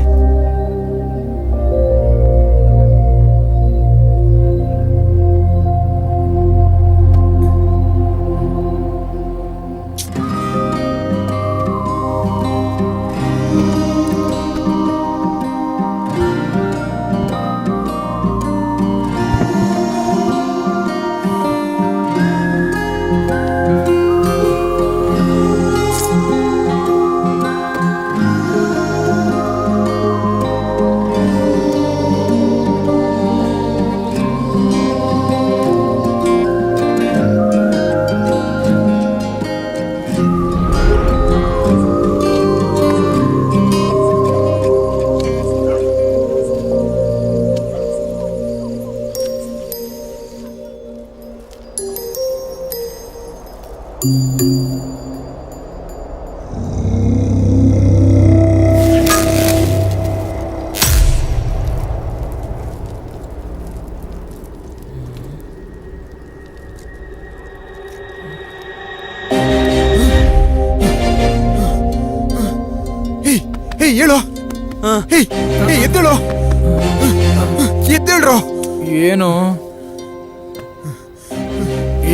ಹೇಳೋ, ಎದ್ದೇಳೋ, ಎದ್ದೇಳ್ರೋ. ಏನು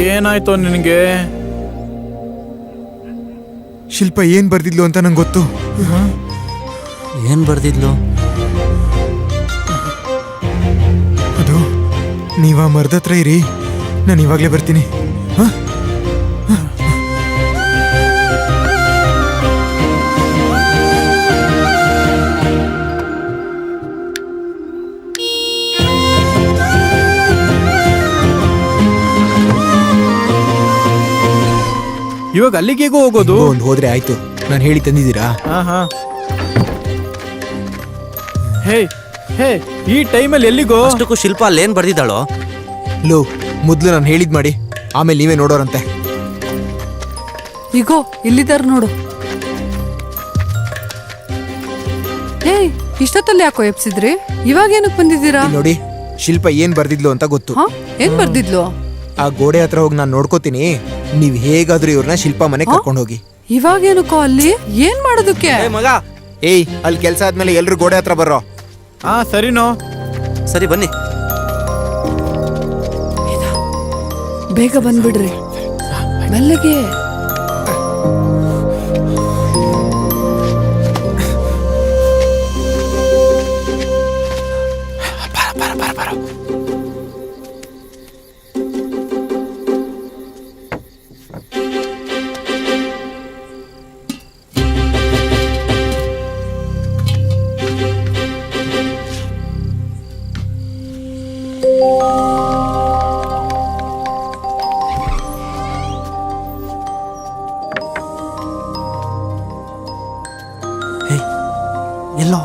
ಏನಾಯ್ತು ನಿನಗೆ? ಶಿಲ್ಪ ಏನ್ ಬರ್ದಿದ್ಲು ಅಂತ ನಂಗೆ ಗೊತ್ತು. ಏನ್ ಬರ್ದಿದ್ಲು? ಅದು ನೀವ ಮರದ ಹತ್ರ ಇರಿ, ನಾನು ಇವಾಗ್ಲೇ ಬರ್ತೀನಿ. ಇವಾಗ ಅಲ್ಲಿಗೆಗೂ ಹೋಗೋದು? ಒಂದು ಹೋದ್ರೆ ಆಯ್ತು, ನಾನು ಹೇಳಿ ತಂದಿದ್ದೀರಾ? ಹೇ ಹೇ, ಈ ಟೈಮಲ್ಲಿ ಎಲ್ಲಿಗೋ? ಅಷ್ಟಕ್ಕೂ ಶಿಲ್ಪ ಅಲ್ಲೇನ್ ಬರ್ದಿದ್ದಾಳೋ? ಲೋ, ಮೊದ್ಲು ನಾನು ಹೇಳಿದ್ ಮಾಡಿ, ಆಮೇಲೆ ನೀವೇ ನೋಡೋರಂತೆ. ಈಗೋ ಇಲ್ಲಿದಾರ ನೋಡು. ಏಯ್, ಇಷ್ಟೊತ್ತಲ್ಲಿ ಯಾಕೋ ಎಪ್ಸಿದ್ರಿ? ಇವಾಗ ಏನಕ್ಕೆ ಬಂದಿದ್ದೀರಾ? ನೋಡಿ, ಶಿಲ್ಪ ಏನ್ ಬರ್ದಿದ್ಲು ಅಂತ ಗೊತ್ತು. ಹಾ, ಏನ್ ಬರ್ದಿದ್ಲು? ಆ ಗೋಡೆ ಹತ್ರ ಹೋಗಿ ನಾನು ನೋಡ್ಕೋತೀನಿ, ನೀವ್ ಹೇಗಾದ್ರೂ ಇವ್ರನ್ನ ಶಿಲ್ಪ ಮನೆ ಕರ್ಕೊಂಡು ಹೋಗಿ. ಇವಾಗ ಏನಕ್ಕೋ ಅಲ್ಲಿ ಏನ್ ಮಾಡೋದಕ್ಕೆ? ಮಗ, ಏಯ್, ಅಲ್ಲಿ ಕೆಲಸ ಆದ್ಮೇಲೆ ಎಲ್ರು ಗೋಡೆ ಹತ್ರ ಬರ್ರೋ. ಸರಿನೋ? ಸರಿ ಬನ್ನಿ. ಬೇಗ ಬಂದ್ಬಿಡ್ರಿ, ಮೆಲ್ಲಗೆ. ಎಲ್ಲೋ?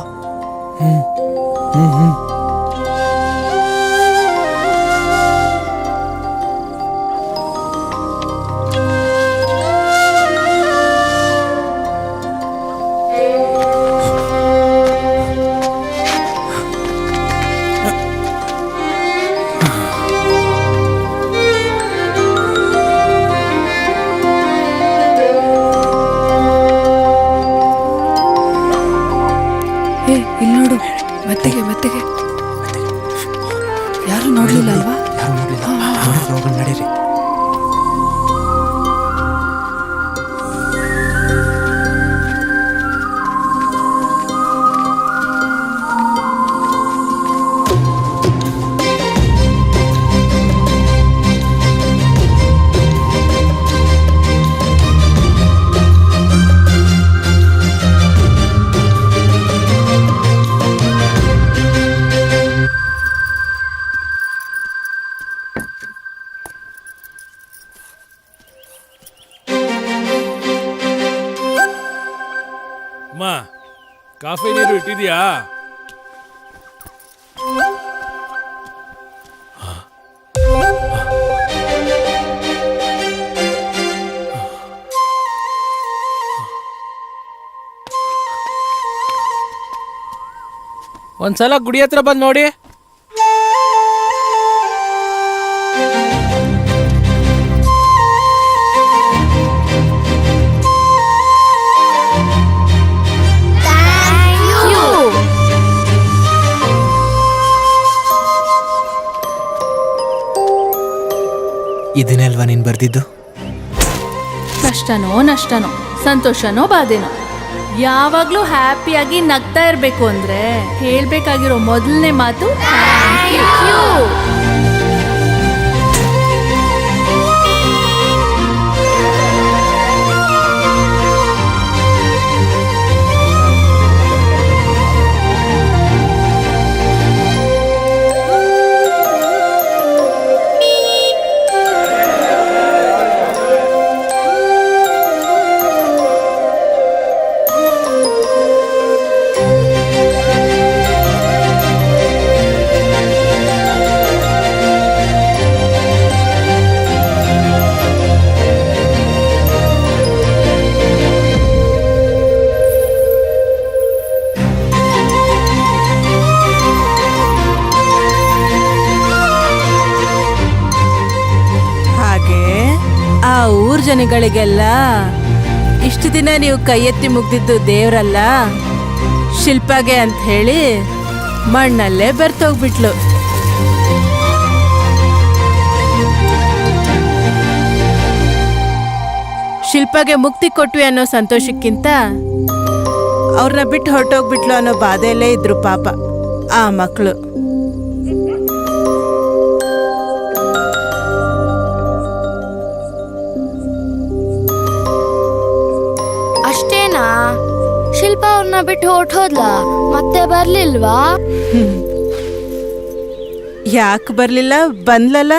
ಇಲ್ಲಿ ನೋಡು, ಮೆತ್ತಗೆ ಮೆತ್ತಗೆ. ಯಾರು ನೋಡ್ಲಿಲ್ಲ ಅಲ್ವಾ? ಯಾರು ನೋಡ್ಲಿಲ್ಲ, ನಡೀರಿ. ಕಾಫಿ ನೀರು ಇಟ್ಟಿದ್ಯಾ? ಒಂದ್ಸಲ ಗುಡಿ ಹತ್ರ ಬಂದು ನೋಡಿ. ಇದನ್ನೇ ಅಲ್ವಾ ನೀನ್ ಬರ್ದಿದ್ದು? ಕಷ್ಟನೋ ನಷ್ಟನೋ ಸಂತೋಷನೋ ಬಾಧೆನೋ ಯಾವಾಗ್ಲೂ ಹ್ಯಾಪಿಯಾಗಿ ನಗ್ತಾ ಇರ್ಬೇಕು ಅಂದ್ರೆ ಹೇಳ್ಬೇಕಾಗಿರೋ ಮೊದಲನೇ ಮಾತು ಥ್ಯಾಂಕ್ ಯು. ಆ ಊರ್ ಜನಗಳಿಗೆಲ್ಲ ಇಷ್ಟು ದಿನ ನೀವು ಕೈ ಎತ್ತಿ ಮುಗ್ದಿದ್ದು ದೇವ್ರಲ್ಲ ಶಿಲ್ಪಾಗೆ ಅಂತ ಹೇಳಿ ಮಣ್ಣಲ್ಲೇ ಬೆರ್ತೋಗ್ಬಿಟ್ಲು. ಶಿಲ್ಪಾಗೆ ಮುಕ್ತಿ ಕೊಟ್ವಿ ಅನ್ನೋ ಸಂತೋಷಕ್ಕಿಂತ ಅವ್ರನ್ನ ಬಿಟ್ಟು ಹೊರಟೋಗ್ಬಿಟ್ಲು ಅನ್ನೋ ಬಾಧೆಯಲ್ಲೇ ಇದ್ರು ಪಾಪ ಆ ಮಕ್ಕಳು. ಅಷ್ಟೇನಾ? ಶಿಲ್ಪ ಅವ್ರನ್ನ ಬಿಟ್ಟು ಹೊರಟೋದ್ಲಾ? ಮತ್ತೆ ಬರ್ಲಿಲ್ವಾ? ಯಾಕೆ ಬರ್ಲಿಲ್ಲ? ಬಂದ್ಲಲ್ಲ.